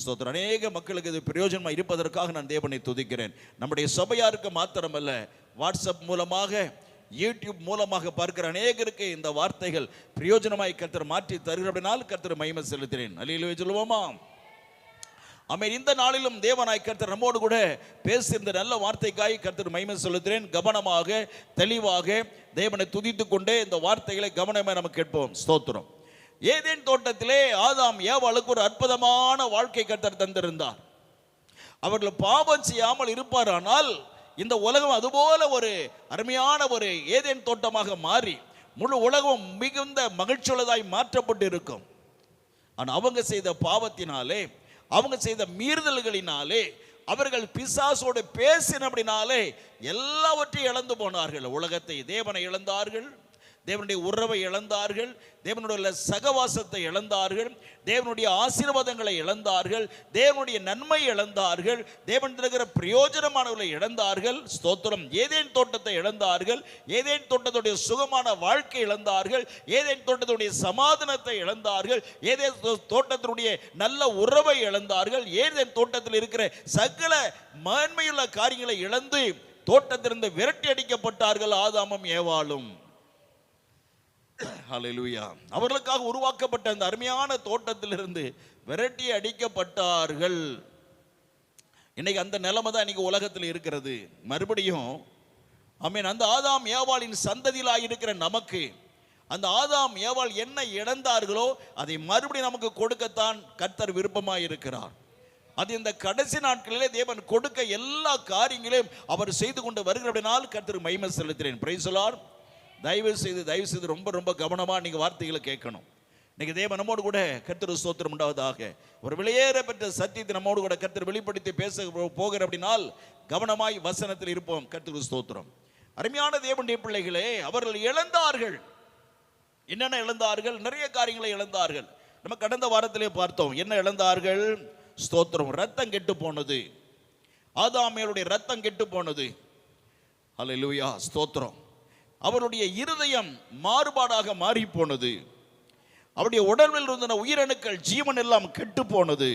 ஸ்தோத்திரம். அநேக மக்களுக்கு இது பிரயோஜனமாக இருப்பதற்காக நான் தேவனை துதிக்கிறேன். நம்முடைய சபையாருக்கு மாத்திரமல்ல, வாட்ஸ்அப் மூலமாக, யூடியூப் மூலமாக பார்க்கிற அநேகருக்கு இந்த வார்த்தைகள் பிரயோஜனமாய் கர்த்தர் மாற்றி தருகிறபடினால் கர்த்தர் மகிமை செலுத்தினேன். அல்லேலூயா சொல்லுவோமா? ஆமென். இந்த நாளிலும் தேவனாய் கர்த்தர் நம்மோடு கூட பேசுகிற நல்ல வார்த்தைக்காய் கர்த்தர் மகிமை செலுத்தினேன். கவனமாக தெளிவாக தேவனை துதித்து கொண்டே இந்த வார்த்தைகளை கவனமாக நம்ம கேட்போம். ஸ்தோத்திரம். ஏதேன் தோட்டத்திலே ஆதாம் ஏவாளுக்கு ஒரு அற்புதமான வாழ்க்கை கர்த்தர் தந்திருந்தார். அவர்கள் பாவம் செய்யாமல் இருப்பாரானால் இந்த உலகம் அதுபோல ஒரு அருமையான ஒரு ஏதேன் தோட்டமாக மாறி முழு உலகம் மிகுந்த மகிழ்ச்சியுள்ளதாய் மாற்றப்பட்டு இருக்கும். ஆனால் அவங்க செய்த பாவத்தினாலே, அவங்க செய்த மீறுதல்களினாலே, அவர்கள் பிசாசோடு பேசினபடினாலே எல்லாவற்றையும் இழந்து போனார்கள். உலகத்தை, தேவனை இழந்தார்கள், தேவனுடைய உறவை இழந்தார்கள், தேவனுடைய சகவாசத்தை இழந்தார்கள், தேவனுடைய ஆசீர்வாதங்களை இழந்தார்கள், தேவனுடைய நன்மை இழந்தார்கள், தேவன் தருகிற பிரயோஜனமானவர்களை இழந்தார்கள். ஸ்தோத்திரம். ஏதேன் தோட்டத்தை இழந்தார்கள், ஏதேன் தோட்டத்துடைய சுகமான வாழ்க்கை இழந்தார்கள், ஏதேன் தோட்டத்துடைய சமாதானத்தை இழந்தார்கள், ஏதேன் தோட்டத்தினுடைய நல்ல உறவை இழந்தார்கள், ஏதேன் தோட்டத்தில் இருக்கிற சகல மேன்மையுள்ள காரியங்களை இழந்து தோட்டத்திலிருந்து விரட்டி அடிக்கப்பட்டார்கள் ஆதாமும் ஏவாளும். ஹல்லேலூயா. அவர்களுக்காக உருவாக்கப்பட்ட அந்த அருமையான தோட்டத்திலிருந்து விரட்டி அடிக்கப்பட்டார்கள். இன்னைக்கு அந்த நிலைமை தான் இன்னைக்கு உலகத்தில் இருக்கிறது. மறுபடியும் ஆமென், அந்த ஆதாம் ஏவாளின் சந்ததியிலாக இருக்கிற நமக்கு அந்த ஆதாம் ஏவாள் என்ன இழந்தார்களோ அதை மறுபடியும் நமக்கு கொடுக்கத்தான் கர்த்தர் விருப்பமாக இருக்கிறார். அது இந்த கடைசி நாட்களிலே தேவன் கொடுக்க எல்லா காரியங்களையும் அவர் செய்து கொண்டு வருகிறபடினால் கர்த்தர் மகிமை செலுத்துகிறேன். Praise the Lord. தயவு செய்து ரொம்ப ரொம்ப கவனமாக நீங்கள் வார்த்தைகளை கேட்கணும். இன்னைக்கு தேவன் நம்மோடு கூட கர்த்தர் ஸ்தோத்திரம் உண்டாவதாக. ஒரு வெளியேற பெற்ற சத்தியத்தை நம்மோடு கூட கர்த்தர் வெளிப்படுத்தி பேச போகிற அப்படினால் கவனமாய் வசனத்தில் இருப்போம். கர்த்தர் ஸ்தோத்திரம். அருமையான தேவனுடைய பிள்ளைகளே, அவர்கள் இழந்தார்கள். என்னென்ன இழந்தார்கள்? நிறைய காரியங்களை இழந்தார்கள். நம்ம கடந்த வாரத்திலே பார்த்தோம். என்ன இழந்தார்கள்? ஸ்தோத்திரம். ரத்தம் கெட்டு போனது. ஆதாமேலுடைய ரத்தம் கெட்டு போனது. ஹல்லேலூயா. ஸ்தோத்திரம். அவருடைய இருதயம் மாறுபாடாக மாறி போனது. அவருடைய உடலில் இருந்த உயிரணுக்கள் ஜீவன் எல்லாம் கெட்டு போனது.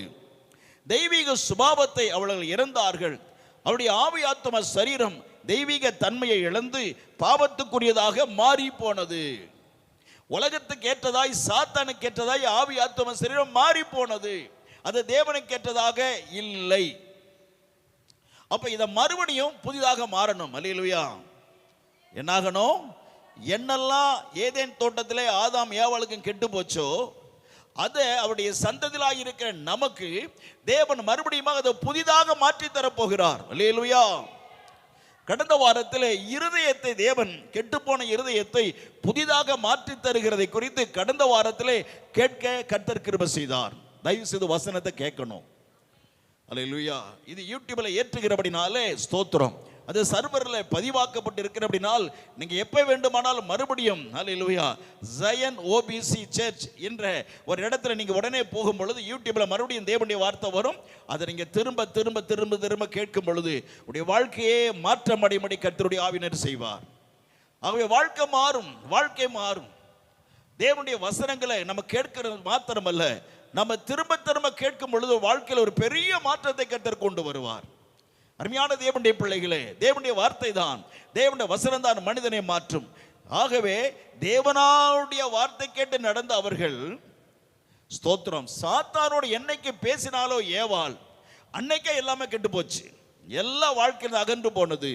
தெய்வீக சுபாவத்தை அவர்கள் இழந்தார்கள். அவருடைய ஆவி ஆத்ம சரீரம் தெய்வீக தன்மையை இழந்து பாவத்துக்குரியதாக மாறி போனது. உலகத்துக்கு ஏற்றதாய், சாத்தானுக்கு ஏற்றதாய் ஆவி ஆத்ம சரீரம் மாறி போனது. அது தேவனுக்கு ஏற்றதாக இல்லை. அப்ப இதை மறுபடியும் புதிதாக மாறணும். அல்லேலூயா. என்னாகணும்? என்னெல்லாம் ஏதேன் தோட்டத்திலே ஆதாம் ஏவாளுக்கும் கெட்டு போச்சோ அதை அவருடைய சந்ததியிலாக இருக்கிற நமக்கு தேவன் மறுபடியும் அதை புதிதாக மாற்றி தரப்போகிறார். அல்லேலூயா. கடந்த வாரத்தில் இருதயத்தை, தேவன் கெட்டுப்போன இருதயத்தை புதிதாக மாற்றி தருகிறதை குறித்து கடந்த வாரத்திலே கேட்க கர்த்தர் கிருபை செய்தார். தயவு செய்து வசனத்தை கேட்கணும். அல்லேலூயா. இது யூடியூப்ல ஏற்றுகிறபடினாலே ஸ்தோத்திரம். அது சர்வரில் பதிவாக்கப்பட்டு இருக்கிற அப்படினால் நீங்கள் எப்போ வேண்டுமானாலும் மறுபடியும் அல்லேலூயா ஜயன் ஓபிசி சர்ச் என்ற ஒரு இடத்துல நீங்கள் உடனே போகும் பொழுது யூடியூப்ல மறுபடியும் தேவனுடைய வார்த்தை வரும். அதை நீங்கள் திரும்ப திரும்ப திரும்ப திரும்ப கேட்கும் பொழுது உடைய வாழ்க்கையே மாற்றம் அடைமடி கர்த்தருடைய ஆவியினர் செய்வார். ஆகவே வாழ்க்கை மாறும், வாழ்க்கை மாறும். தேவனுடைய வசனங்களை நம்ம கேட்கிறது மாத்திரமல்ல, நம்ம திரும்ப திரும்ப கேட்கும் பொழுது வாழ்க்கையில் ஒரு பெரிய மாற்றத்தை கர்த்தர் கொண்டு வருவார். அருமையான தேவனுடைய பிள்ளைகளே, தேவனுடைய வார்த்தை தான், தேவனுடைய வசனம் தான் மனிதனை மாற்றும். ஆகவே தேவனுடைய வார்த்தை கேட்டு நடந்த அவர்கள் ஸ்தோத்திரம், சாத்தானோடு என்னைக்கு பேசினாலோ ஏவாள் அன்னைக்கே எல்லாமே கெட்டு போச்சு. எல்லா வாழ்க்கையிலும் அகன்று போனது.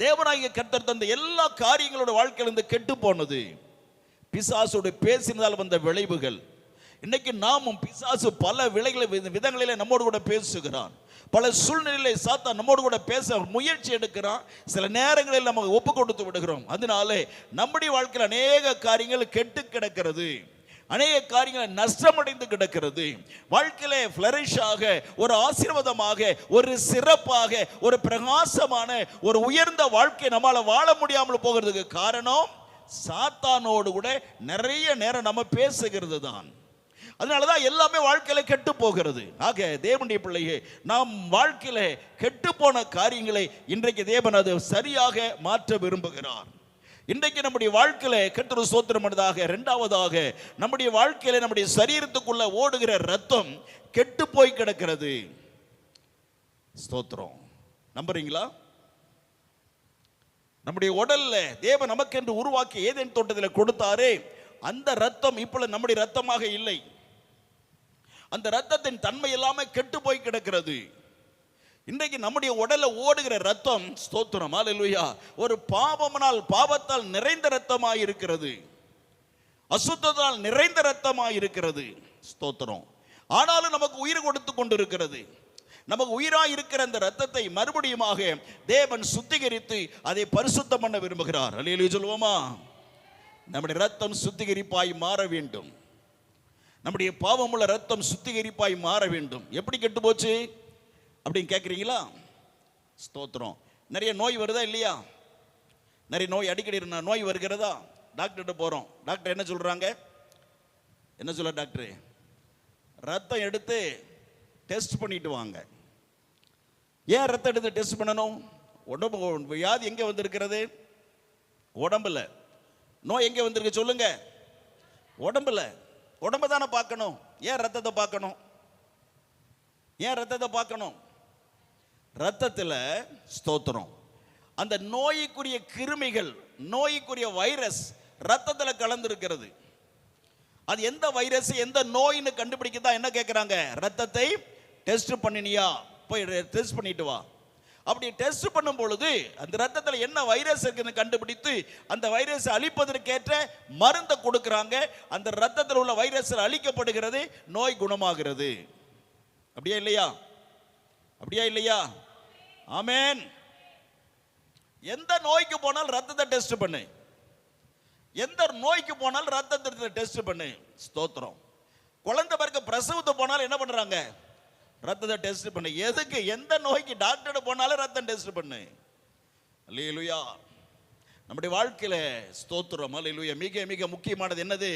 தேவனாகிய கர்த்தர் தந்த எல்லா காரியங்களோட வாழ்க்கையிலிருந்து கெட்டு போனது. பிசாசோடு பேசினால் வந்த விளைவுகள். இன்னைக்கு நாமும் பிசாசு பல விதங்களிலே நம்மோடு கூட பேசுகிறான். பல சூழ்நிலையிலே சாத்தான் நம்மோடு கூட பேச முயற்சி எடுக்கிறான். சில நேரங்களில் நம்ம ஒப்பு கொடுத்து விடுகிறோம். அதனாலே நம்முடைய வாழ்க்கையில் அநேக காரியங்கள் கெட்டு கிடக்கிறது, அநேக காரியங்கள் நஷ்டமடைந்து கிடக்கிறது. வாழ்க்கையிலே ஃப்ளரிஷாக, ஒரு ஆசீர்வாதமாக, ஒரு சிறப்பாக, ஒரு பிரகாசமான, ஒரு உயர்ந்த வாழ்க்கை நம்மளால வாழ முடியாமல் போகிறதுக்கு காரணம் சாத்தானோடு கூட நிறைய நேரம் நம்ம பேசுகிறது தான். அதனாலதான் எல்லாமே வாழ்க்கையில கெட்டு போகிறது. ஆக தேவனுடைய பிள்ளையே, நாம் வாழ்க்கையில கெட்டு போன காரியங்களை இன்றைக்கு தேவன் அது சரியாக மாற்ற விரும்புகிறார். இன்றைக்கு நம்முடைய வாழ்க்கையில கர்த்தருக்கு ஸ்தோத்திரம் பண்ணதாக, இரண்டாவதாக நம்முடைய வாழ்க்கையில நம்முடைய சரீரத்துக்குள்ள ஓடுகிற ரத்தம் கெட்டு போய் கிடக்கிறது. ஸ்தோத்திரம். நம்புறீங்களா? நம்முடைய உடல்ல தேவன் நமக்கென்று உருவாக்கி ஏதேன் தோட்டத்தில் கொடுத்தாரே, அந்த ரத்தம் இப்பொழுது நம்முடைய ரத்தமாக இல்லை. அந்த ரத்தத்தின் தன்மை எல்லாமே கெட்டு போய் கிடக்கிறது. இன்றைக்கு நம்முடைய உடல்ல ஓடுகிற ரத்தம், ஸ்தோத்திரம், ஹல்லேலூயா, ஒரு பாவத்தால் நிறைந்த ரத்தமாய் இருக்கிறது, அசுத்தத்தால் நிறைந்த ரத்தமாய் இருக்கிறது. ஸ்தோத்திரம். ஆனாலும் நமக்கு உயிர் கொடுத்து கொண்டிருக்கிறது. நமக்கு உயிராய் இருக்கிற அந்த ரத்தத்தை மறுபடியுமாக தேவன் சுத்திகரித்து அதை பரிசுத்தம் பண்ண விரும்புகிறார். ஹல்லேலூயா சொல்லுவோமா? நம்முடைய ரத்தம் சுத்திகரிப்பாய் மாற வேண்டும். நம்முடைய பாவமுள்ள ரத்தம் சுத்திகரிப்பாய் மாற வேண்டும். எப்படி கெட்டு போச்சு அப்படின்னு கேட்குறீங்களா? ஸ்தோத்திரம். நிறைய நோய் வருதா இல்லையா? நிறைய நோய், அடிக்கடி நோய் வருகிறதா? டாக்டர்கிட்ட போகிறோம். டாக்டர் என்ன சொல்கிறாங்க? என்ன சொல்ல டாக்டர்? ரத்தம் எடுத்து டெஸ்ட் பண்ணிட்டு வாங்க. ஏன் ரத்தம் எடுத்து டெஸ்ட் பண்ணணும்? உடம்பு வியாதி எங்கே வந்திருக்கிறது? உடம்புல. நோய் எங்கே வந்திருக்கு சொல்லுங்க? உடம்புல. உடம்பு தானே பார்க்கணும். ஏன் ரத்தத்தை பார்க்கணும்? ஏன் ரத்தத்தை பார்க்கணும்? ரத்தத்தில், ஸ்தோத்திரம், அந்த நோய்க்குரிய கிருமிகள், நோய்க்குரிய வைரஸ் ரத்தத்தில் கலந்துருக்கிறது. அது எந்த வைரஸ், எந்த நோயின்னு கண்டுபிடிக்க தான் என்ன கேட்குறாங்க? ரத்தத்தை டெஸ்ட் பண்ணினியா? போய் டெஸ்ட் பண்ணிட்டு வா. அப்படி டெஸ்ட் பண்ணும் பொழுது அந்த ரத்தத்தில் என்ன வைரஸ் இருக்குன்னு கண்டுபிடித்து அந்த வைரஸை அழிப்பதற்கேற்ற மருந்தை கொடுக்குறாங்க. அந்த ரத்தத்தில் உள்ள வைரஸ் அழிக்கப்படுகிறது, நோய் குணமாகிறது. அப்படியா இல்லையா? அப்படியா இல்லையா? ஆமென். எந்த நோய்க்கு போனாலும் ரத்தத்தை டெஸ்ட் பண்ணு. எந்த நோய்க்கு போனாலும் ரத்தத்தை டெஸ்ட் பண்ணு. ஸ்தோத்திரம். குழந்தை பிறகு பிரசவத்தை போனாலும் என்ன பண்றாங்க? ரத்தத்தை டெஸ்ட் பண்ணு. எதுக்கு? எந்த நோய்க்கு டாக்டர் போனாலும் ரத்தம் டெஸ்ட் பண்ணு. அல்லேலூயா. நம்முடைய வாழ்க்கையில, ஸ்தோத்திரம், அல்லேலூயா, மிக மிக முக்கியமானது என்னது?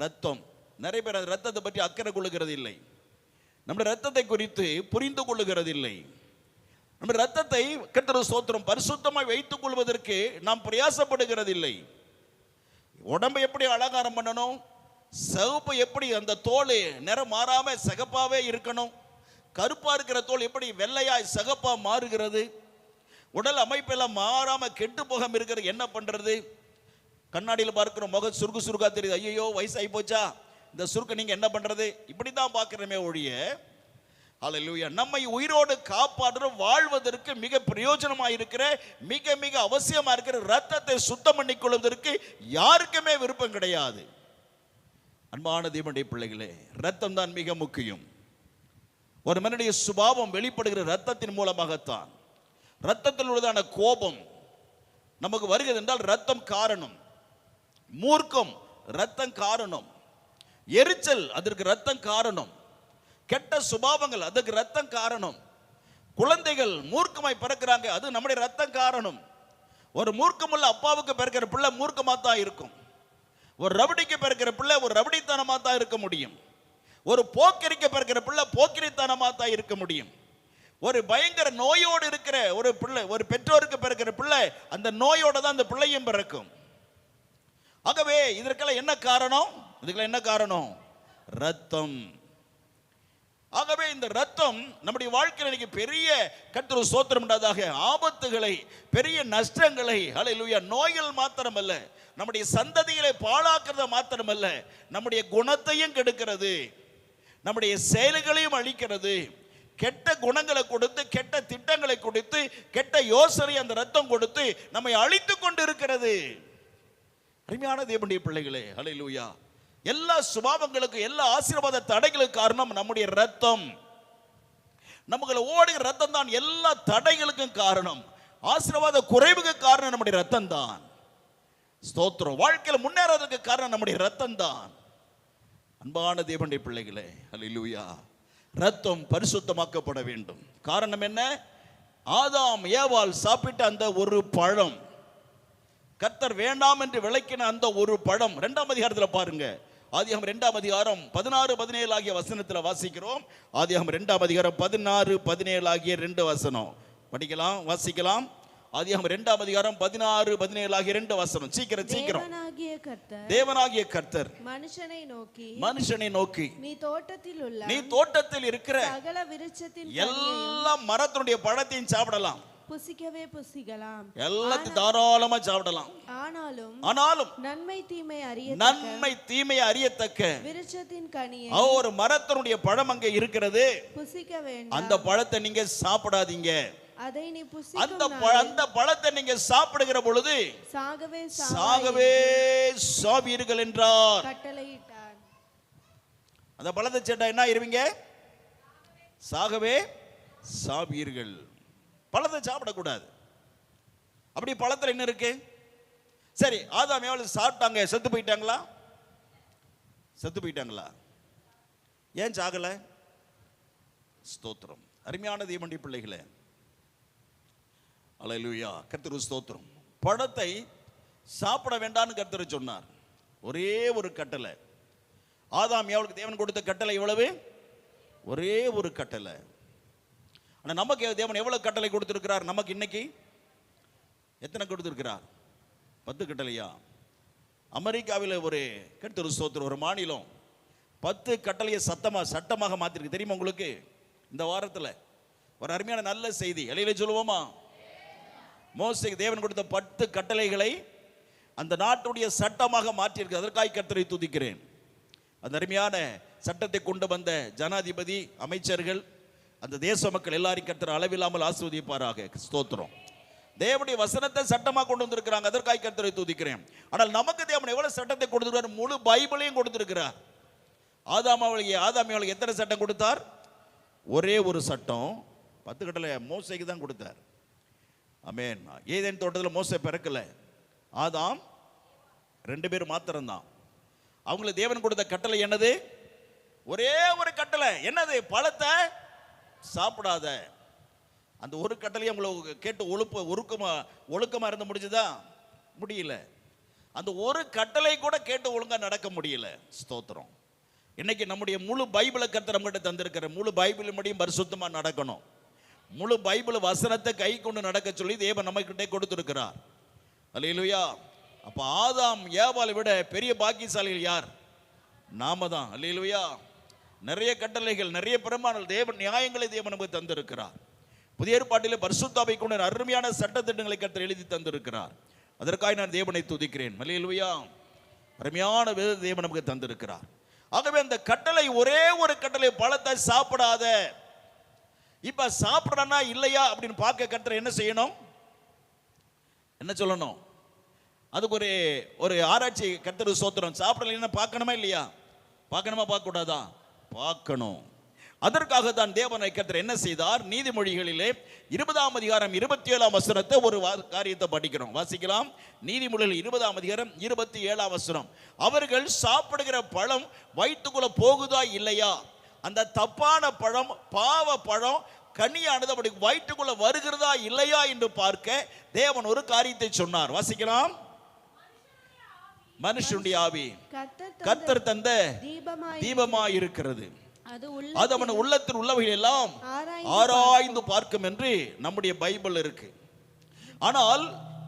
ரத்தம். நிறைய பேர் அந்த ரத்தத்தை பற்றி அக்கறை கொள்ளுகிறது இல்லை. நம்முடைய ரத்தத்தை குறித்து புரிந்து கொள்ளுகிறது இல்லை. நம்ம ரத்தத்தை கர்த்தருக்கு ஸ்தோத்திரம் பரிசுத்தமாய் வைத்துக் கொள்வதற்கு நாம் பிரயாசப்படுகிறது இல்லை. உடம்பை எப்படி அலங்காரம் பண்ணணும், சிவப்பு எப்படி அந்த தோல் நிறம் மாறாம சிகப்பாவே இருக்கணும், கருப்பா இருக்கிற தோல் எப்படி வெள்ளையாய் சிகப்பா மாறுகிறது, உடல் அமைப்பெல்லாம் மாறாம கெட்டு போகாம இருக்கிறது என்ன பண்றது? கண்ணாடியில் பார்க்கிறோம், முகம் சுருக்கு சுருக்கா தெரியுது, ஐயோ வயசாகி போச்சா, இந்த சுருக்கு நீங்க என்ன பண்றது, இப்படிதான் பார்க்கிறோமே ஒழிய, ஹல்லேலூயா, நம்மை உயிரோடு காப்பாற்ற வாழ்வதற்கு மிக பிரயோஜனமாக இருக்கிற, மிக மிக அவசியமா இருக்கிற ரத்தத்தை சுத்தம் பண்ணிக் கொள்வதற்கு யாருக்குமே விருப்பம் கிடையாது. அன்பான தேவனுடைய பிள்ளைகளே, ரத்தம் தான் மிக முக்கியம். ஒரு மனிதனுடைய சுபாவம் வெளிப்படுகிற ரத்தத்தின் மூலமாகத்தான். ரத்தத்தில் உள்ளதான கோபம் நமக்கு வருகிறது என்றால் ரத்தம் காரணம். மூர்க்கம் ரத்தம் காரணம். எரிச்சல் அதற்கு ரத்தம் காரணம். கெட்ட சுபாவங்கள் அதுக்கு ரத்தம் காரணம். குழந்தைகள் மூர்க்கமாய் பிறக்கிறாங்க, அது நம்முடைய ரத்தம் காரணம். ஒரு மூர்க்கமுள்ள அப்பாவுக்கு பிறக்கிற பிள்ளை மூர்க்கமா தான் இருக்கும். ஒரு ரவுடிக்கு பிறக்கிற பிள்ளை ஒரு ரவுடித்தனமா தான் இருக்க முடியும். ஒரு போக்கிரிக்கு பிறக்கிற பிள்ளை போக்கிரித்தனமா தான் இருக்க முடியும். ஒரு பயங்கர நோயோடு இருக்கிற ஒரு பிள்ளை, ஒரு பெற்றோருக்கு பிறக்கிற பிள்ளை அந்த நோயோட தான் அந்த பிள்ளையும் பிறக்கும். ஆகவே இதற்கெல்லாம் என்ன காரணம்? இதுக்கெல்லாம் என்ன காரணம்? ரத்தம். ஆகவே இந்த ரத்தம் நம்முடைய வாழ்க்கையில் இன்னைக்கு பெரிய கர்த்தருக்கு ஸ்தோத்திரம் உண்டாதாக ஆபத்துகளை, பெரிய நஷ்டங்களை, ஹல்லேலூயா, நோய்கள் மாத்திரமல்ல, நம்முடைய சந்ததிகளை பாழாக்குறது மாத்திரமல்ல, நம்முடைய குணத்தையும் கெடுக்கிறது, நம்முடைய செயல்களையும் அழிக்கிறது. கெட்ட குணங்களை கொடுத்து, கெட்ட திட்டங்களை கொடுத்து, கெட்ட யோசனை அந்த ரத்தம் கொடுத்து நம்மை அழித்து கொண்டு இருக்கிறது. அருமையான தேவனுடைய பிள்ளைகளே, ஹல்லேலூயா, எல்லா சுபாவங்களுக்கு, எல்லா ஆசீர்வாத தடைகளுக்கு காரணம் நம்முடைய ரத்தம். நமக்குள்ள ஓடுகிற ரத்தம் தான் எல்லா தடைகளுக்கும் காரணம். ஆசீர்வாத குறைவுக்கு காரணம் நம்முடைய ரத்தம் தான். ஸ்தோத்திரம். வாழ்க்கையில் முன்னேறதுக்கு காரணம் நம்முடைய ரத்தம் தான். அன்பான தேவனுடைய பிள்ளைகளே, ஹல்லேலூயா, ரத்தம் பரிசுத்தமாக்கப்பட வேண்டும். காரணம் என்ன? ஆதாம் ஏவாள் சாப்பிட்ட அந்த ஒரு பழம், கர்த்தர் வேண்டாம் என்று விளக்கின அந்த ஒரு பழம். 2ஆம் அதிகாரத்தில் பாருங்க, ஆதியாகமம் 2ஆம் அதிகாரம் 16, 17 ஆகிய வசனத்தில் வாசிக்கிறோம். ஆதியாகமம் 2ஆம் அதிகாரம் 16, 17 ஆகிய 2 வசனம் படிக்கலாம், வாசிக்கலாம். ஆதியாகமம் 2ஆம் அதிகாரம் 16, 17 ஆகிய 2 வசனம். சீக்கிரம். தேவனாகிய கர்த்தர் மனுஷனை நோக்கி நீ தோட்டத்தில் இருக்கிற சகல விருட்சத்தின் எல்லா மரத்தினுடைய பழத்தையும் சாப்பிடலாம், புசிக்கவே புசிக்கலாம், எல்லாத்தையும் தாராளமா சாப்பிடலாம். ஆனாலும் நன்மை தீமையை அறியத்தக்க விருட்சத்தின் கனியை, ஒரு மரத்தினுடைய பழம் அங்கே இருக்கிறது, புசிக்க வேண்டாம், அந்த பழத்தை நீங்க சாப்பிடாதீங்க. அதை நீ அந்த பழத்தை நீங்க சாப்பிடுகிற பொழுது சாகவே சாவீர்கள் என்றார். கட்டளையிட்டார். அந்த பழத்தை சேட்டா என்ன இருவீங்க? சாகவே சாவீர்கள். பழத்தை சாப்பிடக்கூடாது. அப்படி பழத்தில் என்ன இருக்கு? சரி, ஆதாம் எவ்வளவு சாப்பிட்டாங்க, செத்து போயிட்டாங்களா? செத்து போயிட்டாங்களா? ஏன் சாகல? ஸ்தோத்திரம். அருமையான தேவனுடைய பிள்ளைகளே, அல்லேலூயா, கர்த்தருக்கு ஸ்தோத்திரம். பழத்தை சாப்பிட வேண்டாம்னு கர்த்தர் சொன்னார். ஒரே ஒரு கட்டளை. ஆதாம் எவ்வளவு தேவன் கொடுத்த கட்டளை எவ்வளவு? ஒரே ஒரு கட்டளை. ஆனா நமக்கு தேவன் எவ்வளவு கட்டளை கொடுத்திருக்கிறார்? நமக்கு இன்னைக்கு எத்தனை கொடுத்திருக்கிறார்? 10 கட்டளையா? அமெரிக்காவில் ஒரு கர்த்தருக்கு ஸ்தோத்திரம், ஒரு மாநிலம் 10 கட்டளையை சட்டமாக மாத்திருக்கு. தெரியுமா உங்களுக்கு? இந்த வாரத்தில் ஒரு அருமையான நல்ல செய்தி. இலையில சொல்லுவோமா? மோசேக்கு தேவன் கொடுத்த 10 கட்டளைகளை அந்த நாட்டுடைய சட்டமாக மாற்றியிருக்கு. அதற்காக கர்த்தரை துதிக்கிறேன். அந்த அருமையான சட்டத்தை கொண்டு வந்த ஜனாதிபதி, அமைச்சர்கள், அந்த தேச மக்கள் எல்லாரையும் கர்த்தர் அளவில்லாமல் ஆசீர்வதிப்பாராக. ஸ்தோத்திரம். தேவனுடைய வசனத்தை சட்டமாக கொண்டு வந்திருக்கிறாங்க. அதற்காக கர்த்தரை துதிக்கிறேன். ஆனால் நமக்கு தேவன் எவ்வளவு சட்டத்தை கொடுத்திருக்கிறார்? முழு பைபிளையும் கொடுத்திருக்கிறார். ஆதாம் அவளுக்கு எத்தனை சட்டம் கொடுத்தார்? ஒரே ஒரு சட்டம். 10 கட்டளை மோசேக்கு தான் கொடுத்தார். ஆமென். ஏதேன் தோட்டத்தில் மோசே பிறக்கல, ஆதாம் 2 பேர் மாத்திரம்தான். அவங்களுக்கு தேவன் கொடுத்த கட்டளை என்னது? ஒரே ஒரு கட்டளை. என்னது? பழத்தை சாப்பிடாத. அந்த ஒரு கட்டளையை உங்களுக்கு கேட்டு ஒழுக்கமா இருந்த முடிஞ்சதா? முடியல. அந்த ஒரு கட்டளை கூட கேட்டு ஒழுங்கா நடக்க முடியல. ஸ்தோத்திரம். இன்னைக்கு நம்முடைய முழு பைபிளை கர்த்தர் நம்மகிட்ட தந்திருக்கிற முழு பைபிள் முடியும் பரிசுத்தமா நடக்கணும். முழு பைபிள் வசனத்தை கை கொண்டு நடக்க சொல்லி தேவன் நம்மகிட்டே கொடுத்திருக்கிறார். அல்லேலூயா. அப்ப ஆதாம் ஏவாளை விட பெரிய பாக்கியசாலிகள் யார்? நாம தான். அல்லேலூயா. நிறைய கட்டளைகள், நிறைய பிரமாணங்கள், தேவன் நியாயங்களை தேவன் நமக்கு தந்திருக்கிறார். புதிய ஏற்பாட்டிலே பரிசுத்தாவை கொண்ட அருமையான சட்டத்திட்டங்களை கர்த்தர் எழுதி தந்திருக்கிறார். அதற்காக நான் தேவனை துதிக்கிறேன். அல்லேலூயா. அருமையான வேத தேவன் நமக்கு தந்திருக்கிறார். ஆகவே அந்த கட்டளை ஒரே ஒரு கட்டளை, பழத்தை சாப்பிடாத. இப்ப சாப்பிடனா இல்லையா அப்படின்னு பார்க்க கர்த்தர் என்ன செய்யணும்? என்ன சொல்லணும்? அதுக்கு ஒரு ஆராய்ச்சி கர்த்தர் ஸ்தோத்திரம். சாப்பிடலைன்னா பார்க்கணுமா இல்லையா? பார்க்கணுமா பார்க்க கூடாதா? பார்க்கணும். அதற்காக தான் தேவனை கர்த்தர் என்ன செய்தார்? நீதிமொழிகளிலே 20ஆம் அதிகாரம் 27ஆம் வசனத்தை ஒரு காரியத்தை படிக்கிறோம். வாசிக்கலாம். நீதிமொழிகள் 20ஆம் அதிகாரம் 27ஆம் வசனம். அவர்கள் சாப்பிடுகிற பழம் வயிற்றுக்குள்ள போகுதா இல்லையா? அந்த தப்பான பழம், பாவ பழம், கனியானது அப்படி வயிற்றுக்குள்ள வருகிறதா இல்லையா என்று பார்க்க தேவன் ஒரு காரியத்தை சொன்னார். வாசிக்கலாம். மனுஷனுடைய ஆவி கர்த்தர் தந்த தீபமாய் இருக்கிறது, அது அவன் உள்ளத்தில் உள்ளவைகள் எல்லாம் ஆராய்ந்து பார்க்கும் என்று நம்முடைய பைபிள் இருக்கு. ஆனால்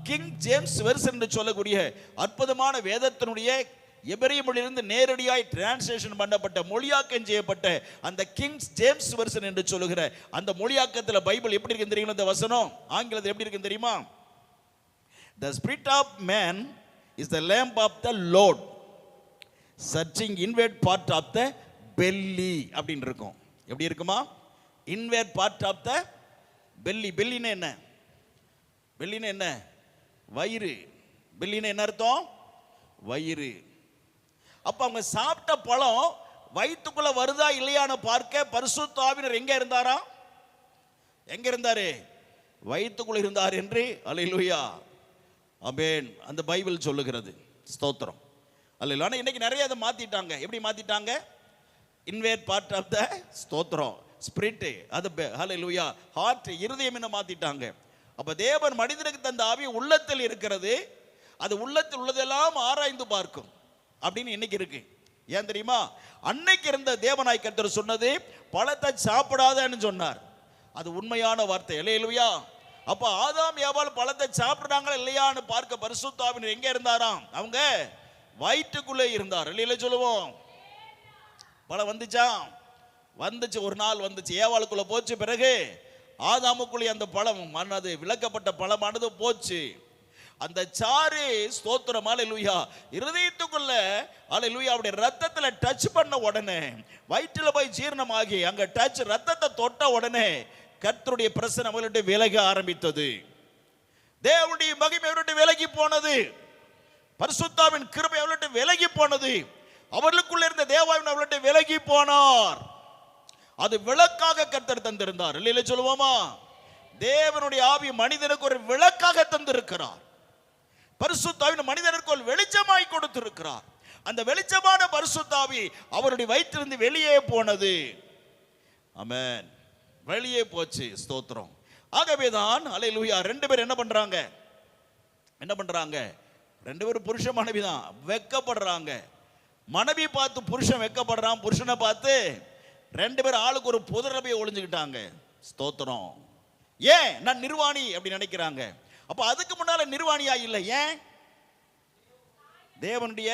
கிங் ஜேம்ஸ் வெர்சன் என்று சொல்லக்கூடிய அற்புதமான வேதத்தினுடைய எபிரேய மொழியிலிருந்து நேரடியாய் டிரான்ஸ்லேஷன் பண்ணப்பட்ட, மொழியாக்கம் செய்யப்பட்ட அந்த கிங் ஜேம்ஸ் வெர்சன் என்று சொல்லுகிற அந்த மொழியாக்கத்தில் பைபிள் எப்படி இருக்கு தெரியுமா? இந்த வசனம் ஆங்கிலத்தில் எப்படி இருக்கு தெரியுமா? The spirit of man is the lamp of the Lord, searching inward part of the belly அப்படின்னு இருக்கும். எப்படி இருக்குமா? inward part of the belly. பெல்லினா என்ன? பெல்லினா என்ன? வயிறு. பெல்லினா என்ன அர்த்தம்? வயிறு. அப்ப அவங்க சாப்பிட்ட பழம் வயிற்றுக்குள்ள வருதா இல்லையான்னு பார்க்க பரிசுத்த ஆவியானவர் எங்க இருந்தாரா? எங்க இருந்தாரு? வயிற்றுக்குள்ள இருந்தார் என்று அல்லேலூயா ஆமென் அந்த பைபிள் சொல்லுகிறது. ஸ்தோத்திரம். அல்லேலூயா. ஆனா இன்னைக்கு நிறைய அதை மாத்திட்டாங்க. எப்படி மாத்திட்டாங்க? இன்வேர் பார்ட் ஆஃப் த ஸ்தோத்திரம் ஸ்பிரிட், அது அல்லேலூயா ஹார்ட், இருதயம் என்ன மாத்திட்டாங்க. அப்ப தேவன் மனிதனுக்கு தந்த ஆவி உள்ளத்தில் இருக்கிறது, அது உள்ளத்தில் உள்ளதெல்லாம் ஆராய்ந்து பார்க்கும் அப்படின்னு இன்னைக்கு இருக்கு. ஏன் தெரியுமா? அன்னைக்கு இருந்த தேவனாய் கர்த்தர் சொன்னது பழத்தை சாப்பிடாதன்னு சொன்னார். அது உண்மையான வார்த்தை. அல்லேலூயா. அப்ப ஆதாம் ஏவாள் பழத்தை சாப்பிடுறாங்களா இல்லையான்னு பார்க்க பரிசுத்த ஆவியானவர் எங்க இருந்தாராம்? அவங்க வயிற்றுக்குள்ளே இருந்தார். இல்லையில சொல்லுவோம். பழம் வந்துச்சா? வந்துச்சு. ஒரு நாள் வந்துச்சு, ஏவாளுக்குள்ள போச்சு. பிறகு ஆதாமுக்குள்ளே அந்த பழம் மனது விளக்கப்பட்ட பழமானது போச்சு. அந்த சாறு ஸ்தோத்திரம் அல்லேலூயா இருதயத்துக்குள்ள அல்லேலூயா அவருடைய ரத்தத்துல டச் பண்ண உடனே வயிற்றுல போய் ஜீரணமாகி அங்க டச் ரத்தத்தை தொட்ட உடனே கர்த்தருடைய பிரசன்னம் அவர்களுடைய விலக ஆரம்பித்தது. தேவனுடைய மகிமை அவர்களுடைய விலகி போனது. பரிசுத்தாவின் கிருபை அவர்களுடைய விலகி போனது. அவர்களுக்குள்ள இருந்த தேவாவின் அவர்களுடைய விலகி போனார். அது விளக்காக கர்த்தர் தந்திருந்தார். இல்லையில சொல்லுவோமா? தேவனுடைய ஆவி மனிதனுக்கு ஒரு விளக்காக தந்திருக்கிறார். பரிசுத்தாவின் மனிதனுக்கு ஒரு வெளிச்சமாய் கொடுத்திருக்கிறார். அந்த வெளிச்சமான பரிசுத்தாவி அவருடைய வயிற்றிலிருந்து வெளியே போனது. ஆமென். வெளியே போச்சு. ஸ்தோத்திரம். ஆகவேதான் அல்லேலூயா ரெண்டு பேர் என்ன பண்றாங்க? ரெண்டு பேரும் புருஷ மனைவி தான். வெக்கப்படுறாங்க. மனைவி பார்த்து புருஷன் வெக்கப்படுறான். புருஷனை பார்த்து ரெண்டு பேரும் ஆளுக்கு ஒரு புதரை போய் ஒளிஞ்சுக்கிட்டாங்க. ஸ்தோத்திரம். ஏன்? நான் நிர்வாணி அப்படி நினைக்கிறாங்க. அப்ப அதுக்கு முன்னால நிர்வாணியா இல்லை. ஏன்? தேவனுடைய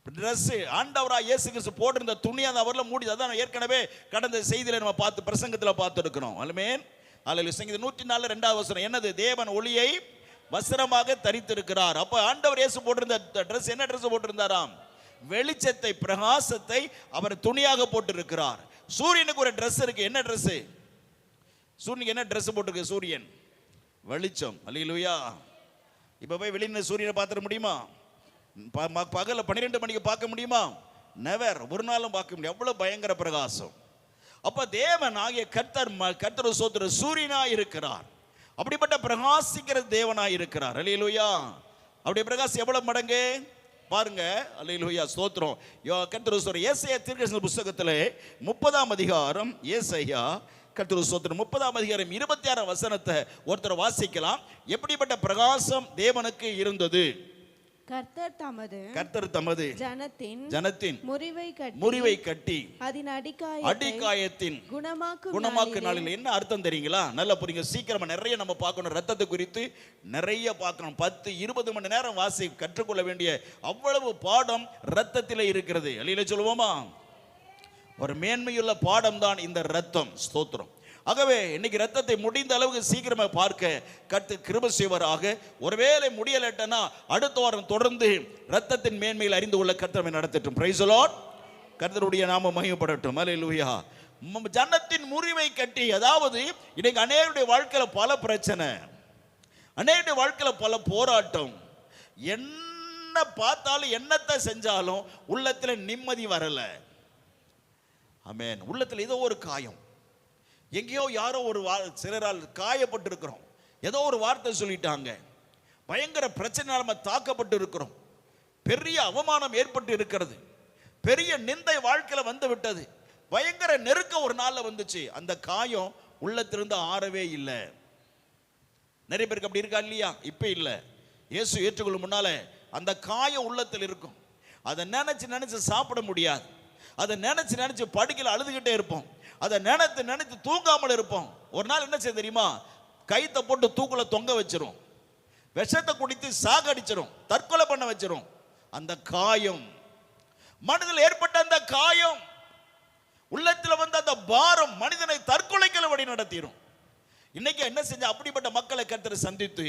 டிரஸ் ஆண்டவரா இயேசு கிறிஸ்து போட்டிருந்த துணி அந்த அவர்ல மூடி. அதான் ஏற்கனவே கடந்த செய்தியில நம்ம பார்த்து பிரசங்கத்தில் பார்த்து இருக்கிறோம். ஆமென். அல்லேலூயா. சங்கீதம் 104 2வது வசனம் என்னது? தேவன் ஒளியை வஸ்திரமாக தரித்திருக்கிறார். அப்ப ஆண்டவர் இயேசு போட்டிருந்த டிரஸ் என்ன டிரஸ் போட்டிருந்தாராம்? வெளிச்சத்தை, பிரகாசத்தை அவர் துணியாக போட்டிருக்கிறார். சூரியனுக்கு ஒரு டிரஸ் இருக்கு. என்ன டிரஸ்? சூரியனுக்கு என்ன டிரஸ் போட்டிருக்கு? சூரியன் வெளிச்சம். அல்லேலூயா. இப்ப போய் வெளியில சூரியனை பார்த்துட முடியுமா? பகல 12 மணிக்கு பார்க்க முடியுமா? நெவர். ஒரு நாளும் பார்க்க முடியும். எவ்வளவு பயங்கர பிரகாசம். அப்ப தேவன் ஆகிய கர்த்தர் சோத்திர சூரியனாய் இருக்கிறார். அப்படிப்பட்ட பிரகாசிக்கிற தேவனாய் இருக்கிறார். அல்லேலூயா. அப்படியே பிரகாசம் எவ்வளவு மடங்கு பாருங்க. அல்லேலூயா. ஸ்தோத்திரம். கர்த்தர் சொல்ற ஏசாயா தீர்க்கதரிசன புத்தகத்திலே 30ஆம் அதிகாரம் ஏசாயா கர்த்தர் ஸ்தோத்திரம் 30ஆம் அதிகாரம் 26ஆம் வசனத்தை ஒருத்தர் வாசிக்கலாம். எப்படிப்பட்ட பிரகாசம் தேவனுக்கு இருந்தது? கர்த்தர் தமது ஜனத்தின் முறிவை கட்டி அதன் அடிக்காயத்தின் குணமாக்கு நாளில். என்ன அர்த்தம் தெரியுங்களா? நல்லா புரியுங்க. சீக்கிரமா நிறைய நம்ம பார்க்கணும். ரத்தத்தை குறித்து நிறைய பார்க்கணும். 10-20 மணி நேரம் வாசி கற்றுக்கொள்ள வேண்டிய அவ்வளவு பாடம் ரத்தத்தில் இருக்கிறது. அல்லேலூயா சொல்லுவோமா? ஒரு மேன்மையுள்ள பாடம் தான் இந்த ரத்தம். ஸ்தோத்திரம். ஆகவே இன்னைக்கு ரத்தத்தை முடிந்த அளவுக்கு சீக்கிரமா பார்க்க கர்த்தர் கிருபை செய்வாராக. ஒருவேளை முடியலட்டனா அடுத்த வாரம் தொடர்ந்து ரத்தத்தின் மேன்மையில் அறிந்து கொள்ள கர்த்தர் நடத்தட்டும். Praise the Lord. கர்த்தருடைய நாமம் மகிமைப்படட்டும். அல்லேலூயா. ஜனத்தின் முறிவை கட்டி, அதாவது இன்னைக்கு அநேகருடைய வாழ்க்கையில பல பிரச்சனை, அநேகருடைய வாழ்க்கையில பல போராட்டம். என்ன பார்த்தாலும் என்னத்தை செஞ்சாலும் உள்ளத்துல நிம்மதி வரல. ஆமென். உள்ளத்துல ஏதோ ஒரு காயம், எங்கேயோ யாரோ ஒரு சிலரால் காயப்பட்டு இருக்கிறோம். ஏதோ ஒரு வார்த்தை சொல்லிட்டாங்க. பயங்கர பிரச்சனை நம்ம தாக்கப்பட்டு இருக்கிறோம். பெரிய அவமானம் ஏற்பட்டு இருக்கிறது. பெரிய நிந்தை வாழ்க்கையில வந்து விட்டது. பயங்கர நெருக்க ஒரு நாள்ல வந்துச்சு. அந்த காயம் உள்ளத்திலிருந்து ஆறவே இல்லை. நிறைய பேருக்கு அப்படி இருக்கா இல்லையா? இப்ப இல்ல. இயேசு ஏற்றுக்கொள்ளும் முன்னால அந்த காயம் உள்ளத்தில் இருக்கும். அதை நினைச்சு சாப்பிட முடியாது. அதை நினைச்சு படுக்கையில் அழுதுகிட்டே இருப்போம். அதை நினைத்து தூங்காமல் இருப்போம். ஒரு நாள் என்ன செய்ய தெரியுமா? கைத்தை போட்டு தூக்குல தொங்க வச்சிரும். விஷத்தை குடித்து சாகடிச்சிரும். தற்கொலை பண்ண வச்சிரும். அந்த காயம், மனதில் ஏற்பட்ட அந்த காயம், உள்ளத்தில் வந்த அந்த பாரம் மனிதனை தற்கொலைக்கு வழி நடத்திடும். இன்னைக்கு என்ன செஞ்ச? அப்படிப்பட்ட மக்களை கர்த்தர் சந்தித்து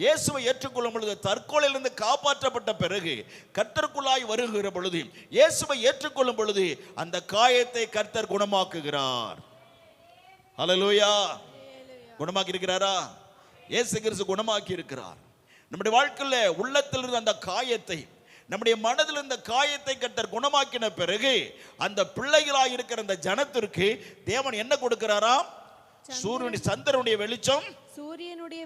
இயேசுவை ஏற்றுக்கொள்ளும் பொழுது, தற்கொலையிலிருந்து காப்பாற்றப்பட்ட பிறகு கர்த்தருக்குள்ளாய் வருகிற பொழுது, இயேசுவை ஏற்றுக்கொள்ளும் பொழுது அந்த காயத்தை கர்த்தர் குணமாக்குகிறார். ஹல்லேலூயா. குணமாக்கி இருக்கிறாரா? இயேசு கிறிஸ்து குணமாக்கி இருக்கிறார். நம்முடைய வாழ்க்கையில உள்ளத்தில் இருந்த அந்த காயத்தை, நம்முடைய மனதில் இருந்த காயத்தை கர்த்தர் குணமாக்கின பிறகு அந்த பிள்ளைகளாக இருக்கிற அந்த ஜனத்திற்கு தேவன் என்ன கொடுக்கிறாராம்? சந்திரனுடைய வெளிச்சம் சூரியனுடைய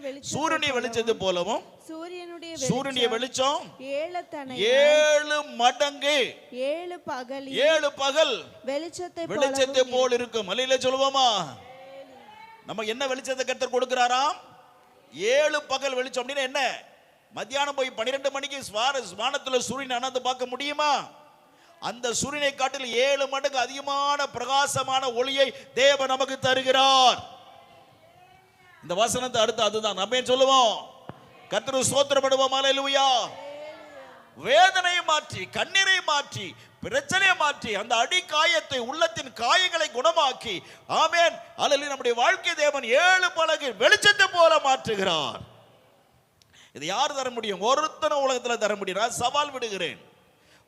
வெளிச்சத்தை போலவும் சூரியனுடைய வெளிச்சம் 7 மடங்கு 7 பகல் வெளிச்சத்தை போல் இருக்கும். அல்லேலூயா சொல்லுவோமா? நம்ம என்ன வெளிச்சத்தை கர்த்தர் கொடுக்கிறாராம்? 7 பகல் வெளிச்சம். அப்படின்னா என்ன? மத்தியானம் போய் 12 மணிக்கு வானத்துல சூரியன் அனந்து பார்க்க முடியுமா? அந்த சூரியனை காட்டில் 7 மடங்கு அதிகமான பிரகாசமான ஒளியை தேவன் நமக்கு தருகிறார். இந்த வசனத்தை அடுத்து அதுதான் நம்ம சொல்லுவோம். கர்த்தருக்கு ஸ்தோத்திரப்படுவோம். அல்லேலூயா. வேதனையை மாற்றி, கண்ணீரை மாற்றி, பிரச்சனையை மாற்றி, அந்த அடி காயத்தை, உள்ளத்தின் காயங்களை குணமாக்கி, ஆமென், அல்லேலூயா, நம்முடைய வாழ்க்கை தேவன் 7 பலகை வெளிச்சத்தை போல மாற்றுகிறார். இது யார் தர முடியும்? ஒருத்தனை உலகத்தில் தர முடியும். நான் சவால் விடுகிறேன்.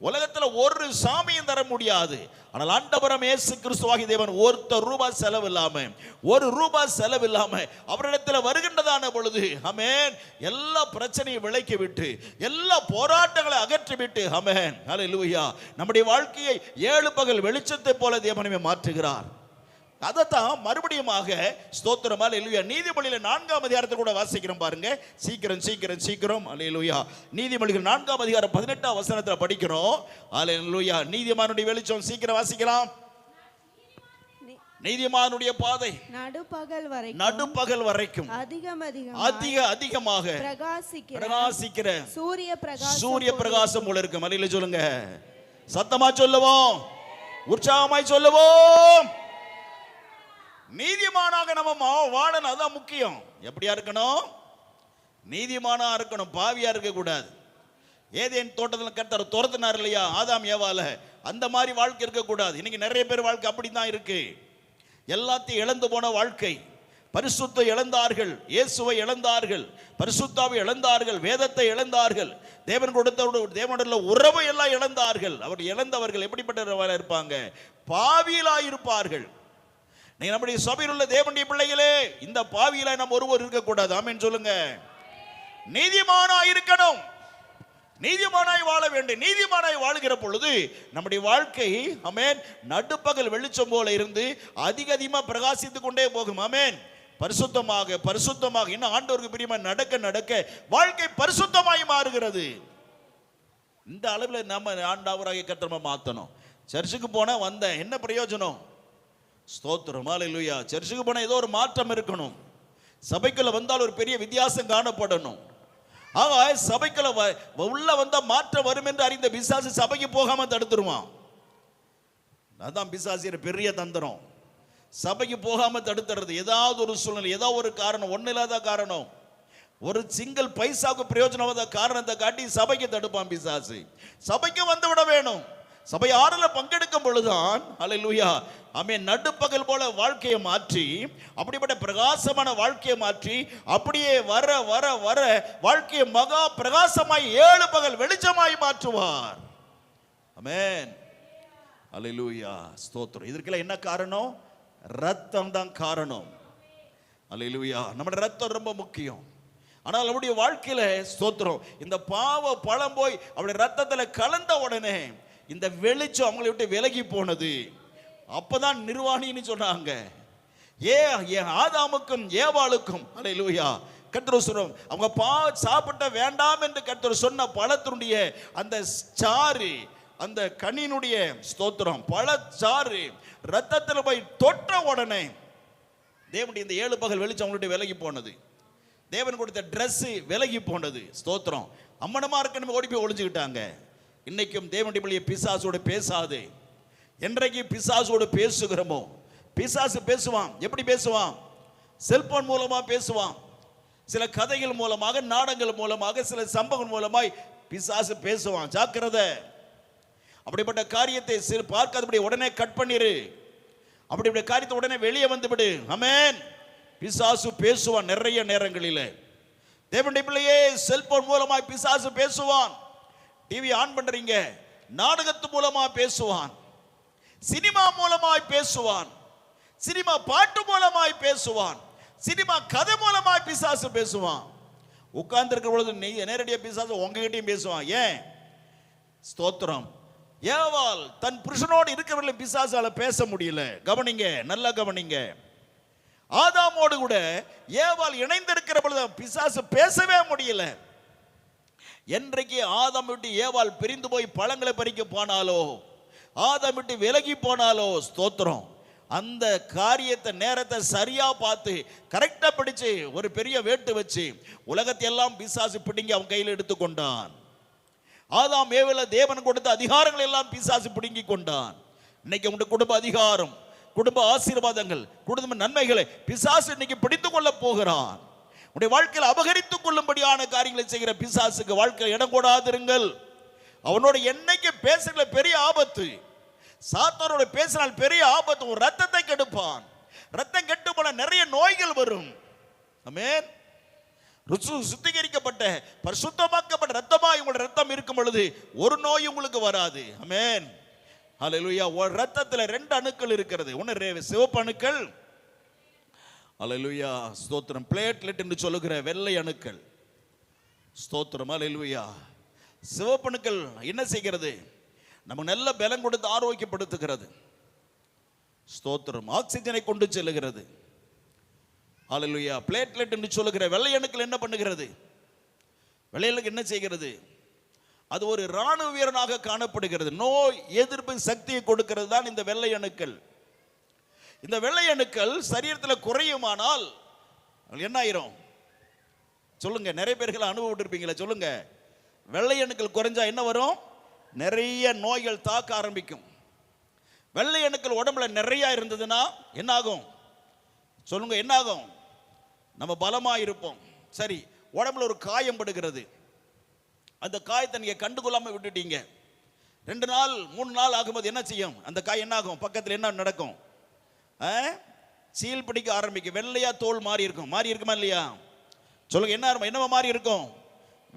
உலகத்தில் ஒரு சாமியும் தர முடியாது. ஆனால் ஆண்டவரும் இயேசு கிறிஸ்துவாகிய தேவன் ₹1 செலவில்லாம அவரிடத்தில் வருகின்றதான பொழுது, ஆமென், எல்லா பிரச்சனையை விலக்கி விட்டு, எல்லா போராட்டங்களை அகற்றி விட்டு, ஆமென், அல்லேலூயா, நம்முடைய வாழ்க்கையை 7 பகல் வெளிச்சத்தை போல தேவனே மாற்றுகிறார். அதைத்தான் மறுபடியுமாக ஸ்தோத்திரம். அல்லேலூயா. நீதிமொழியில் 4ஆம் அதிகாரத்தில் கூட வாசிக்கிறோம் பாருங்க. சீக்கிரம். அல்லேலூயா. நீதிமொழிகள் 4ஆம் அதிகாரம் 18ஆம் வசனத்தில் படிக்கிறோம். அல்லேலூயா. நீதிமானுடைய வெளிச்சம். சீக்கிரம் வாசிக்கலாம். நீதிமானுடைய பாதை நடுப்பகல் வரைக்கும் அதிகமாக பிரகாசிக்கிற சூரிய பிரகாசம் போல இருக்கும். அல்லேலூயா சொல்லுங்க. சத்தமா சொல்லுவோம், உற்சாகமாய் சொல்லுவோம். நீதிமானாக நம்ம வாழணும். அதான் முக்கியம். எப்படியா இருக்கணும்? நீதிமானா இருக்கணும், பாவியா இருக்க கூடாது. ஏதேன் தோட்டத்தில் கர்த்தர் துரத்தினார் இல்லையா ஆதாம் ஏவால, அந்த மாதிரி வாழ்க்கை இருக்கக்கூடாது. இன்னைக்கு நிறைய பேர் வாழ்க்கை அப்படித்தான் இருக்கு. எல்லாத்தையும் இழந்து போன வாழ்க்கை. பரிசுத்தை இழந்தார்கள், இயேசுவை இழந்தார்கள், பரிசுத்தாவை இழந்தார்கள், வேதத்தை இழந்தார்கள், தேவன் கொடுத்த தேவனுடைய உறவை எல்லாம் இழந்தார்கள். அவர் இழந்தவர்கள் எப்படிப்பட்ட இருப்பாங்க? பாவியலாய் இருப்பார்கள். நீங்க நம்முடைய சபையில் உள்ள தேவனுடைய பிள்ளைகளே, இந்த பாவியில நாம் ஒருவர் இருக்கக்கூடாது. ஆமென் சொல்லுங்க. நீதிமானாய் இருக்கணும், நீதிமானாய் வாழ வேண்டும். நீதிமானாய் வாழுகிற பொழுது நம்முடைய வாழ்க்கை, ஆமென், நடுப்பகல் வெளிச்சம் போல இருந்து அதிகமா பிரகாசித்துக் கொண்டே போகும். ஆமென். பரிசுத்தமாக இன்னும் ஆண்டவருக்கு பிரியமா நடக்க வாழ்க்கை பரிசுத்தமாய் மாறுகிறது. இந்த அளவில் நம்ம ஆண்டவராகிய கர்த்தரை மாத்தணும். சர்ச்சுக்கு போனா வந்தேன், என்ன பிரயோஜனம்? ஸ்தோத்திரம். அல்லேலூயா. சர்ச்சுக்கு போனால் ஏதோ ஒரு மாற்றம் இருக்கணும். சபைக்குள்ள வந்தால் ஒரு பெரிய வித்தியாசம் காணப்படணும். ஆக சபைக்குள்ள உள்ள வந்தா மாற்றம் வரும் என்று அறிந்த பிசாசு சபைக்கு போகாம தடுத்துருவான். அதான் பிசாசியர் பெரிய தந்திரம். சபைக்கு போகாம தடுத்துறது. ஏதாவது ஒரு சூழ்நிலை, ஏதாவது ஒரு காரணம், ஒன்னும் இல்லாத காரணம், ஒரு சிங்கிள் பைசாவுக்கு பிரயோஜனமாத காரணத்தை காட்டி சபைக்கு தடுப்பான் பிசாசு. சபைக்கு வந்து விட வேணும். சபை ஆறுல பங்கெடுக்கும் பொழுதுதான், அல்லேலூயா, ஆமென், நடுப்பகல் போல வாழ்க்கையை மாற்றி, அப்படிப்பட்ட பிரகாசமான வாழ்க்கையை மாற்றி, அப்படியே வர வர வர வாழ்க்கையை மகா பிரகாசமாய் 7 பகல் வெளிச்சமாய் மாற்றுவார். ஆமென். அல்லேலூயா. ஸ்தோத்திரம். இதற்கெல்லாம் என்ன காரணம்? ரத்தம் தான் காரணம். அல்லேலூயா. நம்முடைய ரத்தம் ரொம்ப முக்கியம். ஆனால் அவருடைய வாழ்க்கையில ஸ்தோத்திரம், இந்த பாவ பழம் போய் அவருடைய ரத்தத்தில் கலந்த உடனே இந்த வெளிச்சம் அவங்களை விட்டு விலகி போனது. அப்பதான் நிர்வாணின்னு சொன்னாங்க. ஆதாமுக்கும் ஏவாளுக்கும், அல்லேலூயா, கர்த்தர் சொல்றார், அவங்க சாப்பிட்ட வேண்டாம் என்று கர்த்தர் சொன்ன பழத்தினுடைய அந்த சாறு, அந்த கனியினுடைய ஸ்தோத்திரம் பழச்சாறு ரத்தத்தில் போய் தொட்ட உடனே தேவனுடைய இந்த 7 பகல் வெளிச்சம் அவங்களுடைய விலகி போனது. தேவன் கொடுத்த ட்ரெஸ் விலகி போனது. ஸ்தோத்திரம். அம்மனமா இருக்கணும் ஓடி போய் ஒளிஞ்சுக்கிட்டாங்க. இன்னைக்கும் தேவனுடைய பிள்ளையை பிசாசோடு பேசாது. என்றைக்கு பிசாசோடு பேசுகிறோமோ, பிசாசு பேசுவான். எப்படி பேசுவான்? செல்போன் மூலமா பேசுவான். சில கதைகள் மூலமாக, நாடகங்கள் மூலமாக, சில சம்பவங்கள் மூலமாய் பிசாசு பேசுவான். ஜாக்கிரதை. அப்படிப்பட்ட காரியத்தை பார்க்காதபடி உடனே கட் பண்ணிரு. அப்படிப்பட்ட காரியத்தை உடனே வெளியே வந்து விடு. ஆமென். பிசாசு பேசுவான் நிறைய நேரங்களில். தேவனுடைய பிள்ளையே, செல்போன் மூலமாய் பிசாசு பேசுவான். டிவி ஆன் பண்றீங்க, நாடகத்து மூலமா பேசுவான், சினிமா மூலமாய் பேசுவான், சினிமா பாட்டு மூலமாய் பேசுவான், சினிமா கதை மூலமாய் பிசாசு பேசுவான். உட்கார்ந்து இருக்கிற பொழுது நேரடியாக பிசாசு உங்ககிட்டயும் பேசுவான். ஏன்? ஸ்தோத்திரம். ஏவாள் தன் புருஷனோடு இருக்கிறவர்களை பிசாசால பேச முடியல. கவனிங்க, நல்லா கவனிங்க. ஆதாமோடு கூட ஏவாள் இணைந்திருக்கிற பொழுது பிசாசு பேசவே முடியல. என்றைக்கு ஆதாம் விட்டு ஏவாள் பிரிந்து போய் பழங்களை பறிக்க போனாலோ, ஆதாம் விட்டு விலகி போனாலோ, ஸ்தோத்திரம், அந்த காரியத்தை நேரத்தை சரியா பார்த்து கரெக்டா பிடிச்சு ஒரு பெரிய வேட்டு வச்சு உலகத்தை எல்லாம் பிசாசு பிடுங்கி அவன் கையில் எடுத்துக்கொண்டான். ஆதாம் ஏவாளை தேவன் கொடுத்த அதிகாரங்கள் எல்லாம் பிசாசு பிடுங்கி கொண்டான். இன்னைக்கு உங்களுடைய குடும்ப அதிகாரம், குடும்ப ஆசீர்வாதங்கள், குடும்ப நன்மைகளை பிசாசு இன்னைக்கு பிடித்துக் கொள்ள போகிறான். உடைய வாழ்க்கையில் அபகரித்துக் கொள்ளும்படியான காரியங்களை செய்கிற பிசாசுக்கு வாழ்க்கையில் இடம் கொடாதிருங்கள். அவனோட என்னைக்கு பேசுகிற பெரிய ஆபத்து, சாத்தானோட பேசினால் பெரிய ஆபத்து. ஒரு ரத்தத்தை கெடுப்பான். ரத்தம் கெட்டு போன நிறைய நோய்கள் வரும். ஆமென். சுத்திகரிக்கப்பட்ட பரிசுத்தமாக்கப்பட்ட ரத்தமா உங்களுடைய ரத்தம் இருக்கும் பொழுது ஒரு நோய் உங்களுக்கு வராது. ஆமென். ஹல்லேலூயா. ஒரு ரத்தத்துல 2 அணுக்கள் இருக்கிறது. ஒன்று சிவப்பு அணுக்கள், ஹல்லேலூயா ஸ்தோத்திரம், பிளேட்லெட் என்று சொல்லுகிற வெள்ளை அணுக்கள். ஸ்தோத்திரம், ஹல்லேலூயா. சிவப்பு அணுக்கள் என்ன செய்கிறது? நமக்கு நல்ல பலம் கொடுத்து ஆரோக்கியப்படுத்துகிறது. ஸ்தோத்திரம், ஆக்சிஜனை கொண்டு செல்லுகிறது. ஹல்லேலூயா. பிளேட்லெட் என்று சொல்லுகிற வெள்ளை அணுக்கள் என்ன பண்ணுகிறது? வெள்ளை அணுக்கள் என்ன செய்கிறது? அது ஒரு இராணுவ வீரனாக காணப்படுகிறது. நோய் எதிர்ப்பு சக்தியை கொடுக்கிறது தான் இந்த வெள்ளை அணுக்கள். இந்த வெள்ளை அணுக்கள் சரீரத்தில் குறையுமானால் என்ன ஆயிரும்? சொல்லுங்க, நிறைய பேர்கள் அனுபவப்பட்டிருப்பீங்களா? சொல்லுங்க. வெள்ளை அணுக்கள் குறைஞ்சா என்ன வரும்? நிறைய நோய்கள் தாக்க ஆரம்பிக்கும். வெள்ளை அணுக்கள் உடம்புல நிறைய இருந்ததுன்னா என்ன ஆகும்? சொல்லுங்க, என்ன ஆகும்? நம்ம பலமா இருப்போம். சரி, உடம்புல ஒரு காயம் படுகிறது. அந்த காயத்தை நீங்க கண்டுகொள்ளாம விட்டுட்டீங்க. 2 நாள் 3 நாள் ஆகும்போது என்ன செய்யும்? அந்த காயம் என்ன ஆகும்? பக்கத்தில் என்ன நடக்கும்? சீல் பிடிக்க ஆரம்பிக்கும். வெள்ளையா தோல் மாறி இருக்கும். மாறி இருக்குமா இல்லையா? சொல்லுங்க, என்னவா மாறி இருக்கும்?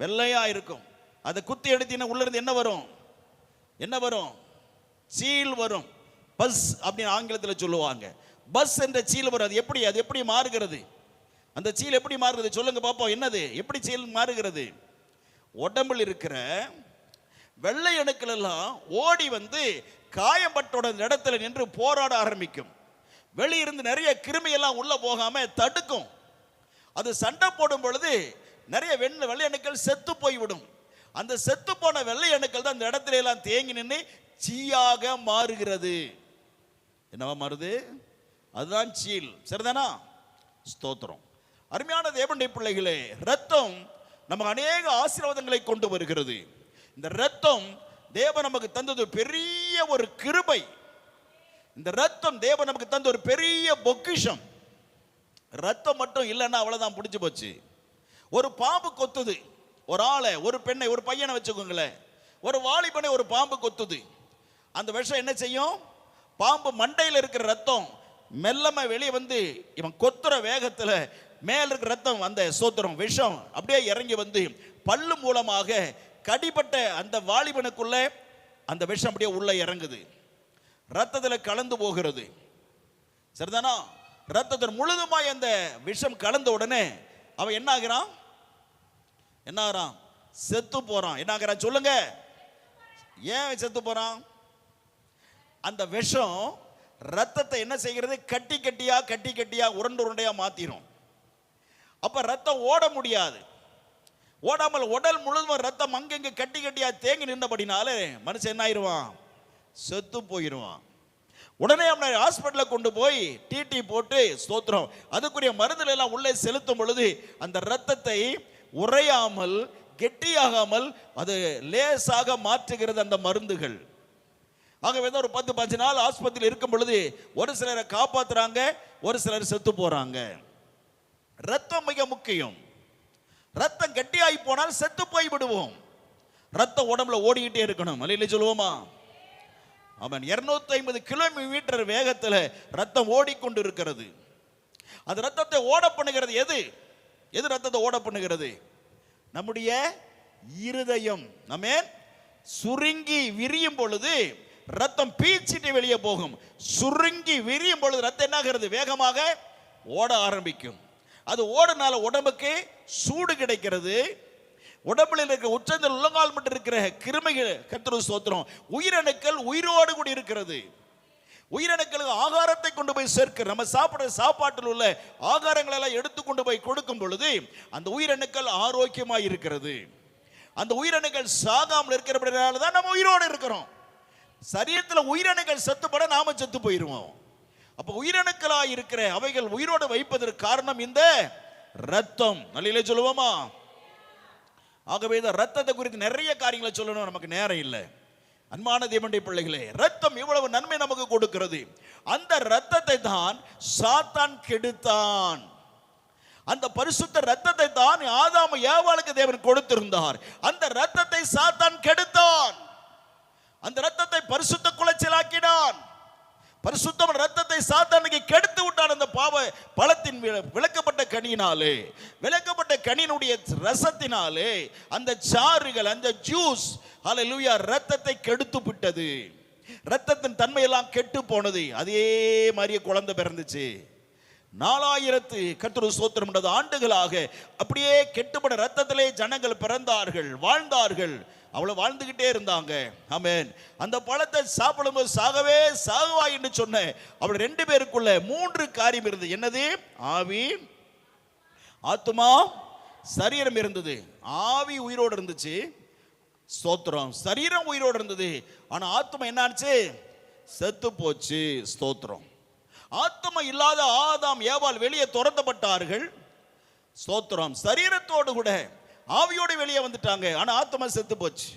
வெள்ளையா இருக்கும். அதை குத்தி எடுத்தீங்கன்னா உள்ள இருந்து என்ன வரும்? என்ன வரும்? சீல் வரும். பஸ் அப்படின்னு ஆங்கிலத்தில் சொல்லுவாங்க. பஸ் என்ற சீல் வரும். அது எப்படி மாறுகிறது? அந்த சீல் எப்படி மாறுகிறது? சொல்லுங்க பாப்போம். என்னது? எப்படி சீல் மாறுகிறது? உடம்பில் இருக்கிற வெள்ளை அணுக்கள் எல்லாம் ஓடி வந்து காயம்பட்டோட இடத்துல நின்று போராட ஆரம்பிக்கும். வெளியிருந்து நிறைய கிருமி எல்லாம் உள்ள போகாம தடுக்கும். அது சண்டை போடும் பொழுது நிறைய வெள்ளை அணுக்கள் செத்து போய்விடும். அந்த செத்து போன வெள்ளை அணுக்கள் தான் அந்த இடத்துல எல்லாம் தேங்கி நின்று சீயாக மாறுகிறது. என்னவா மாறுது? அதுதான் சீல். சரிதானா? ஸ்தோத்திரம். அருமையான தேவனுடைய பிள்ளைகளே, ரத்தம் நமக்கு அநேக ஆசீர்வாதங்களை கொண்டு வருகிறது. இந்த ரத்தம் தேவன் நமக்கு தந்தது பெரிய ஒரு கிருபை. இந்த ரத்தம் தேவன் நமக்கு தந்த ஒரு பெரிய பொக்கிஷம். ரத்தம் மட்டும் இல்லைன்னா அவ்வளவுதான், பிடிச்சு போச்சு. ஒரு பாம்பு கொத்துது ஒரு ஆளை, ஒரு பெண்ணை, ஒரு பையனை வச்சுக்கோங்களேன். ஒரு வாலிபனை ஒரு பாம்பு கொத்துது. அந்த விஷம் என்ன செய்யும்? பாம்பு மண்டையில் இருக்கிற ரத்தம் மெல்லமா வெளியே வந்து இவன் கொத்துற வேகத்தில் மேல இருக்கிற ரத்தம், அந்த சோத்திரம் விஷம் அப்படியே இறங்கி வந்து பல்லு மூலமாக கடிபட்ட அந்த வாலிபனுக்குள்ள அந்த விஷம் அப்படியே உள்ள இறங்குது. ரத்தத்தில் கலந்து போகிறது. சரிதானா? ரத்தத்தில் முழுதுமாய் அந்த விஷம் கலந்த உடனே அவன் என்ன ஆகிறான்? செத்து போறான். என்ன ஆகிறான்? சொல்லுங்க, ஏன் செத்து போறான்? அந்த விஷம் ரத்தத்தை என்ன செய்கிறது? கட்டி கட்டியா உருண்டையா மாத்திரும். அப்ப ரத்தம் ஓட முடியாது. ஓடாமல் உடல் முழுவதும் ரத்தம் அங்கங்க கட்டியா தேங்கி நின்றபடினாலே மனுஷன் என்ன ஆயிடுவான்? செத்து போயிடுவான். உடனே அவனை ஹாஸ்பிட்டலில் கொண்டு போய் டிடி போட்டு ஸ்தோத்திரம் அதுக்குரிய மருந்துகள் எல்லாம் உள்ளே செலுத்தும் பொழுது அந்த ரத்தத்தை உறையாமல் கெட்டியாகாமல் அது லேசாக மாற்றுகிறது அந்த மருந்துகள். ஆகவே தான் ஒரு 10-15 நாள் ஆஸ்பத்திரியில் இருக்கும் பொழுது ஒரு சிலரை காப்பாத்துறாங்க, ஒரு சிலர் செத்து போறாங்க. ரத்தம் மிக முக்கியம். ரத்தம் கெட்டியாகி போனால் செத்து போய் விடுவோம். ரத்தம் உடம்புல ஓடிக்கிட்டே இருக்கணும். அல்லேலூயா சொல்லுவோமா? ஆமென். 250 கிலோமீட்டர் வேகத்தில் ரத்தம் ஓடிக்கொண்டு இருக்கிறது. அந்த ரத்தத்தை ஓட பண்ணுகிறது எது? ரத்தத்தை ஓட பண்ணுகிறது? நம்முடைய இருதயம். ஆமென். சுருங்கி விரியும் பொழுது ரத்தம் பீச்சிட்டு வெளியே போகும். சுருங்கி விரியும் பொழுது ரத்தம் என்ன ஆகிறது? வேகமாக ஓட ஆரம்பிக்கும். அது ஓடனால உடம்புக்கு சூடு கிடைக்கிறது. உடம்பில் இருக்கிற உச்சந்தல் உள்ளங்கால் மட்டும் இருக்கிற கிருமிகள் கர்த்தருக்கு ஸ்தோத்திரம் உயிரணுக்கள் உயிரோடு கூடி இருக்கிறது. உயிரணுக்களுக்கு ஆகாரத்தை கொண்டு போய் சேர்க்க நம்ம சாப்பிடுற சாப்பாட்டில் உள்ள ஆகாரங்களை எல்லாம் எடுத்து கொண்டு போய் கொடுக்கும் பொழுது அந்த உயிரணுக்கள் ஆரோக்கியமாக இருக்கிறது. அந்த உயிரணுக்கள் சாகாமல் இருக்கிறபடினால தான் நம்ம உயிரோடு இருக்கிறோம். சரீரத்தில் உயிரணுக்கள் செத்துப்பட நாம செத்து போயிருவோம். அப்ப உயிரணுக்களாக இருக்கிற அவைகள் உயிரோடு வைப்பதற்கு காரணம் இந்த ரத்தம். நல்ல சொல்லுவோமா? ஆகவே இந்த ரத்தத்தை குறித்து நிறைய காரியங்களை சொல்லணும், நமக்கு நேரம் இல்லை. அன்பான தேவனுடைய பிள்ளைகளே, ரத்தம் இவ்வளவு நன்மை நமக்கு கொடுக்கிறது. அந்த ரத்தத்தை தான் சாத்தான் கெடுத்தான். அந்த பரிசுத்த ரத்தத்தை தான் ஆதாம் ஏவாளுக்கு தேவன் கொடுத்திருந்தார். அந்த ரத்தத்தை சாத்தான் கெடுத்தான். அந்த ரத்தத்தை பரிசுத்த குலைச்சலாக்கினான். பரிசுத்த ரத்தத்தை சாத்தானுக்கு கெடுத்து விட்டான். அந்த பாவ பழத்தின் விளக்கப்பட்ட கனியினாலே, விளக்கப்பட்ட கனியினுடைய ரசத்தினாலே அந்த சாறுகள், அந்த ஜூஸ், ஹல்லேலூயா, ரத்தத்தை கெடுத்து விட்டது. ரத்தத்தின் தன்மையெல்லாம் கெட்டு போனது. அதே மாதிரியே குழந்தை பிறந்துச்சு. 4000 கர்த்தருக்கு ஸ்தோத்திரம் என்றது ஆண்டுகளாக அப்படியே கெட்டுப்பட ரத்தத்திலே ஜனங்கள் பிறந்தார்கள், வாழ்ந்தார்கள். அவ்வளவு வாழ்ந்துகிட்டே இருந்தாங்க. ஆமென். அந்த பழத்தை சாப்பிடும்போது சாகவே சாகுவா என்று சொன்ன அவள் 2 பேருக்குள்ள 3 காரியம் இருந்தது. என்னது? ஆவி, ஆத்துமா, சரீரம் இருந்தது. ஆவி உயிரோடு இருந்துச்சு, ஸ்தோத்திரம். சரீரம் உயிரோடு இருந்தது. ஆனா ஆத்துமா என்னாச்சு? செத்து போச்சு, ஸ்தோத்திரம். ஆத்துமா இல்லாத ஆதாம் ஏவாள் வெளியே துரத்தப்பட்டார்கள், ஸ்தோத்திரம். சரீரத்தோடு கூட ஆவியோடு வெளியே வந்துட்டாங்க. ஆனா ஆத்துமா செத்து போச்சு.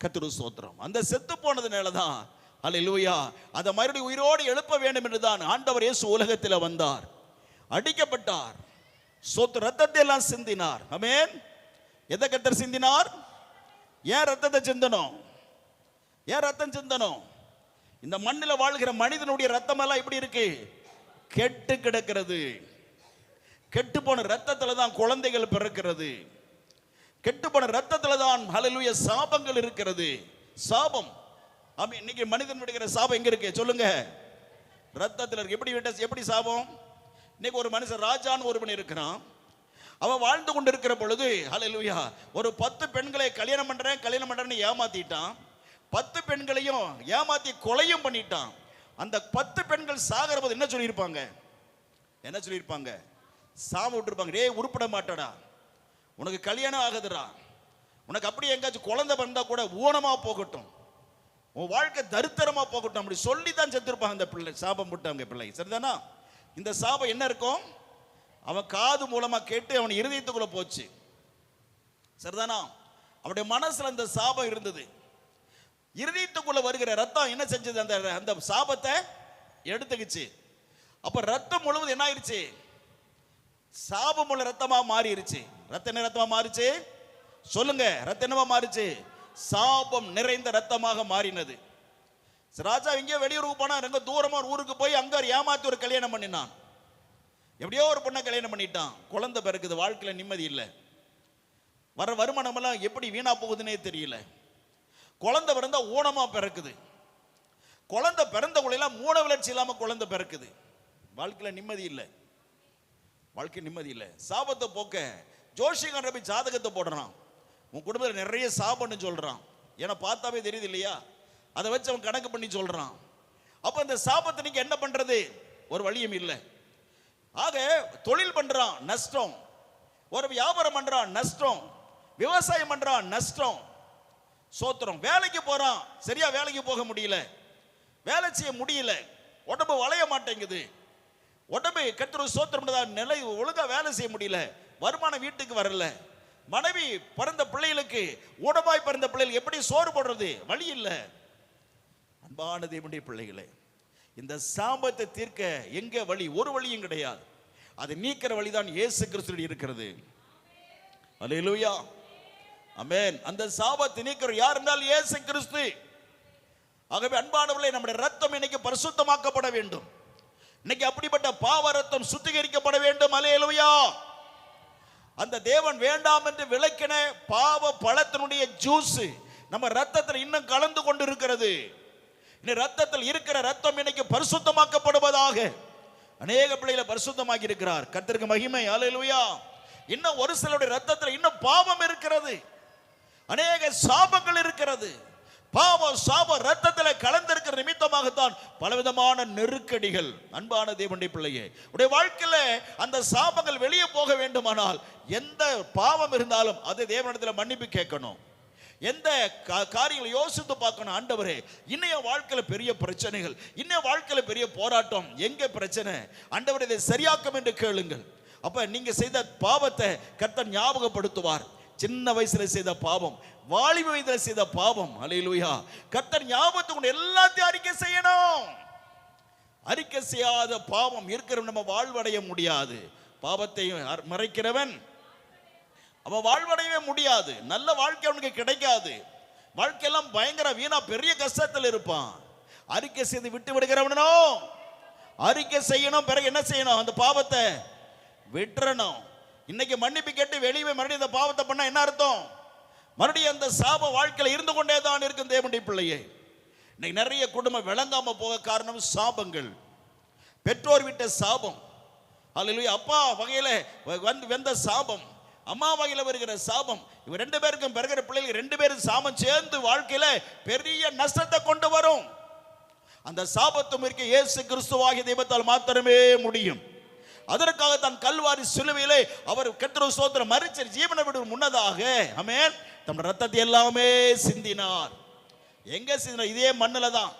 கர்த்தருக்கு ஸ்தோத்திரம். அந்த செத்து போனதுனால தான் ஹல்லேலூயா அதை மறுபடியும் உயிரோடு எழுப்ப வேண்டும் என்று தான் ஆண்டவர் இயேசு உலகத்தில் வந்தார். அடிக்கப்பட்டார், சொத்து ரத்தத்தை எல்லாம் சிந்தினார். ஆமென். எதை கர்த்தர் சிந்தினார்? ஏன் ரத்தத்தை சிந்தணும்? ஏன் ரத்தம் சிந்தணும்? இந்த மண்ணில் வாழ்கிற மனிதனுடைய ரத்தம் எல்லாம் எப்படி இருக்கு? கெட்டு கிடக்கிறது. கெட்டு போன ரத்தத்துல தான் குழந்தைகள் பிறக்கிறது. கெட்டு போன ரத்தத்துல தான் ஹல்லேலூயா சாபங்கள் இருக்கிறது. சாபம். ஆமென். இன்னைக்கு மனிதன் விடுகிற சாபம் எங்க இருக்கு சொல்லுங்க? ரத்தத்துல இருக்கு. எப்படி சாபம்? இன்னைக்கு ஒரு மனுஷன் ராஜான்னு ஒருவன் இருக்கிறான். அவன் வாழ்ந்து கொண்டு இருக்கிற பொழுது ஹல்லேலூயா ஒரு 10 பெண்களை கல்யாணம் பண்றேன்னு ஏமாத்திட்டான். 10 பெண்களையும் ஏமாத்தி கொலையும் பண்ணிட்டான். அந்த 10 பெண்கள் சாகிற போது என்ன சொல்லியிருப்பாங்க? என்ன சொல்லியிருப்பாங்க? சாம விட்டுருப்பாங்க. டேய், உருப்பட மாட்டடா, உனக்கு கல்யாணம் ஆகுதுடா, உனக்கு அப்படி எங்காச்சும் குழந்தை பிறந்தா கூட ஊனமா போகட்டும், உன் வாழ்க்கை தரித்திரமா போகட்டும், அப்படி சொல்லி தான் செத்துருப்பாங்க அந்த பிள்ளை. சாபம் போட்டாங்க பிள்ளை. சரிதானா? இந்த சாபம் என்ன இருக்கும்? அவன் காது மூலமா கேட்டு அவன் இருதயத்துக்குள்ள போச்சு. சரிதானா? அவனுடைய மனசுல அந்த சாபம் இருந்தது. இருதயத்துக்குள்ள வருகிற ரத்தம் என்ன செஞ்சது? அந்த சாபத்தை எடுத்துக்கிச்சு. அப்ப ரத்தம் முழுவதும் என்ன ஆயிருச்சு? சாபம் உள்ள ரத்தமா மாறிடுச்சு. ரத்தம் என்ன ரத்தமா மாறிச்சு? சொல்லுங்க. ரத்தம் என்னவா மாறிச்சு? சாபம் நிறைந்த ரத்தமாக மாறினது. ராஜா எங்கேயோ வெளியூருக்கு போனா, ரொம்ப தூரமா ஒரு ஊருக்கு போய் அங்க ஏமாத்தி ஒரு கல்யாணம் பண்ணினான். எப்படியோ ஒரு பொண்ணை கல்யாணம் பண்ணிட்டான். குழந்தை பிறக்குது. வாழ்க்கையில நிம்மதி இல்லை. வர வருமானம் எல்லாம் எப்படி வீணா போகுதுன்னே தெரியல. குழந்தை பிறந்தா ஊனமா பிறக்குது. குழந்தை பிறந்த குழையெல்லாம் மூண வளர்ச்சி இல்லாம குழந்தை பிறக்குது. வாழ்க்கையில நிம்மதி இல்லை. வாழ்க்கை நிம்மதி இல்லை. சாபத்தை போக்க ஜோஷிகான் ரபி ஜாதகத்தை போடுறான். உன் குடும்பத்தில் நிறைய சாபம்னு சொல்றான். ஏன்னா பார்த்தாவே தெரியுது இல்லையா? அதை வச்சு அவன் கணக்கு பண்ணி சொல்றான். அப்ப அந்த சாபத்தை நீங்க என்ன பண்றது? ஒரு வழியும் இல்லை. ஆக தொழில் பண்றான், நஷ்டம். ஒரு வியாபாரம் பண்றான், நஷ்டம். விவசாயம் பண்றான், நஷ்டம். சோத்திரம். வேலைக்கு போறான், சரியா வேலைக்கு போக முடியல, வேலை செய்ய முடியல, உடம்பு வளைய மாட்டேங்குது. உடம்பு கர்த்தருக்கு ஸ்தோத்திரம் நிலை ஒழுங்கா வேலை செய்ய முடியல, வருமானம் வீட்டுக்கு வரல. மனைவி பிறந்த பிள்ளைகளுக்கு, ஊனமாய் பிறந்த பிள்ளைகளுக்கு எப்படி சோறு போடுறது? வழி இல்லை. அன்பான தேவனுடைய பிள்ளைகளே, இந்த சாபத்தை தீர்க்க எங்க வழி? ஒரு வழியும் கிடையாது. அதை நீக்கிற வழிதான் இயேசு கிறிஸ்து இருக்கிறது. அல்லேலூயா, ஆமென். அந்த சாபத்தை நீக்கிற யார் என்றால் இயேசு கிறிஸ்து. ஆகவே அன்பானவர்களே, நம்முடைய ரத்தம் இன்னைக்கு பரிசுத்தமாக்கப்பட வேண்டும். இன்னைக்கு அப்படிப்பட்ட பாவ ரத்தம் சுத்திகரிக்கப்பட வேண்டும். அல்லேலூயா. அந்த தேவன் வேண்டாம் என்று விலக்கின பாவ பழத்தினுடைய ஜூஸ் நம்ம ரத்தத்தில் இன்னும் கலந்து கொண்டு இருக்கிறது. ரத்தத்தில் இருக்கிற ரத்தம் இன்னைக்கு பரிசுத்தமாக்கப்படுவதாக. அநேக பிள்ளைகளை பரிசுத்தமாக்கி இருக்கிறார். கர்த்தருக்கு மகிமை. அல்லேலூயா. இன்னும் ஒரு சிலருடைய ரத்தத்தில் இன்னும் பாவம் இருக்கிறது, அநேக சாபங்கள் இருக்கிறது. பாவம் சாபம் ரத்தத்தில் கலந்திருக்கிற நிமித்தமாகத்தான் பலவிதமான நெருக்கடிகள். அன்பான தேவனுடைய பிள்ளையே, உடைய வாழ்க்கையில அந்த சாபங்கள் வெளியே போக வேண்டுமானால் எந்த பாவம் இருந்தாலும் அது தேவனிடத்தில் மன்னிப்பு கேட்கணும். எந்த காரியங்களை யோசித்து பார்க்கணும். ஆண்டவரே, இன்னைய வாழ்க்கையில பெரிய பிரச்சனைகள், இன்னைய வாழ்க்கையில பெரிய போராட்டம், எங்க பிரச்சனை? ஆண்டவரே, இதை சரியாக்கும் என்று கேளுங்கள். அப்ப நீங்க செய்த பாவத்தை கர்த்தர் ஞாபகப்படுத்துவார். சின்ன வயசுல செய்த பாவம், வாலிப வயதுல செய்த பாவம். அல்லேலூயா. கர்த்தர் ஞாபகத்துக்கு எல்லாத்தையும் அறிக்கை செய்யணும். அறிக்கை செய்யாத பாவம் இருக்கிற நம்ம வாழ்வடைய முடியாது. பாவத்தை மறைக்கிறவன் அவன் வாழ்வடையவே முடியாது. நல்ல வாழ்க்கை அவனுக்கு கிடைக்காது. வாழ்க்கையெல்லாம் பயங்கர வீணா பெரிய கஷ்டத்தில் இருப்பான். அறிக்கை செய்து விட்டு விடுகிறவனோ அறிக்கை செய்யணும். பிறகு என்ன செய்யணும்? அந்த பாவத்தை விட்டுறணும். இன்னைக்கு மன்னிப்பு கேட்டு வெளியே மறுபடியும் இந்த பாவத்தை பண்ணா என்ன அர்த்தம்? மறுபடியும் அந்த சாப வாழ்க்கையில் இருந்து கொண்டே தான் இருக்கும் தேவனுடைய பிள்ளையே. இன்னைக்கு நிறைய குடும்பம் விளங்காம போக காரணம் சாபங்கள், பெற்றோர் விட்ட சாபம். அல்லேலூயா. அப்பா வகையில வந்த சாபம், அம்மா வகையில வருகிற சாபம், இவ ரெண்டு பேருக்கும் பிறகுற பிள்ளைகள் ரெண்டு பேரும் சாபம் சேர்ந்து வாழ்க்கையில பெரிய நஷ்டத்தை கொண்டு வரும். அந்த சாபத்தும் இருக்க இயேசு கிறிஸ்துவாகிய தெய்வத்தால் மாத்திரமே முடியும். அதற்காக தான் கல்வாரி சிலுவையிலே அவர் கர்த்தர் ஸ்தோத்திரம் மரிச்சு ஜீவனை விடும் முன்னதாக ஆமென் தம் ரத்தத்தை எல்லாமே சிந்தினார். எங்க சிந்தினார்? இதே மண்ணில தான்,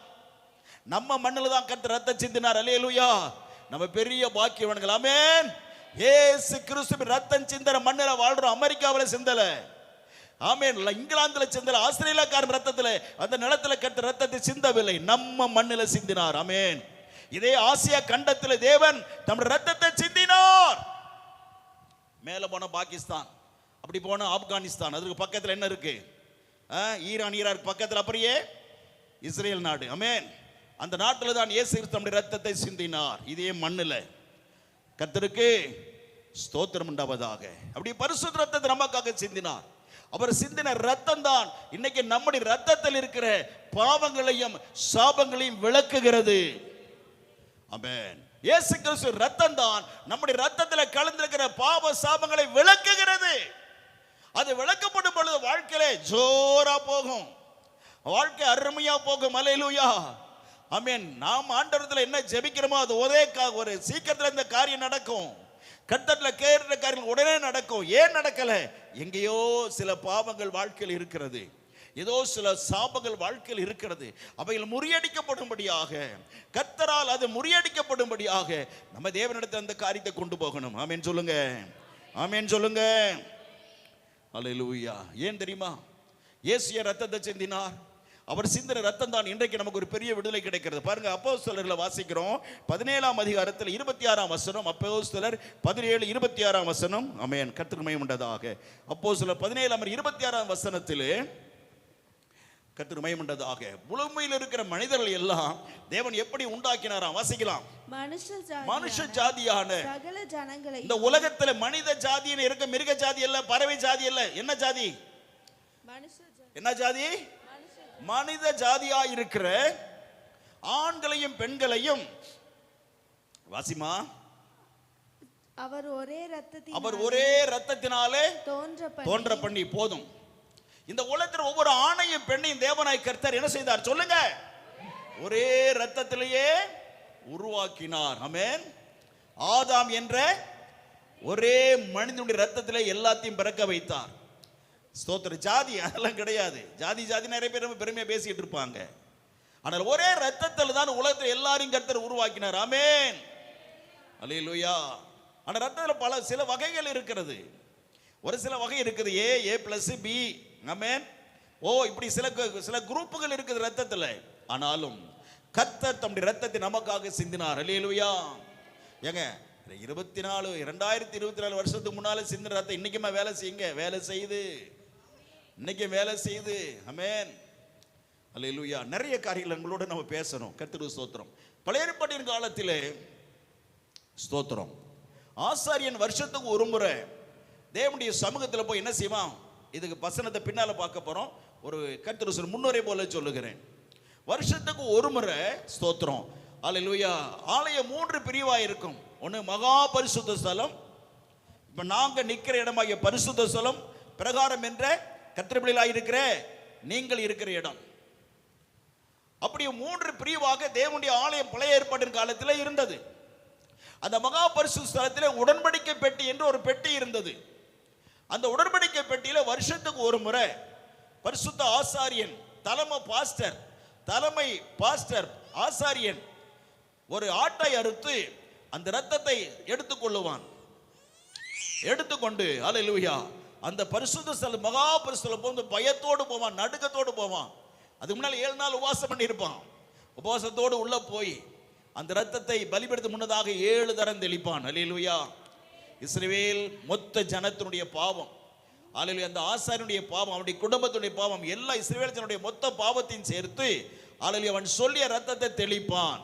நம்ம மண்ணில தான் கர்த்தர் ரத்தம் சிந்தினார். அல்லேலூயா. நம்ம பெரிய பாக்கியவான்கள். ஆமென். இயேசு கிறிஸ்துவின் ரத்தம் சிந்தற மண்ணில வாழ்றோம். அமெரிக்காவில் சிந்தல, ஆமென், இங்கிலாந்துல சிந்தல, ஆஸ்திரேலியாக்காரன் ரத்தத்துல அந்த நிலத்துல கர்த்தர் ரத்தத்தை சிந்தவில்லை, நம்ம மண்ணில சிந்தினார். ஆமென். இதே ஆசியா கண்டத்தில் தேவன் தம்முடைய ரத்தத்தை சிந்தினார். மேல போன பாகிஸ்தான், அப்படி போன ஆப்கானிஸ்தான், அதுக்கு பக்கத்தில் என்ன இருக்கு? ஈரான் பக்கத்தில் அப்படியே இஸ்ரேல் நாடு. ஆமென். அந்த நாட்டில் தான் இயேசு தம்முடைய ரத்தத்தை சிந்தினார். இதே மண்ணில். கர்த்தருக்கு ஸ்தோத்திரம் உண்டாவதாக. அப்படி பரிசுத்த ரத்தத்தை நமக்காக சிந்தினார். அவர் சிந்தின ரத்தம் தான் இன்னைக்கு நம்முடைய ரத்தத்தில் இருக்கிற பாவங்களையும் சாபங்களையும் விளக்குகிறது. ஆமென். இயேசு கிறிஸ்து ரத்தம் தான் நம்முடைய ரத்தத்தில் கலந்திருக்கிற பாவ சாபங்களை விளக்குகிறது. அது விளக்கப்படும் பொழுது வாழ்க்கையிலே ஜோரா போகும், வாழ்க்கை அருமையா போகும். அல்லேலூயா. ஆமென். நாம் ஆண்டவரத்தில் என்ன ஜெபிக்கிறோமோ அது ஒரே ஒரு சீக்கிரத்தில் இந்த காரியம் நடக்கும். கர்த்தரில் கேட்கிற காரியங்கள் உடனே நடக்கும். ஏன் நடக்கல? எங்கேயோ சில பாவங்கள் வாழ்க்கையில் இருக்கிறது, ஏதோ சில சாபங்கள் வாழ்க்கையில் இருக்கிறது. அவைகள் முறியடிக்கப்படும்படியாக, கர்த்தரால் அது முறியடிக்கப்படும்படியாக நம்ம தேவனிடத்தில் அந்த காரியத்தை கொண்டு போகணும். ஆமென் சொல்லுங்க. ஆமென் சொல்லுங்க. அல்லேலூயா. ஏன் தெரியுமா? இயேசு ரத்தத்தை சிந்தினார். அவர் சிந்தின ரத்தம் தான் இன்றைக்கு நமக்கு ஒரு பெரிய விடுதலை கிடைக்கிறது. பாருங்க, அப்போஸ்தலர்களை வாசிக்கிறோம் 17ஆம் அதிகாரத்தில் 26ஆம் வசனம். அப்போஸ்தலர் 17:26ஆம் வசனம். ஆமென். கர்த்தருக்கு மகிமை உண்டதாக. அப்போஸ்தலர் 17:26ஆம் வசனத்திலே கர்த்தருக்கு மகிமை உண்டதாக. பூமியில் இருக்கிற மனிதர்கள் எல்லாம் தேவன் எப்படி உண்டாக்கினாராம்? வாசிக்கலாம். மனுஷ ஜாதியான சகல ஜனங்களை, இந்த உலகத்துல மனித ஜாதின்னு இருக்க, மிருக ஜாதி அல்ல, பறவை ஜாதி அல்ல. என்ன ஜாதி? என்ன ஜாதி? மனித ஜாதியா இருக்கிற ஆண்களையும் பெண்களையும் வாசிமா அவர் ஒரே ரத்தத்தினாலே தோன்ற பண்ணி போதும். இந்த உலகத்தில் ஒவ்வொரு ஆணையும் பெண்ணையும் தேவனாய் கர்த்தர் என்ன செய்தார்? சொல்லுங்க. ஒரே ரத்தத்திலேயே உருவாக்கினார். ஆமென். ஆதாம் என்ற ஒரே மனிதனுடைய ரத்தத்திலே எல்லாத்தையும் பிறக்க வைத்தார். ஸ்தோத்திர. ஜாதி அதெல்லாம் கிடையாது. ஜாதி நிறைய பேர் பெருமையா பேசிட்டு இருப்பாங்க. ஆனால் ஒரே ரத்தத்தில் தான் உலகத்தில் எல்லாரையும் கர்த்தர் உருவாக்கினார். ஆமென். அல்லேலூயா. ஆனால் ரத்தத்தில் சில வகைகள் இருக்கிறது. ஒரு சில வகை இருக்குது, A+B. ஆமென். இப்படி சில குரூப்புகள் இருக்குது ரத்தத்தில். ஆனாலும் கர்த்தர் தம்முடைய ரத்தத்தை நமக்காக சிந்தினார். அல்லேலூயா. ஏங்க 2024 வருஷத்துக்கு முன்னால சிந்தின ரத்தம் இன்னைக்குமா வேலை செய்யுங்க? வேலை செய்யுது, இன்னைக்கு வேலை செய்யுது. ஆமென். அல்லேலூயா. நிறைய காரியங்கள் உங்களோட நம்ம பேசணும். கர்த்தருக்கு ஸ்தோத்திரம். பழைய ஏற்பாட்டின் காலத்திலே ஸ்தோத்திரம், ஆசாரியன் வருஷத்துக்கு ஒரு முறை தேவனுடைய சமூகத்தில் போய் என்ன செய்வான்? இதுக்கு வசனத்தை பின்னால பார்க்க போறோம். ஒரு கர்த்தர் முன்னுரை போல சொல்லுகிறேன். வருஷத்துக்கு ஒரு முறை ஸ்தோத்திரம், அல்லேலூயா, ஆலயம் 3 பிரிவா இருக்கும். ஒன்று மகா பரிசுத்த ஸ்தலம், இப்ப நாங்க நிற்கிற இடமாகிய பரிசுத்த ஸ்தலம், பிரகாரம் என்ற கர்த்தர் இருக்கிற நீங்கள் இருக்கிற இடம். அப்படி 3 பிரிவாக தேவனுடைய ஆலயம் பழைய ஏற்பாட்டின் காலத்தில் இருந்தது. அந்த மகா பரிசுத்த ஸ்தலத்தில் உடன்படிக்கை பெட்டி என்று ஒரு பெட்டி இருந்தது. அந்த உடன்படிக்கை பெட்டியில வருஷத்துக்கு ஒரு முறை பரிசுத்த ஆசாரியன், தலைமை பாஸ்டர் ஆசாரியன் ஒரு ஆட்டை அறுத்து அந்த இரத்தத்தை எடுத்துக்கொள்ளுவான். எடுத்துக்கொண்டு அல்லேலூயா அந்த பரிசுத்த ஸ்தலம் மகா பரிசுத்தல போந்து பயத்தோடு போவான், நடுக்கத்தோடு போவான். அதுக்கு முன்னால் 7 நாள் உபவாசம் பண்ணியிருப்பான். உபவாசத்தோடு உள்ள போய் அந்த ரத்தத்தை பலிபடுத்த முன்னதாக 7 தரம் தெளிப்பான். அல்லேலூயா. இஸ்ரவேல் மொத்த ஜனத்தினுடைய பாவம், அல்லேலூயா, அந்த ஆசாரியனுடைய பாவம், அவனுடைய குடும்பத்துடைய பாவம், எல்லா இஸ்ரவேல் ஜனனுடைய மொத்த பாவத்தையும் சேர்த்து அல்லேலூயா அவன் சொல்லிய ரத்தத்தை தெளிப்பான்.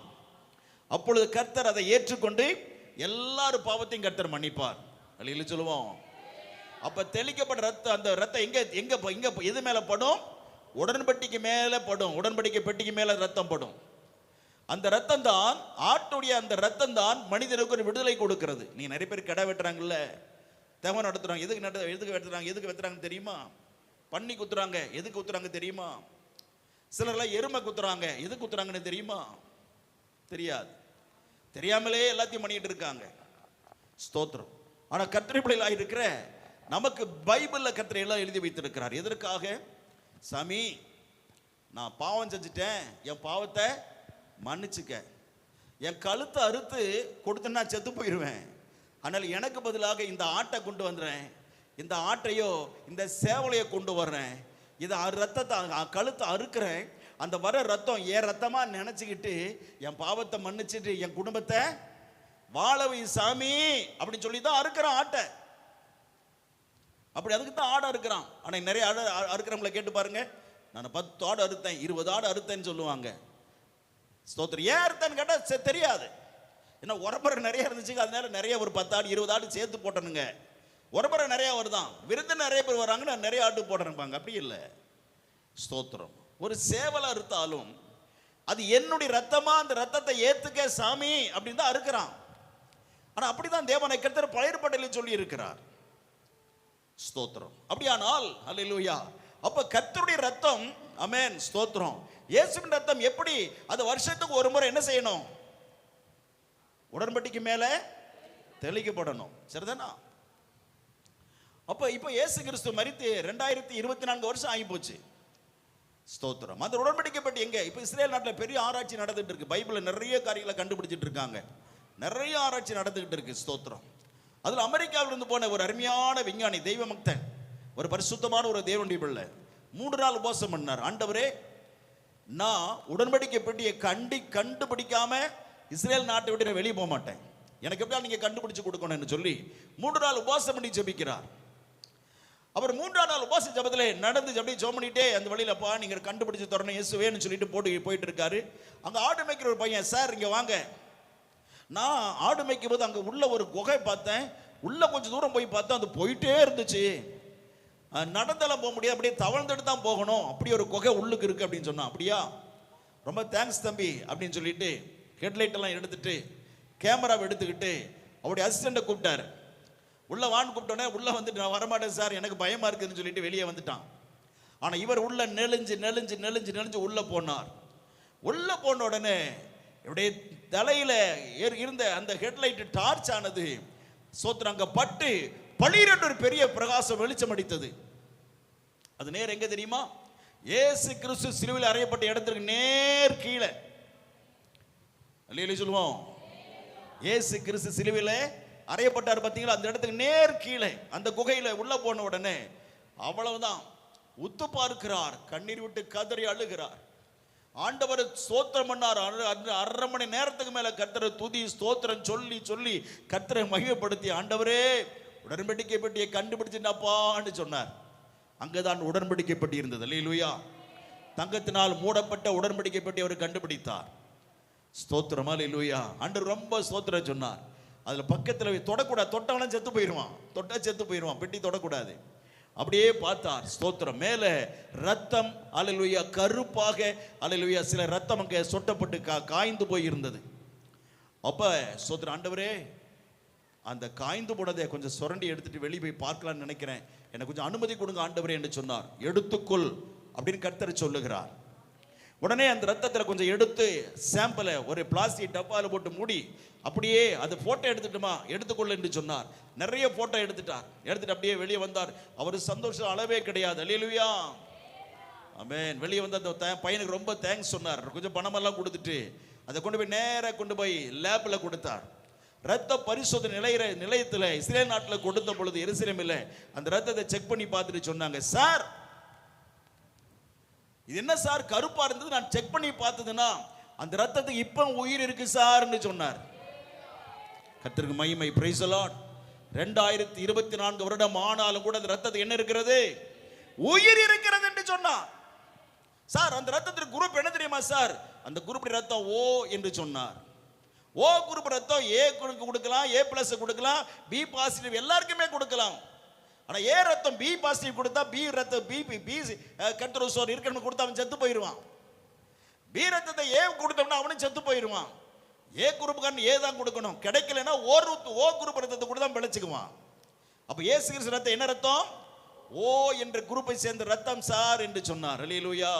அப்பொழுது கர்த்தர் அதை ஏற்றுக்கொண்டு எல்லாரும் பாவத்தையும் கர்த்தர் மன்னிப்பார். அல்லேலூயா சொல்லுவோம். அப்ப தெளிக்கப்பட்ட ரத்தம், அந்த ரத்தம் எங்க எங்க எங்க எது மேல படும்? உடன்படிக்கை மேல படும். உடன்படிக்கை பெட்டிக்கு மேல ரத்தம் படும். அந்த ரத்தம் தான், ஆட்டுடைய அந்த ரத்தம் தான் மனிதனுக்கு ஒரு விடுதலை கொடுக்கிறது. நீ நிறைய பேர் கடை வெட்டுறாங்கல்ல, தேவன் நடத்துறாங்க, எதுக்கு வெட்டுறாங்க தெரியுமா? பண்ணி குத்துறாங்க, எதுக்கு குத்துறாங்க தெரியுமா? சிலர்லாம் எருமை குத்துறாங்க, எதுக்கு குத்துறாங்கன்னு தெரியுமா? தெரியாது. தெரியாமலே எல்லாத்தையும் பண்ணிட்டு இருக்காங்க. ஸ்தோத்திரம். ஆனா கர்த்தருடைய பிள்ளைகளாக இருக்கிற நமக்கு பைபிள்ல கர்த்தர் எல்லாம் எழுதி வைத்திருக்கிறார். எதற்காக? சாமி, நான் பாவம் செஞ்சுட்டேன், என் பாவத்தை மன்னிச்சுக்க. என் கழுத்தை அறுத்து கொடுத்தேன்னா செத்து போயிடுவேன். ஆனால் எனக்கு பதிலாக இந்த ஆட்டை கொண்டு வந்துடுறேன், இந்த ஆட்டையோ இந்த சேவலையோ கொண்டு வர்றேன், இதை ரத்தத்தை கழுத்தை அறுக்கிறேன், அந்த வர ரத்தம் என் ரத்தமா நினைச்சுக்கிட்டு என் பாவத்தை மன்னிச்சுட்டு என் குடும்பத்தை வாழவை சாமி அப்படின்னு சொல்லி தான் அறுக்கிறான் ஆட்டை. அப்படி அதுக்கு தான் ஆடை அறுக்கிறான். ஆனால் நிறைய ஆடை அறுக்கிறவங்களை கேட்டு பாருங்க, நான் 10 ஆடு அறுத்தேன், 20 ஆடு அறுத்தேன்னு சொல்லுவாங்க. ஸ்தோத்திரம். ஏன் அறுத்தேன்னு கேட்டால் தெரியாது. ஏன்னா உரம்பரை நிறைய இருந்துச்சு, அதனால நிறைய ஒரு 10 ஆடு 20 ஆடு சேர்த்து போட்டனுங்க. உரம்பரை நிறைய வருதான், விருந்து நிறைய பேர் வராங்கன்னா நிறைய ஆடு போட்டனுப்பாங்க. அப்படி இல்லை. ஸ்தோத்திரம். ஒரு சேவலை அறுத்தாலும் அது என்னுடைய ரத்தமா, அந்த ரத்தத்தை ஏத்துக்க சாமி அப்படின்னு தான் அறுக்கிறான். ஆனா அப்படிதான் தேவனை கர்த்தர் பழைய ஏற்பாட்டில் சொல்லி இருக்கிறார். ஸ்தோத்திரம். அப்படியானால் அல்லேலூயா, அப்ப கர்த்தருடைய ரத்தம், ஆமென், ஸ்தோத்திரம். இயேசுவின் ரத்தம் எப்படி? அது வருஷத்துக்கு ஒரு முறை என்ன செய்யணும்? உடன்படிக்கை மேல தெளிக்கப்படணும். சரிதானா? அப்ப இப்ப இயேசு கிறிஸ்து மரித்து 2024 வருஷம் ஆகி போச்சு. ஸ்தோத்திரம். அந்த உடன்படிக்கை பற்றி எங்க? இப்ப இஸ்ரேல் நாட்டில் பெரிய ஆராய்ச்சி நடந்துட்டு இருக்கு. பைபிள்ல நிறைய காரியங்களை கண்டுபிடிச்சிட்டு இருக்காங்க. நிறைய ஆராய்ச்சி நடந்துகிட்டு இருக்கு. ஸ்தோத்திரம். அதுல அமெரிக்காவில் இருந்து போன ஒரு அருமையான விஞ்ஞானி, தெய்வ பக்தன், ஒரு பரிசுத்தமான ஒரு தேவனுடைய பிள்ளை 3 நாள் உபவாசம் பண்ணார். ஆண்டவரே, நான் உடன்படிக்கை பெட்டியை கண்டுபிடிக்காம இஸ்ரேல் நாட்டை விட்டு வெளியே போக மாட்டேன், எனக்கு எப்படியா நீங்க கண்டுபிடிச்சு கொடுக்கணும்னு சொல்லி 3 நாள் உபவாசம் பண்ணி ஜெபிக்கிறார். அவர் 3ஆம் நாள் உபவாச ஜெபத்திலே நடந்து அப்படியே ஜெபம் பண்ணிட்டே அந்த வழியிலப்பா நீங்க கண்டுபிடிச்சு தரணும் இயேசுவேன்னு சொல்லிட்டு போயிட்டு இருக்காரு. அங்க ஆடு மேய்க்கிற ஒரு பையன், சார் இங்க வாங்க, நான் ஆடு மேய்க்கும் போது அங்க உள்ள ஒரு குகை பார்த்தேன், உள்ள கொஞ்சம் தூரம் போய் பார்த்தேன், அது போயிட்டே இருந்துச்சு, நடந்தெல்லாம் போக முடியாது, அப்படியே தவழ்ந்துட்டு தான் போகணும், அப்படி ஒரு குகை உள்ளுக்கு இருக்கு அப்படின்னு சொன்னான். அப்படியா, ரொம்ப தேங்க்ஸ் தம்பி அப்படின்னு சொல்லிட்டு ஹெட்லைட் எல்லாம் எடுத்துட்டு கேமராவை எடுத்துக்கிட்டு அவருடைய அசிஸ்டண்ட்டை கூப்பிட்டாரு. உள்ள வான்னு கூப்பிட்டோன்னே உள்ள வந்துட்டு, நான் வரமாட்டேன் சார், எனக்கு பயமா இருக்குதுன்னு சொல்லிட்டு வெளியே வந்துட்டான். ஆனா இவர் உள்ள நெளிஞ்சு உள்ள போனார். உள்ள போன உடனே இவருடைய தலையில இருந்த அந்த ஹெட்லைட் டார்ச் ஆனது சோத்திரம் அங்க பட்டு பளிரென்று ஒரு பெரிய பிரகாசம் வெளிச்சம் அடித்தது. அது நேர் எங்க தெரியுமா? இயேசு கிறிஸ்து சிலுவையில் அறையப்பட்ட இடத்துக்கு நேர் கீழே. அல்லேலூயா சொல்லுவோம். இயேசு கிறிஸ்து சிலுவையில் அறையப்பட்டார் பார்த்தீங்களா, அந்த இடத்துக்கு நேர் கீழே அந்த குகையில உள்ள போன உடனே அவ்வளவுதான், உத்து பார்க்கிறார், கண்ணீர் விட்டு கதறி அழுகிறார். ஆண்டவர் ஸ்தோத்திரம் பண்ணார். 1/2 மணி நேரத்துக்கு மேல கர்த்தரை துதி ஸ்தோத்திரம் சொல்லி சொல்லி கர்த்தரை மகிமைப்படுத்தி, ஆண்டவரே உடன்படிக்கை பெட்டியை கண்டுபிடிச்சுட்டாப்பான்னு சொன்னார். அங்கதான் உடன்படிக்கை பெட்டி இருந்தது. அல்லேலூயா. தங்கத்தினால் மூடப்பட்ட உடன்படிக்கை பெட்டி அவர் கண்டுபிடித்தார். ஸ்தோத்திரம். அல்லேலூயா. ஆண்டவர் ரொம்ப ஸ்தோத்திரம் சொன்னார். அதுல பக்கத்துல தொடக்கூடாது, தொட்டவனும் செத்து போயிடுவான், தொட்டா செத்து போயிடுவான், பெட்டி தொடக்கூடாது. அப்படியே பார்த்தார். ஸ்தோத்திரம். மேல ரத்தம், அல்லேலூயா, கருப்பாக, அல்லேலூயா, சில ரத்தம் அங்கே சொட்டப்பட்டு காய்ந்து போய் இருந்தது. அப்ப ஸ்தோத்திரம், ஆண்டவரே அந்த காய்ந்து போனதை கொஞ்சம் சுரண்டி எடுத்துட்டு வெளியே போய் பார்க்கலாம்னு நினைக்கிறேன், எனக்கு கொஞ்சம் அனுமதி கொடுங்க ஆண்டவரே என்று சொன்னார். எடுத்துக்கொள் அப்படின்னு கர்த்தர் சொல்லுகிறார். உடனே அந்த ரத்தத்தில் கொஞ்சம் எடுத்து சாம்பிளை ஒரு பிளாஸ்டிக் டப்பாவில் போட்டு மூடி அப்படியே அது போட்டோ எடுத்துட்டுமா எடுத்துக்கொள்ள என்று சொன்னார். நிறைய போட்டோ எடுத்துட்டார். எடுத்துட்டு அப்படியே வெளியே வந்தார். அவர் சந்தோஷம் அளவே கிடையாது. அல்லேலூயா. ஆமென். வெளியே வந்து அந்த பையனுக்கு ரொம்ப தேங்க்ஸ் சொன்னார். கொஞ்சம் பணமெல்லாம் கொடுத்துட்டு அதை கொண்டு போய் நேராக கொண்டு போய் லேபில் கொடுத்தார். ரத்த பரிசோதனை நிலையத்தில் இஸ்ரேல் நாட்டில் கொடுத்த பொழுது எருசலேமில் அந்த ரத்தத்தை செக் பண்ணி பார்த்துட்டு சொன்னாங்க, சார் இது என்ன சார் கருப்பா இருந்தது, நான் செக் பண்ணி பார்த்ததுன்னா அந்த ரத்தத்துக்கு இப்ப உயிர் இருக்கு சார்னு சொன்னார். கர்த்தருக்கு மகிமை, பிரைஸ் தி லார்ட். 2024 வருடம் ஆனாலும் கூட அந்த ரத்தத்துக்கு என்ன இருக்கிறது, உயிர் இருக்கிறது என்று சொன்னார். சார் அந்த ரத்தத்திற்கு குரூப் என்ன தெரியுமா சார், அந்த குரூப் ரத்தம் ஓ என்று சொன்னார். ஓ குரூப் ரத்தம் ஏ கொடுக்கலாம், ஏ பிளஸ் கொடுக்கலாம், பி பாசிட்டிவ் எல்லாருக்குமே கொடுக்கலாம். ஆனா ஏ ரத்தம் பி பாசிட்டிவ் கொடுத்தா பி ரத்தம் பி கண்ட்ரோல் இருக்கணும் கொடுத்தா அவன் செத்து போயிடுவான். பி ரத்தத்தை ஏ கொடுத்தோம்னா அவனும் செத்து போயிடுவான். ஏ குரூப்புக்காரன் ஏ தான் கொடுக்கணும், கிடைக்கலன்னா ஓ குரூப் ரத்தத்தை கூட தான் பிழைச்சுக்குவான். அப்ப இயேசு கிறிஸ்து ரத்தம் என்ன ரத்தம், ஓ என்ற குரூப்பை சேர்ந்த ரத்தம் சார் என்று சொன்னார். அல்லேலூயா.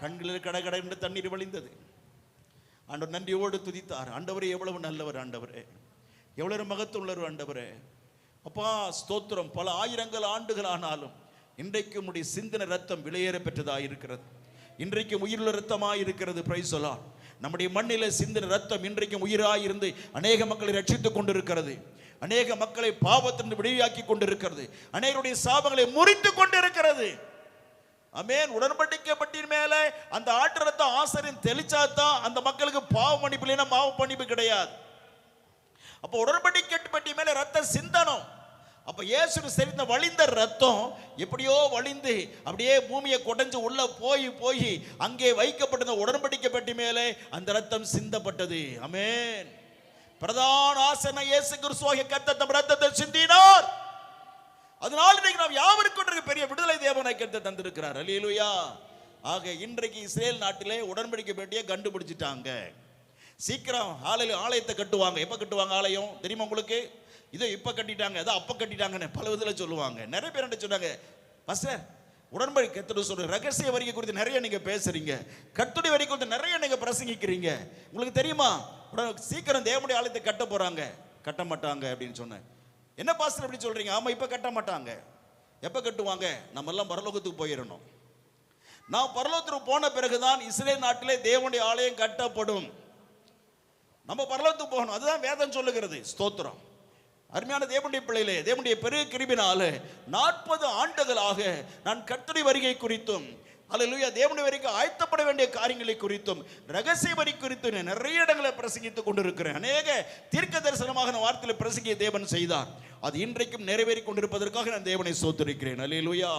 கண்களில் கடகட என்று தண்ணீர் வழிந்தது. ஆண்டவர் நன்றியோடு துதித்தார். ஆண்டவரே எவ்வளவு நல்லவர், ஆண்டவரே எவ்வளவு மகத்துள்ளவர், ஆண்டவரே அப்பா ஸ்தோத்திரம். பல ஆயிரங்கள் ஆண்டுகள் ஆனாலும் இன்றைக்கு உம்முடைய சிந்தனை ரத்தம் விலையேற பெற்றதாக இருக்கிறது. இன்றைக்கும் உயிருள்ள ரத்தமாக இருக்கிறது. Praise the Lord. நம்முடைய மண்ணில சிந்தனை ரத்தம் இன்றைக்கும் உயிராய் இருந்து அநேக மக்களை ரட்சித்துக் கொண்டிருக்கிறது. அநேக மக்களை பாவத்திலிருந்து விடுவியாக்கி கொண்டிருக்கிறது. அநேகருடைய சாபங்களை முறித்து கொண்டிருக்கிறது. ஆமென். உடன்படிக்கை பட்டியின் மேலே அந்த ஆட்டு ரத்தம் ஆசாரியன் தெளிச்சாதான் அந்த மக்களுக்கு பாவ மன்னிப்பு, இல்லைன்னா பாவ மன்னிப்பு கிடையாது. அப்ப உடன்படிக்கை பட்டி மேல ரத்தம் சிந்தனம். அப்ப இயேசு செறிந்த வழிந்த ரத்தம் எப்படியோ வழிந்து அப்படியே பூமியை கொடைஞ்சு உள்ள போய் அங்கே வைக்கப்பட்ட உடன்படிக்கை பட்டி மேலே அந்த ரத்தம் சிந்தப்பட்டது. ஆமென். பிரதான ஆசன இயேசு கிறிஸ்துவாகிய கர்த்தர் தம் ரத்தத்தை சிந்தினார். அதனால் இன்றைக்கு நாம் யாவருக்கும் பெரிய விடுதலை தேவனை கர்த்தர் தந்திருக்கிறார். அல்லேலூயா. ஆக இன்றைக்கு இஸ்ரேல் நாட்டிலே உடன்படிக்கை பெட்டியை கண்டுபிடிச்சிட்டாங்க. சீக்கிரம் ஆலயத்தை கட்டுவாங்க. எப்ப கட்டுவாங்க ஆலயம் தெரியுமா உங்களுக்கு? இதை இப்ப கட்டிட்டாங்க, அதை அப்ப கட்டிட்டாங்கன்னு பல விதத்தில் சொல்லுவாங்க. நிறைய பேர் என்ன சொன்னாங்க, பாஸ்டர் உடன்படிக்கை கர்த்தர் சொல்ற ரகசிய வரிகை குறித்து நிறைய நீங்க பேசுறீங்க, கர்த்தருடைய வரி குறித்து நிறைய நீங்க பிரசங்கிக்கிறீங்க, உங்களுக்கு தெரியுமா சீக்கிரம் தேவனுடைய ஆலயத்தை கட்ட போறாங்க, கட்ட மாட்டாங்க அப்படின்னு சொன்னேன். என்ன பாஸ்டர் அப்படி சொல்றீங்க? ஆமா இப்ப கட்ட மாட்டாங்க. எப்ப கட்டுவாங்க? நம்ம எல்லாம் பரலோகத்துக்கு போயிடணும். நான் பரலோகத்துக்கு போன பிறகுதான் இஸ்ரேல் நாட்டிலே தேவனுடைய ஆலயம் கட்டப்படும். நம்ம பரலோகத்துக்கு போகணும், அதுதான் வேதம் சொல்லுகிறது. ஸ்தோத்திரம். அருமையான தேவனுடைய பிள்ளைகளே, தேவனுடைய பெரிய கிருபையினாலே 40 ஆண்டுகளாக நான் கர்த்தருடைய வருகை குறித்தும் அல்லேலூயா தேவனுடைய வரிக்கு ஆயத்தப்பட வேண்டிய காரியங்களை குறித்தும் ரகசிய வரி குறித்தும் நிறைய இடங்களை பிரசங்கித்துக் கொண்டிருக்கிறேன். அநேக தீர்க்க தரிசனமாக வார்த்தையில் பிரசங்கிய தேவன் செய்தார். அது இன்றைக்கும் நிறைவேறி கொண்டிருப்பதற்காக நான் தேவனை ஸ்தோத்திரிக்கிறேன். அல்லேலூயா.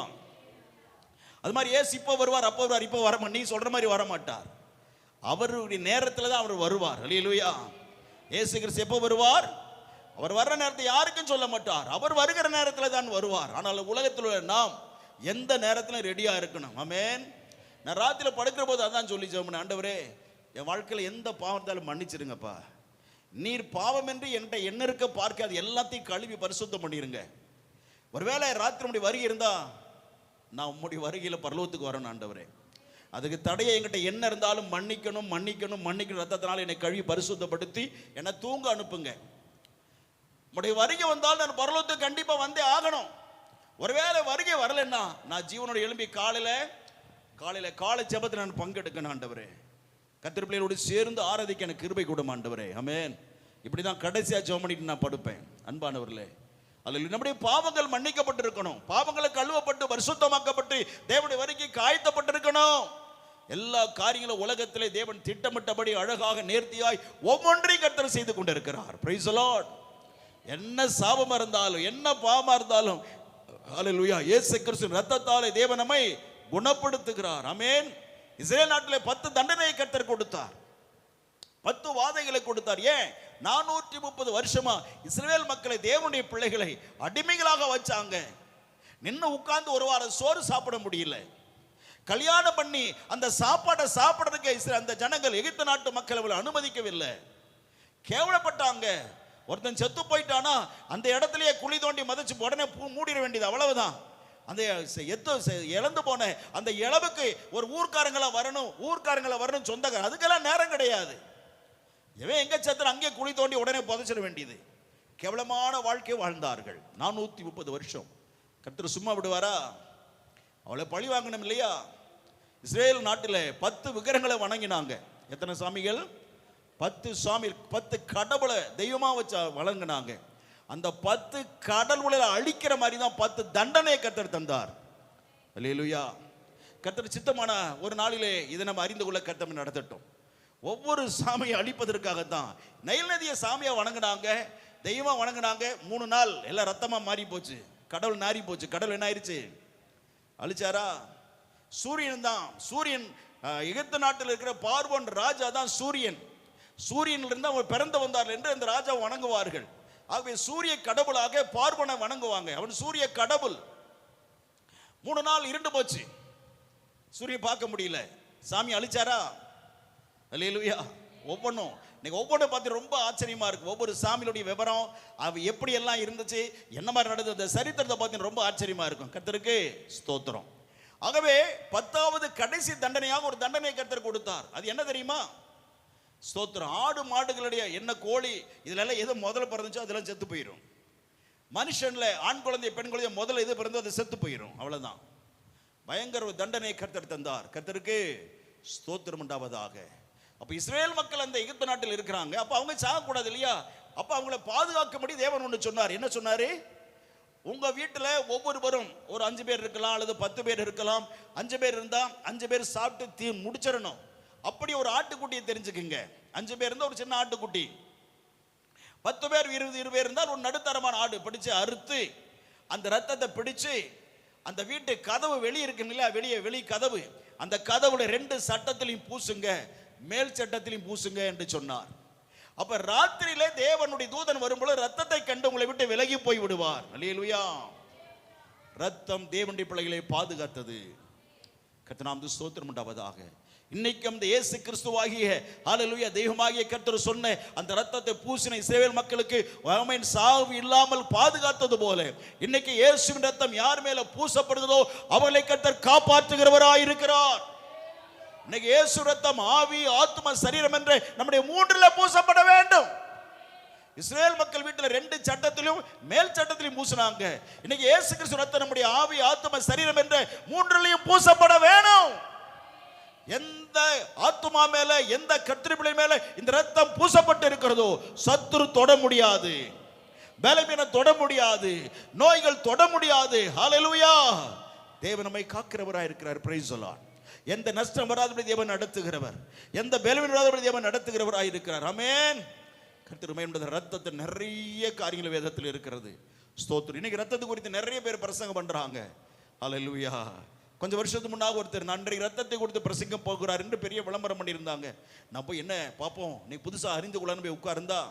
அது மாதிரி ஏசு இப்போ வருவார், அப்போ வருவார், இப்போ வர நீ சொல்ற மாதிரி வர மாட்டார். அவருடைய நேரத்தில் தான் அவர் வருவார். அல்லேலூயா. இயேசு கிறிஸ்து எப்போ வருவார்? அவர் வர்ற நேரத்தை யாருக்கும் சொல்ல மாட்டார். அவர் வருகிற நேரத்தில் தான் வருவார். ஆனால் உலகத்தில் உள்ள நாம் எந்த நேரத்திலும் ரெடியா இருக்கணும். ஆமென். நான் ராத்திரில படுக்கிற போது அதான் சொல்லி ஜெபம், ஆண்டவரே என் வாழ்க்கையில் எந்த பாவம் இருந்தாலும் மன்னிச்சிருங்கப்பா. நீர் பாவம் என்று என்கிட்ட என்ன இருக்க பார்க்க அது எல்லாத்தையும் கழுவி பரிசுத்தம் பண்ணிருங்க. ஒருவேளை ராத்திரி உடைய வருகை இருந்தா நான் உம்முடைய வருகையில் பரலோகத்துக்கு வரணும் ஆண்டவரே. அதுக்கு தடையை என்கிட்ட என்ன இருந்தாலும் மன்னிக்கணும் மன்னிக்கணும் மன்னிக்கணும். ரத்தத்தினால என்னை கழுவி பரிசுத்தப்படுத்தி என்னை தூங்க அனுப்புங்க. உடைய வருகை வந்தால் நான் பரலோகத்துக்கு கண்டிப்பா வந்தே ஆகணும். ஒருவேளை வருகை வரலன்னா நான் ஜீவனோட எழும்பி காலையில காலை ஜெபத்தில் நான் பங்கெடுக்கணும் ஆண்டவரே. கர்த்தர் பிள்ளைகளோடு சேர்ந்து ஆராதிக்க எனக்கு கிருபை கொடுங்க ஆண்டவரே. ஆமென். இப்படிதான் கடைசியா ஜெபம் பண்ணிட்டு நான் படுப்பேன். அன்பானவர்களே, அல்ல நம்முடைய பாவங்கள் மன்னிக்கப்பட்டிருக்கணும், பாவங்களை கழுவப்பட்டு பரிசுத்தமாக்கப்பட்டு தேவனுடைய வருகைக்கு ஆயத்தப்பட்டிருக்கணும். எல்லா காரியங்களும் உலகத்திலே தேவன் திட்டமிட்டபடி அழகாக நேர்த்தியாய் ஒவ்வொன்றையும் கர்த்தர் செய்து கொண்டிருக்கிறார். Praise the Lord. என்ன சாபமா இருந்தாலும் என்ன பாவமா இருந்தாலும் அல்லேலூயா இயேசு கிறிஸ்துவின் இரத்தத்தாலே தேவன் நம்மை குணப்படுத்துகிறார். ஆமென். இஸ்ரேல் நாட்டிலே 10 தண்டனையை கர்த்தர் கொடுத்தார், 10 வாதைகளை கொடுத்தார். ஏன்? 430 வருஷமா இஸ்ரவேல் மக்களை தேவனுடைய பிள்ளைகளை அடிமைகளாக வச்சாங்க. நின்று உட்கார்ந்து ஒரு வாரம் சோறு சாப்பிட முடியல. கல்யாணம் பண்ணி அந்த சாப்பாடை சாப்பிடறதுக்கு அந்த ஜனங்கள் எகிப்து நாட்டு மக்கள் அவளை அனுமதிக்கவில்லை. கேவலப்பட்டாங்க. ஒருத்தன் செத்து போயிட்டானா அந்த இடத்துலயே குழி தோண்டி மதிச்சு உடனே மூடிட வேண்டியது, அவ்வளவுதான். அந்த இழந்து போன அந்த இளவுக்கு ஒரு ஊர்க்காரங்களா வரணும் சொந்தக்காரன், அதுக்கெல்லாம் நேரம் கிடையாது. எவன் எங்க செத்து அங்கே குழி தோண்டி உடனே புதைச்சிட வேண்டியது. கேவலமான வாழ்க்கை வாழ்ந்தார்கள் 430 வருஷம். கர்த்தர் சும்மா விடுவாரா? அவளை பழி வாங்கணும் இல்லையா? இஸ்ரேல் நாட்டில் 10 விக்கிரகங்களை வணங்கினாங்க. எத்தனை சாமிகள்? 10 சாமி 10 கடவுளை தெய்வமா வச்சு வழங்கினாங்க. அந்த 10 கடவுளை அழிக்கிற மாதிரி தான் 10 தண்டனையை கர்த்தர் தந்தார். அல்லேலூயா. கர்த்தர் சித்தமான ஒரு நாளிலே இதை நம்ம அறிந்து கொள்ள கர்த்தர் நடத்தட்டும். ஒவ்வொரு சாமியை அழிப்பதற்காகத்தான். நைல் நதியை சாமியா வணங்கினாங்க, தெய்வமா வணங்கினாங்க. 3 நாள் எல்லாம் ரத்தமா மாறி போச்சு, கடவுள் நாரி போச்சு. கடவுள் என்ன ஆயிடுச்சு? அழிச்சாரா? சூரியன் தான். சூரியன் எகிப்து நாட்டில் இருக்கிற பார்வோன் ராஜா தான் சூரியன். சூரியனில் இருந்து அவர் பிறந்து வந்தார் என்று அந்த ராஜா வணங்குவார்கள். ஆகவே சூரிய கடவுளாக பார்வோனை வணங்குவாங்க. அவன் சூரிய கடவுள். 3 நாள் இருண்டு போச்சு, சூரியன் பார்க்க முடியல. சாமி அழிச்சாரா? அல்லேலூயா. ஒவ்வொன்றும் இன்னைக்கு ஒவ்வொன்றும் பார்த்து ரொம்ப ஆச்சரியமா இருக்கு. ஒவ்வொரு சாமியுடைய விவரம், அவ எப்படி எல்லாம் இருந்துச்சு, என்ன மாதிரி நடந்தது, சரித்திரத்தை பார்த்து ரொம்ப ஆச்சரியமா இருக்கும். கர்த்தருக்கு ஸ்தோத்திரம். ஆகவே 10வது கடைசி தண்டனையாக ஒரு தண்டனை கர்த்தர் கொடுத்தார். அது என்ன தெரியுமா? ஸ்தோத்திரம். ஆடு மாடுகளுடைய என்ன கோழி இதுல எல்லாம் எது முதல்ல பிறந்துச்சோ அதெல்லாம் செத்து போயிடும். மனுஷன்ல ஆண் குழந்தை பெண் குழந்தை முதல்ல எது பிறந்தோ அது செத்து போயிடும். அவ்வளவுதான். பயங்கர ஒரு தண்டனையை கர்த்தர் தந்தார். கர்த்தருக்கு ஸ்தோத்திரம் உண்டாவதாக. அப்ப இஸ்ரேல் மக்கள் அந்த எகிப்து நாட்டில் இருக்கிறாங்க. அப்ப அவங்க சாகக்கூடாது இல்லையா? அப்ப அவங்களை பாதுகாக்கும்படி தேவன் ஒன்று சொன்னார். என்ன சொன்னாரு? உங்க வீட்டுல ஒவ்வொருவரும் ஒரு 5 பேர் இருக்கலாம் அல்லது 10 பேர் இருக்கலாம். 5 பேர் இருந்தா 5 பேர் சாப்பிட்டு முடிச்சிடணும். அப்படி ஒரு ஆட்டுக்குட்டியை தெரிஞ்சுக்குங்க. 5 பேர் இருந்தா ஒரு சின்ன ஆட்டுக்குட்டி, 10 பேர் 20 பேர் இருந்தால் ஒரு நடுத்தரமான ஆடு பிடிச்சு அறுத்து அந்த ரத்தத்தை பிடிச்சு அந்த வீட்டு கதவு வெளியே இருக்குங்களா, வெளி கதவு, அந்த கதவுல 2 சட்டத்திலையும் பூசுங்க, மேல் சட்டத்திலையும் பூசுங்க என்று சொன்னார். அப்ப ராத்திரியிலே தேவனுடைய தூதன் வரும்போது ரத்தத்தை கண்டு உங்களை விட்டு விலகி போய் விடுவார். அல்லேலூயா. ரத்தம் தேவனுடைய பிள்ளைகளை பாதுகாத்தது. கர்த்தர் நாமத்துக்கு ஸ்தோத்திரம் உண்டாவதாக. இன்னைக்கு அந்த இயேசு கிறிஸ்துவாகிய ஹல்லேலூயா தெய்வமாகிய கர்த்தர் சொன்ன அந்த ரத்தத்தை பூசின இஸ்ரவேல் மக்களுக்கு ஆமென் சாவு இல்லாமல் பாதுகாத்தது போல இன்னைக்கு இயேசுவின் ரத்தம் யார் மேல பூசப்படுகிறதோ அவர்களை கர்த்தர் காப்பாற்றுகிறவராய் இருக்கிறார். இன்னைக்கு இயேசு ரத்தம் ஆவி ஆத்மா சரீரம் என்ற நம்முடைய 3ல பூசப்பட வேண்டும். இஸ்ரேல் மக்கள் வீட்டில் 2 சட்டத்திலும் மேல் சட்டத்திலும் பூசினாங்க. இன்னைக்கு இயேசு கிறிஸ்து ரத்தம் நம்முடைய ஆவி ஆத்மா சரீரம் என்ற 3லையும் பூசப்பட வேணும். எந்த ஆத்துமா மேல எந்த கர்த்தரிப்பிள்ளை மேல இந்த ரத்தம் பூசப்பட்டு இருக்கிறதோ சத்துரு தொட முடியாது, பலவீனம் தொட முடியாது, நோய்கள் தொட முடியாது. ஹல்லேலூயா. தேவன் நம்மை காக்கிறவராய் இருக்கிறார். Praise the Lord. எந்த நஷ்டம் வராதபடி தேவன் நடத்துகிறவர், எந்த பலவீனம் வராதபடி தேவன் நடத்துகிறவராய் இருக்கிறார். ஆமென். கர்த்தர் மேம்பட்ட ரத்தத்தில் நிறைய காரியங்கள் வேதத்தில் இருக்கிறது. ஸ்தோத்திரம். இன்னைக்கு ரத்தத்தை குறித்து நிறைய பேர் பிரசங்கம் பண்றாங்க. ஹல்லேலூயா. கொஞ்சம் வருஷத்துக்கு முன்னாக ஒருத்தர் நன்றி ரத்தத்தை கொடுத்து பிரசங்கம் போகிறார் என்று பெரிய விளம்பரம் பண்ணியிருந்தாங்க. நான் போய் என்ன பார்ப்போம், நீ புதுசா அறிந்து கொள்ளன்னு போய் உட்கார்ந்தா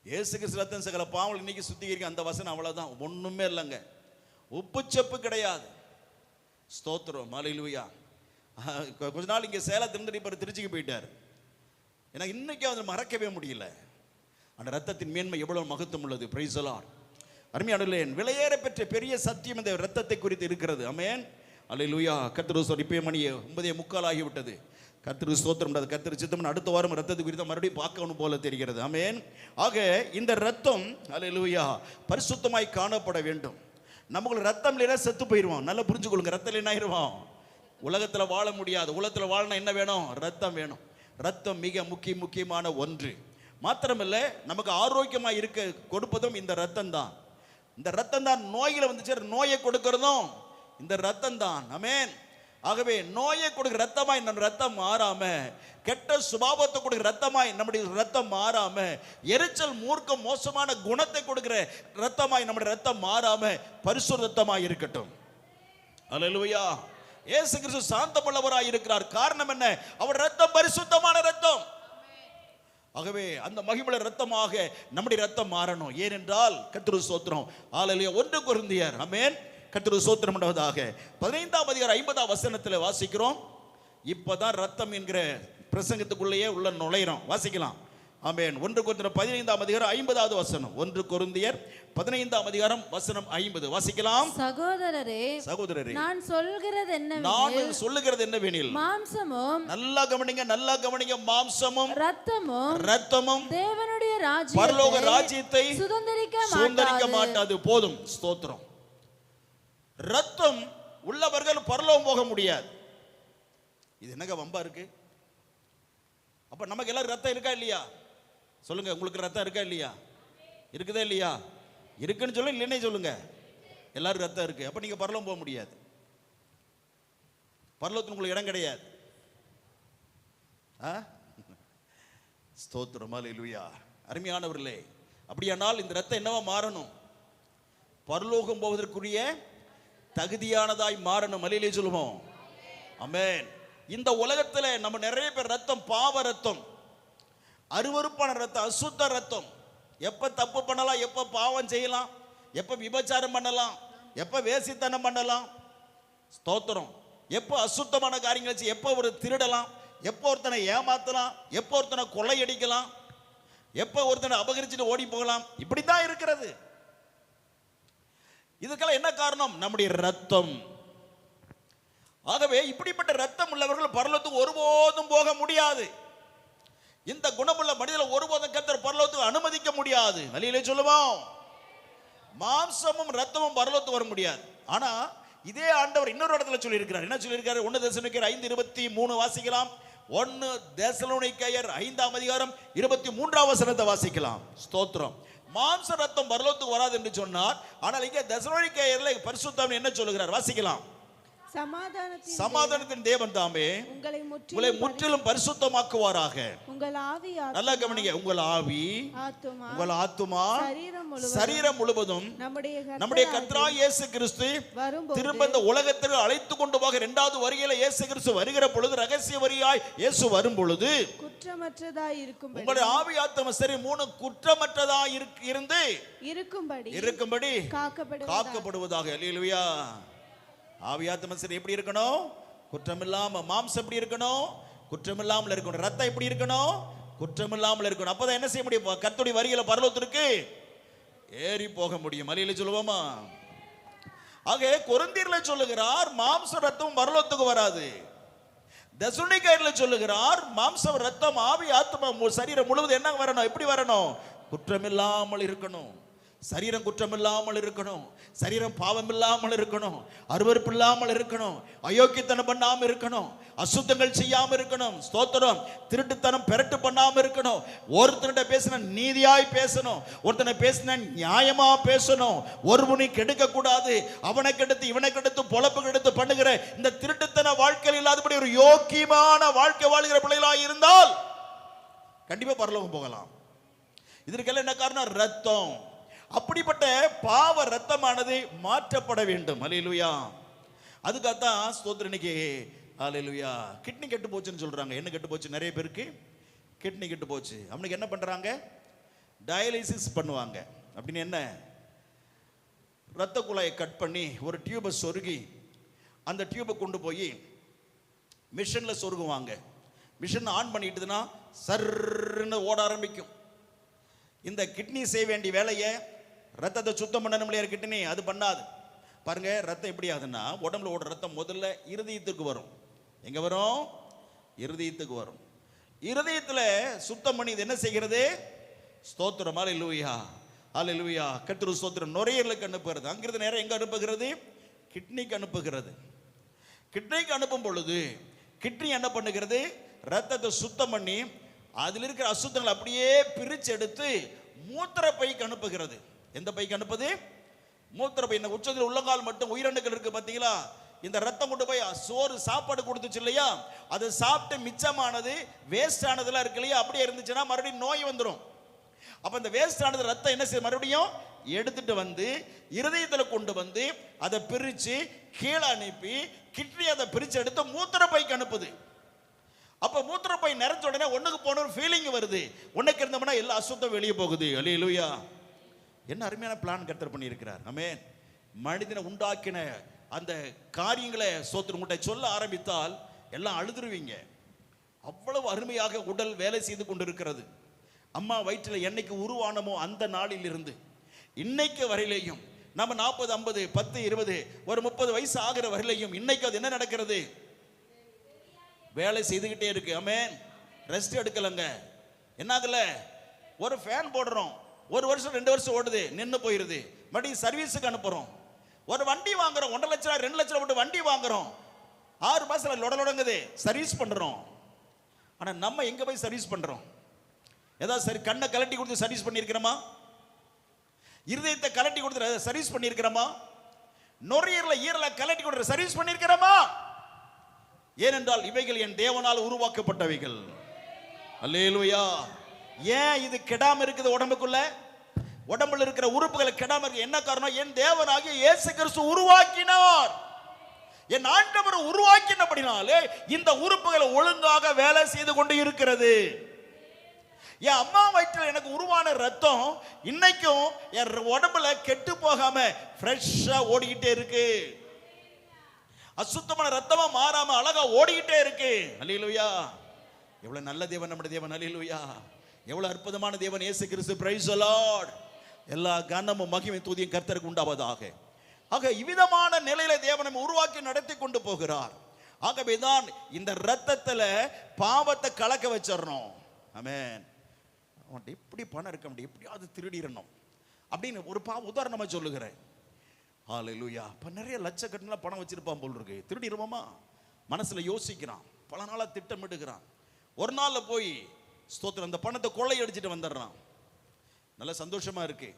இயேசு கிறிஸ்து ரத்தம் சகல பாவங்கள் இன்னைக்கு சுத்திகரிக்க அந்த வசனம் அவ்வளவுதான், ஒண்ணுமே இல்லைங்க, உப்பு சப்பு கிடையாது. ஸ்தோத்திரம். ஹல்லேலூயா. கொஞ்ச நாள் இங்கே சேலத்திலிருந்து இப்போ திருச்சிக்கு போயிட்டார். எனக்கு இன்னைக்கு அதை மறக்கவே முடியல. அந்த ரத்தத்தின் மேன்மை எவ்வளவு மகத்துவம் உள்ளது. Praise the Lord. அருமையானவர்களே, விலையேற பெற்ற பெரிய சத்தியம் இந்த ரத்தத்தை குறித்து இருக்கிறது. ஆமென். அல்லேலூயா. கர்த்தர் சொல்லி இப்போ மணி 9:45 ஆகிவிட்டது. கர்த்தர் ஸ்தோத்திரம். கர்த்தர் சித்தம் அடுத்த வாரம் ரத்தத்தை குறித்து மறுபடியும் பார்க்கணும் போல தெரிகிறது. ஆமென். ஆக இந்த ரத்தம் அல்லேலூயா பரிசுத்தமாய் காணப்பட வேண்டும். நமக்கு ரத்தம் இல்லைன்னா செத்து போயிடுவோம். நல்லா புரிஞ்சுக்கொள்ளுங்க. ரத்தம் என்ன ஆயிடுவோம்? உலகத்தில் வாழ முடியாது. உலகத்தில் வாழணும் என்ன வேணும்? ரத்தம் வேணும். ரத்தம் மிக முக்கியமான ஒன்று. மாத்திரமில்லை, நமக்கு ஆரோக்கியமாக இருக்க கொடுப்பதும் இந்த ரத்தம் தான். இந்த ரத்தம் தான் நோய்களை வந்துச்சு நோயை கொடுக்கிறதும் இந்த ரத்தம் தான். ஆமென். ஆகவே நோயை கொடுக்கிற ரத்தமாய் நம்ம ரத்தம் மாறாம, கெட்ட சுபாவத்தை கொடுக்கிற ரத்தமாய் நம்முடைய ரத்தம் மாறாம, எரிச்சல் மூர்க்கம் மோசமான குணத்தை கொடுக்கிற ரத்தமாய் நம்முடைய ரத்தம் மாறாம பரிசுத்த ரத்தமாய் இருக்கட்டும். அல்லேலூயா. இயேசு கிறிஸ்து சாந்தமுள்ளவராய் இருக்கிறார். காரணம் என்ன? அவர் ரத்தம் பரிசுத்தமான ரத்தம். ஆகவே அந்த மகிமையுள்ள ரத்தமாக நம்முடைய ரத்தம் மாறணும். ஏனென்றால் கர்த்தருக்கு ஸ்தோத்திரம். ஹல்லேலூயா. 1 கொரிந்தியர் ஆமென். கர்த்தருக்கு ஸ்தோத்திரம் உண்டாவதாக. 15ஆம் அதிகாரம் 50ஆம் வசனத்தில் வாசிக்கிறோம். இப்பதான் ரத்தம் என்கிற பிரசங்கத்துக்குள்ளேயே உள்ள நுழைகிறோம். வாசிக்கலாம். ஆமென். 1 கொரிந்தியர் 15ஆம் அதிகாரம் 50வது வசனம். 1 கொரிந்தியர் 15ஆம் அதிகாரம் வசனம் 50 வாசிக்கலாம். சகோதரரே நான் சொல்லுகிறது என்னவெனில் மாம்சமும், நல்லா கவனிங்க, மாம்சமும் இரத்தமும் தேவனுடைய ராஜ்யத்தை பரலோக ராஜ்யத்தை சுதந்தரிக்க மாட்டாது. போதும். ஸ்தோத்திரம். ரத்தம் உள்ளவர்கள் பரலோகம் போக முடியாது. இது என்னங்க வம்பா இருக்கு? அப்ப நமக்கு எல்லாரும் ரத்தம் இருக்கா இல்லையா? சொல்லுங்க, உங்களுக்கு ரத்தம் இருக்கா இல்லையா? இருக்குதா இல்லையா? இருக்குன்னு சொல்லுங்க, இல்லைன்னே சொல்லுங்க. எல்லாரும் ரத்தம் இருக்கு. அப்ப நீங்க பரலோகம் போக முடியாது. பரலோகத்துக்கு உங்களுக்கு இடம் கிடையாது. ஸ்தோத்திரம், அல்லேலூயா. அருமையானவர்களே, அப்படியானால் இந்த ரத்தம் என்னவா மாறணும்? பரலோகம் போவதற்குரிய தகுதியானதாய் மாறணும். அல்லேலூயா சொல்லுவோம். ஆமென். இந்த உலகத்துல நம்ம நிறைய பேர் ரத்தம், பாவ ரத்தம், அருவருப்பான ரத்தம், அசுத்த ரத்தம். எப்ப தப்பு பண்ணலாம், எப்ப பாவம் செய்யலாம், எப்ப விபச்சாரம் பண்ணலாம், எப்ப வேசித்தனம் பண்ணலாம், ஸ்தோத்திரம், எப்ப அசுத்தமான காரியங்கள் செய்ய, எப்ப ஒரு திருடலாம், எப்ப ஒருத்தனை ஏமாத்தலாம், எப்ப ஒருத்தனை கொள்ளையடிக்கலாம், எப்ப ஒருத்தனை அபகரிச்சுட்டு ஓடி போகலாம், இப்படித்தான் இருக்கிறது. இதுக்கெல்லாம் என்ன காரணம்? நம்முடைய ரத்தம். ஆகவே இப்படிப்பட்ட ரத்தம் உள்ளவர்கள் பரலோகத்துக்கு ஒருபோதும் போக முடியாது. இந்த குணமுள்ள மனிதனை ஒருபோதும் கர்த்தர் பரலோகத்துக்கு அனுமதிக்க முடியாது. அல்லேலூயா சொல்லுவோம். மாம்சமும் ரத்தமும் பரலோகத்துக்கு வர முடியாது. ஆனா இதே ஆண்டவர் இன்னொரு இடத்துல சொல்லி இருக்கிறார். என்ன சொல்லி இருக்காரு? 1 தெசலோனிக்கேயர் 5:23 வாசிக்கலாம். 1 தெசலோனிக்கேயர் 5ஆம் அதிகாரம் 23ஆம் வசனத்தை வாசிக்கலாம். ஸ்தோத்திரம். மாம்ச ரத்தம் பரலோகத்துக்கு வராது என்று சொன்னார். ஆனால் இங்கே தெசலோனிக்கேயர்ல பரிசுத்தம் என்ன சொல்லுகிறார்? வாசிக்கலாம். சமாதானத்தின் தேவன் தாமே உங்களை முற்றிலும் பரிசுத்தமாக்குவாராக. நல்லா கவனிங்க. உங்கள் ஆவி, உங்கள் ஆத்துமா, சரீரம் முழுவதும் நம்முடைய கர்த்தராகிய இயேசு கிறிஸ்து திரும்ப இந்த உலகத்திற்கு அழைத்து கொண்டு போக இரண்டாவது வருகையில இயேசு கிறிஸ்து வருகிற பொழுது, ரகசிய வரியாய் இயேசு வரும் பொழுது குற்றமற்றதாய் இருக்கும் உங்களுடைய ஆவி, ஆத்துமா, சரீரம் மூணு குற்றமற்றதாய் இருக்கும்படி காக்கப்படுவதாக. அல்லேலூயா. ஆவியாத்ம சரீரம் எப்படி இருக்கணும்? குற்றமில்லாம. மாம்சம் எப்படி இருக்கணும்? குற்றமில்லாமல் இருக்கணும். ரத்தம் எப்படி இருக்கணும்? குற்றமில்லாமல் இருக்கணும். அப்பதான் என்ன செய்ய முடியும்? கர்த்தருடைய வரியில பரலோகத்திற்கு ஏறி போக முடியும். அல்லேலூயா சொல்லுவோமா? ஆக கொரிந்தியர்ல சொல்லுகிறார் மாம்ச ரத்தம் பரலோகத்துக்கு வராது. தெசலோனிக்கேயர்ல சொல்லுகிறார் மாம்சம், ரத்தம், ஆவி, ஆத்மா, சரீரம் முழுவதும் என்ன வரணும்? எப்படி வரணும்? குற்றமில்லாமல் இருக்கணும். சரீரம் குற்றமில்லாமல் இருக்கணும். சரீரம் பாவம் இல்லாமல் இருக்கணும். அருவருப்பு இல்லாமல் இருக்கணும். அயோக்கியத்தனம் பண்ணாம இருக்கணும். அசுத்தங்கள் செய்யாம இருக்கணும். ஸ்தோத்திரம். திருட்டுத்தனம் பெரட்டு பண்ணாம இருக்கணும். ஒருத்தன்கிட்ட பேசின நீதியாய் பேசணும். ஒருத்தனை பேசின நியாயமா பேசணும். ஒருவனை கெடுக்க கூடாது. அவனை கெடுத்து இவனை கெடுத்து பொழப்பு கெடுத்து பண்ணுகிற இந்த திருட்டுத்தன வாழ்க்கையில் இல்லாதபடி ஒரு யோக்கியமான வாழ்க்கை வாழ்கிற பிள்ளைகளாக இருந்தால் கண்டிப்பா பரலோகம் போகலாம். இதற்கெல்லாம் என்ன காரணம்? ரத்தம். அப்படிப்பட்ட பாவ ரத்தமானது மாற்றப்பட வேண்டும். அல்லேலூயா. அதுக்காகத்தான் ஸ்தோத்திரம். இன்னைக்கு அல்லேலூயா கிட்னி கெட்டு போச்சுன்னு சொல்றாங்க. என்ன கெட்டு போச்சு? நிறைய பேருக்கு கிட்னி கெட்டு போச்சு. அவனுக்கு என்ன பண்றாங்க? டயாலிசிஸ் பண்ணுவாங்க. அப்படின்னு என்ன? ரத்த குழாயை கட் பண்ணி ஒரு டியூபை சொருகி அந்த டியூபை கொண்டு போய் மிஷின்ல சொருகுவாங்க. மிஷின் ஆன் பண்ணிட்டுதுன்னா சர்ன்னு ஓட ஆரம்பிக்கும். இந்த கிட்னி செய்ய வேண்டிய வேலையை, ரத்தத்தை சுத்தம் பண்ணணும் இல்லையா கிட்னி, அது பண்ணாது. பாருங்க, ரத்தம் எப்படி ஆகுதுன்னா உடம்புல ஓடுற ரத்தம் முதல்ல இருதயத்துக்கு வரும். எங்க வரும்? இருதயத்துக்கு வரும். இருதயத்துல சுத்தம் பண்ணி இது என்ன செய்கிறது? ஸ்தோத்திரம். அல்லேலூயா, அல்லேலூயா. கர்த்தருக்கு ஸ்தோத்திரம். நுரையீரலுக்கு அனுப்புகிறது. அங்கிருந்து நேரம் எங்க அனுப்புகிறது? கிட்னிக்கு அனுப்புகிறது. கிட்னிக்கு அனுப்பும் பொழுது கிட்னி என்ன பண்ணுகிறது? ரத்தத்தை சுத்தம் பண்ணி அதில் இருக்கிற அசுத்தங்களை அப்படியே பிரிச்சு எடுத்து மூத்திர பைக்கு அனுப்புகிறது. எந்த பைக்கு அனுப்புது? மூத்திர பை. இந்த உச்சத்தில் உள்ளங்கால் மட்டும் உயிரணுக்கள் இருக்கு பார்த்தீங்களா? இந்த ரத்தம் கொண்டு போய் சோறு சாப்பாடு கொடுத்துச்சு இல்லையா, அதை சாப்பிட்டு மிச்சமானது வேஸ்ட் ஆனதெல்லாம் இருக்கு இல்லையா, அப்படியே இருந்துச்சுன்னா மறுபடியும் நோய் வந்துடும். அப்ப இந்த வேஸ்ட் ஆனது ரத்தம் என்ன செய்ய மறுபடியும் எடுத்துட்டு வந்து இருதயத்தில் கொண்டு வந்து அதை பிரிச்சு கீழே அனுப்பி கிட்னி அதை பிரிச்சு எடுத்து மூத்திர பைக்கு அனுப்புது. அப்ப மூத்திரப்பை நிறைஞ்ச உடனே ஒண்ணுக்கு போன ஒரு ஃபீலிங் வருது. ஒண்ணுக்கு இருந்தோம்னா எல்லா அசுத்தம் வெளியே போகுது. அல்லேலூயா. என்ன அருமையான பிளான் கர்த்தர் பண்ணி இருக்கிறார். ஆமென். மனிதனை உண்டாக்கின அந்த காரியங்களை ஸ்தோத்திரம் உங்கள்கிட்ட சொல்ல ஆரம்பித்தால் எல்லாம் அழுதுருவீங்க. அவ்வளவு அருமையாக உடல் வேலை செய்து கொண்டிருக்கிறது. அம்மா வயிற்றில் என்னைக்கு உருவானமோ அந்த நாளில் இருந்து இன்னைக்கு வரையிலையும் நம்ம 40, 50, 10, 20, ஒரு 30 வயசு ஆகிற வரையிலையும் இன்னைக்கு அது என்ன நடக்கிறது? வேலை செய்துகிட்டே இருக்கு. ஆமென். ரெஸ்ட் எடுக்கலங்க. என்னாகல? ஒரு ஃபேன் போடுறோம், 1 வருஷம் 2 வருஷம் ஓடுது, நின்று போயிருது. மறுபடியும் சர்வீஸுக்கு அனுப்புறோம். ஒரு வண்டி வாங்குறோம், 1.5 லட்சம் 2 லட்சம் போட்டு வண்டி வாங்குறோம், 6 மாசத்துல லொடங்குது, சர்வீஸ் பண்றோம். ஆனா நம்ம எங்க போய் சர்வீஸ் பண்றோம்? ஏதாவது சரி கண்ணை கலட்டி கொடுத்து சர்வீஸ் பண்ணியிருக்கிறோமா? இருதயத்தை கலட்டி கொடுத்து சர்வீஸ் பண்ணியிருக்கிறோமா? நுரையீரல ஈரலை கலட்டி கொடுத்து சர்வீஸ் பண்ணியிருக்கிறோமா? ஏனென்றால் இவைகள் என் தேவனால் உருவாக்கப்பட்டவைகள். அல்லேலூயா. ஏன் இது கெடாம இருக்குது? உடம்புக்குள்ள உடம்புல இருக்கிற உறுப்புகள் கெடாம இருக்கு. என்ன காரணம்? என் தேவனாகிய இயேசு கிறிஸ்து உருவாக்கினார். என் ஆண்டவர் உருவாக்கினபடினாலே இந்த உறுப்புகள் ஒழுங்காக வேலை செய்து கொண்டு இருக்கிறது. என் அம்மா வயிற்றில் எனக்கு உருவான ரத்தம் இன்னைக்கும் என் உடம்புல கெட்டு போகாம ஃப்ரெஷ்ஷா ஓடிக்கிட்டே இருக்கு. அசுத்தமான ரத்தமா மாறாம அழகா ஓடிக்கிட்டே இருக்கு. அல்லேலூயா. எவ்வளவு நல்ல தேவன் நம்முடைய தேவன். அல்லேலூயா. எவ்வளவு அற்புதமான தேவன் இயேசு கிறிஸ்து. Praise the Lord. எல்லா கனமும் மகிமை துதியும் கர்த்தருக்கு உண்டாவதாக. ஆக இவ்விதமான நிலையில தேவனை உருவாக்கி நடத்தி கொண்டு போகிறார். ஆகவேதான் இந்த ரத்தத்துல பாவத்தை கலக்க வச்சிடணும். ஆமென். அவன் எப்படி பணம் இருக்க முடியும், எப்படியாவது திருடிடணும் அப்படின்னு ஒரு உதாரணமா சொல்லுகிறேன். ஹல்லேலூயா. இப்ப நிறைய லட்சக்கணக்கில் பணம் வச்சிருப்பான் போல் இருக்கு. திருடிடுவோமா மனசுல யோசிக்கிறான், பல நாளா திட்டமிடுகிறான். ஒரு நாள்ல போய் ஸ்தோத்திரம் அந்த பணத்தை கொள்ளை அடிச்சுட்டு வந்துடுறான். நல்ல சந்தோஷமா இருக்கு.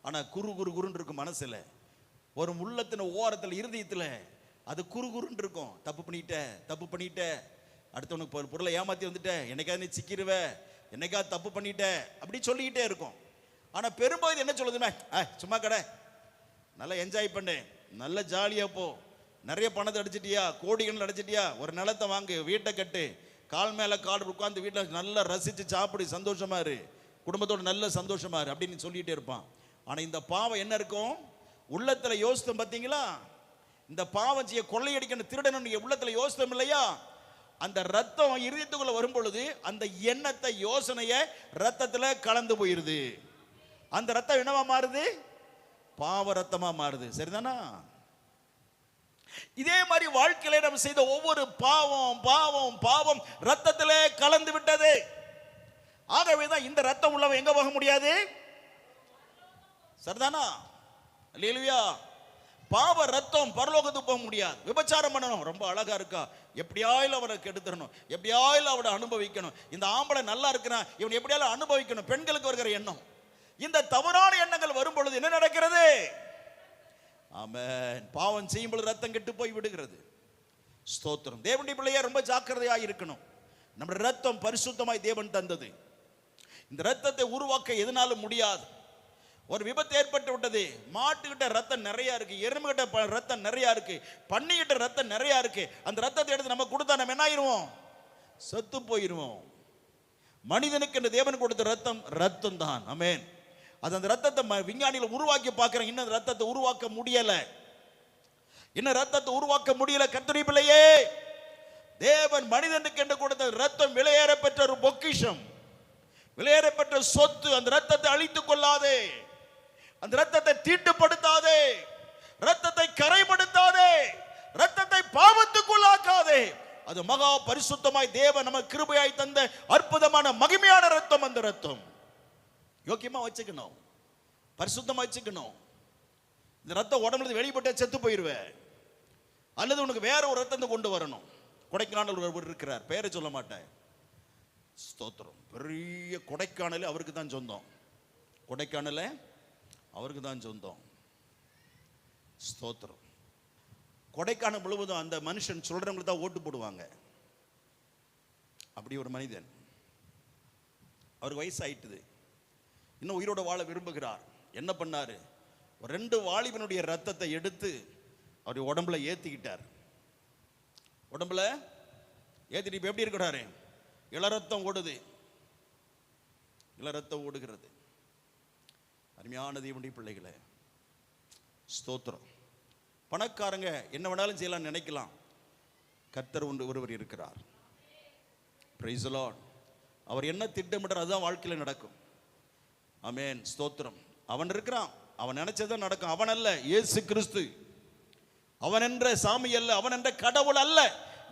ஆனா குரு குரு குருன்னு இருக்கும் மனசுல. ஒரு உள்ளத்தின ஓரத்தில் இருதயத்தில் அது குரு குருன்னு இருக்கும். தப்பு பண்ணிட்ட அடுத்தவனுக்கு பொருளை ஏமாத்தி வந்துட்ட, என்னைக்காவது நீ சிக்கிருவ, என்னைக்காவது தப்பு பண்ணிட்ட அப்படி சொல்லிக்கிட்டே இருக்கும். ஆனா பெரும்பகுதி என்ன சொல்லுதுன்னா, சும்மா கடை, நல்லா என்ஜாய் பண்ணு, நல்ல ஜாலியா போ, நிறைய பணத்தை அடிச்சிட்டியா, கோடிகள் அடிச்சிட்டியா, ஒரு நிலத்தை வாங்கு, வீட்டை கட்டு, கால் மேல கால் உட்காந்து வீட்டில் நல்லா ரசிச்சு சாப்பிடு, சந்தோஷமா இரு, குடும்பத்தோட நல்ல சந்தோஷமா இரு அப்படின்னு சொல்லிட்டே இருப்பான். ஆனா இந்த பாவம் என்ன இருக்கும் உள்ளத்துல யோசித்தோம் பார்த்தீங்களா? இந்த பாவம் செய்ய கொள்ளையடிக்கணும் திருடணும் உள்ளத்துல யோசித்தோம் இல்லையா? அந்த ரத்தம் இருதயத்துக்குள்ள வரும் பொழுது அந்த எண்ணத்தை யோசனைய ரத்தத்துல கலந்து போயிருது. அந்த ரத்தம் என்னவா மாறுது? பாவ ரத்தமா மாறுது. சரிதானா? இதே மாதிரி வாழ்க்கையில நம்ம செய்த ஒவ்வொரு பாவம் பாவம் பாவம் ரத்தத்திலே கலந்து விட்டது. ஆகவேதான் இந்த ரத்தம் உள்ளவன் எங்க போக முடியாது? சரிதானா? அல்லேலூயா. பாவ ரத்தம் பரலோகத்துக்கு போக முடியாது. விபச்சாரம் பண்ணணும், ரொம்ப அழகா இருக்கா, எப்படியாயிலும் அவனை கெடுத்துடணும், எப்படியாயிலும் அவனை அனுபவிக்கணும், இந்த ஆம்பளை நல்லா இருக்கிறான் இவன் எப்படியாலும் அனுபவிக்கணும், பெண்களுக்கு வருகிற எண்ணம். இந்த தவறான எண்ணங்கள் வரும் பொழுது என்ன நடக்கிறது? ஆமென். பாவம் செய்யும் பொழுது ரத்தம் கெட்டு போய் விடுகிறது. ஸ்தோத்திரம். தேவனுடைய பிள்ளையா ரொம்ப ஜாக்கிரதையா இருக்கணும். நம்ம ரத்தம் பரிசுத்தமாய் தேவன் தந்தது. இந்த ரத்தத்தை உருவாக்க எதனாலும் முடியாது. ஒரு விபத்து ஏற்பட்டு விட்டது, மாட்டுக்கிட்ட ரத்தம் நிறைய இருக்கு, எறும்புகிட்ட ரத்தம் நிறைய இருக்கு, பன்னிக்கிட்ட ரத்தம் நிறைய இருக்கு, அந்த ரத்தத்தை எடுத்து நம்ம கொடுத்தா நம்ம என்ன ஆயிருவோம்? செத்து போயிருவோம். மனிதனுக்கு இந்த தேவன் கொடுத்த ரத்தம் ரத்தம் தான். ஆமென். அது அந்த ரத்தத்தை விஞ்ஞானிகள் உருவாக்கி பார்க்கிறேன், இன்னும் ரத்தத்தை உருவாக்க முடியல, இன்னும் ரத்தத்தை உருவாக்க முடியல. கர்த்தருடைய பிள்ளையே, தேவன் மனிதனுக்கு என்று கொடுத்த ரத்தம் விலையேற பெற்ற ஒரு பொக்கிஷம், விலையேற பெற்ற சொத்து. அந்த ரத்தத்தை அழித்துக் கொள்ளாதே, அந்த ரத்தத்தை தீட்டுப்படுத்தாதே, ரத்தத்தை கரைப்படுத்தாதே, ரத்தத்தை பாவத்துக்குள்ளாக்காதே. அது மகா பரிசுத்தமாய் தேவன் நமக்கு கிருபையாய் தந்த அற்புதமான மகிமையான ரத்தம். அந்த ரத்தம் யோக்கியமா வச்சுக்கணும், பரிசுத்தமா வச்சுக்கணும். இந்த ரத்தம் உடம்புல வெளிப்பட்ட செத்து போயிருவேன், அல்லது உனக்கு வேற ஒரு ரத்தத்தை கொண்டு வரணும். கொடைக்கானல் ஒருவர் இருக்கிறார், பேரை சொல்ல மாட்டேன். ஸ்தோத்திரம். பெரிய கொடைக்கானல் அவருக்கு தான் சொந்தம், கொடைக்கானல அவருக்கு தான் சொந்தம். ஸ்தோத்திரம். கொடைக்கானல் முழுவதும் அந்த மனுஷன் சொல்றவங்களுக்கு தான் ஓட்டு போடுவாங்க. அப்படி ஒரு மனிதன், அவர் வயசாயிட்டுது, இன்னும் உயிரோட வாழ விரும்புகிறார். என்ன பண்ணாரு? ஒரு 2 வாலிபனுடைய ரத்தத்தை எடுத்து அவருடைய உடம்புல ஏத்திக்கிட்டார். உடம்புல ஏத்திட்டு இப்ப எப்படி இருக்கிறாரு? இளரத்தம் ஓடுது, இளரத்தம் ஓடுகிறது. அருமையான தேவனுடைய பிள்ளைகளே, ஸ்தோத்திரம். பணக்காரங்க என்ன வேணாலும் செய்யலாம் நினைக்கலாம், கர்த்தர் ஒருவர் இருக்கிறார். Praise the Lord. அவர் என்ன திட்டமிட்டார் அதுதான் வாழ்க்கையில் நடக்கும். ஆமென். ஸ்தோத்திரம். அவன் இருக்கிறான், அவன் நினைச்சதான் நடக்கும். அவன் அல்ல, இயேசு கிறிஸ்து. அவன் என்ற சாமி அல்ல, அவன் என்ற கடவுள் அல்ல,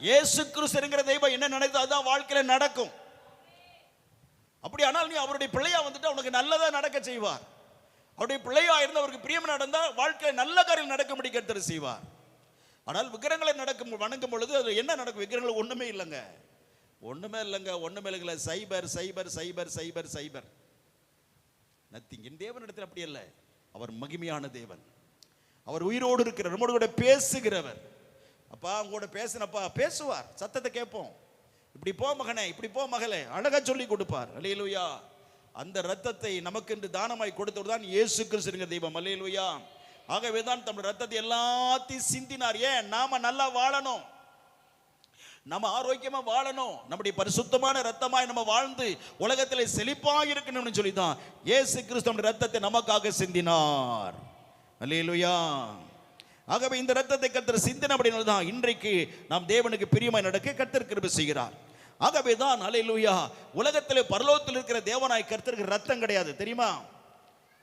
இயேசு கிறிஸ்து என்கிற தெய்வம் என்ன நினைத்தோ அதுதான் வாழ்க்கையில நடக்கும். அப்படி ஆனால் நீ அவருடைய பிள்ளையா வந்துட்டு உனக்கு நல்லதா நடக்க செய்வார். அவருடைய பிள்ளையா இருந்து அவருக்கு பிரியம் நடந்தா வாழ்க்கையில் நல்ல காரியம் நடக்கும்படி கர்த்தர் செய்வார். ஆனால் விக்கிரகங்களை வணங்கும் பொழுது அது என்ன நடக்கும்? விக்கிரகங்கள் ஒண்ணுமே இல்லைங்க. ஒண்ணுமே இல்லைங்க. சைபர் சைபர் சைபர் சைபர் சைபர் நத்திங். என் தேவனிடத்தில் அப்படி அல்ல. அவர் மகிமையான தேவன். அவர் உயிரோடு இருக்கிறார், நம்மோடு கூட பேசுகிறவர். அப்பா உங்களோட பேசினப்பா பேசுவார், சத்தத்தை கேட்போம். இப்படி போ மகனே, இப்படி போ மகளே, அழகா சொல்லி கொடுப்பார். அல்லேலூயா. அந்த ரத்தத்தை நமக்கு என்று தானமாய் கொடுத்தவர் தான் இயேசு கிறிஸ்துவின் தெய்வம். அல்லேலூயா. ஆகவே தான் தம்முடைய ரத்தத்தை எல்லாத்தையும் சிந்தினார். ஏன்? நாம நல்லா வாழணும், நம்ம ஆரோக்கியமா வாழணும், நம்முடைய பரிசுத்தமான ரத்தமாய் நம்ம வாழ்ந்து உலகத்திலே செழிப்பாக இருக்கணும்னு சொல்லி தான் இயேசு கிறிஸ்து ரத்தத்தை நமக்காக சிந்தினார். அல்லேலூயா. ஆகவே இந்த ரத்தத்தை கர்த்தர் சிந்தின அப்படினால தான் இன்றைக்கு நாம் தேவனுக்கு பிரியமாய் நடக்க கர்த்தர் கிருபை செய்கிறார். ஆகவே தான் அல்லேலூயா, உலகத்திலே பரலோகத்தில் இருக்கிற தேவனாய் கர்த்தருக்கு ரத்தம் கிடையாது, தெரியுமா?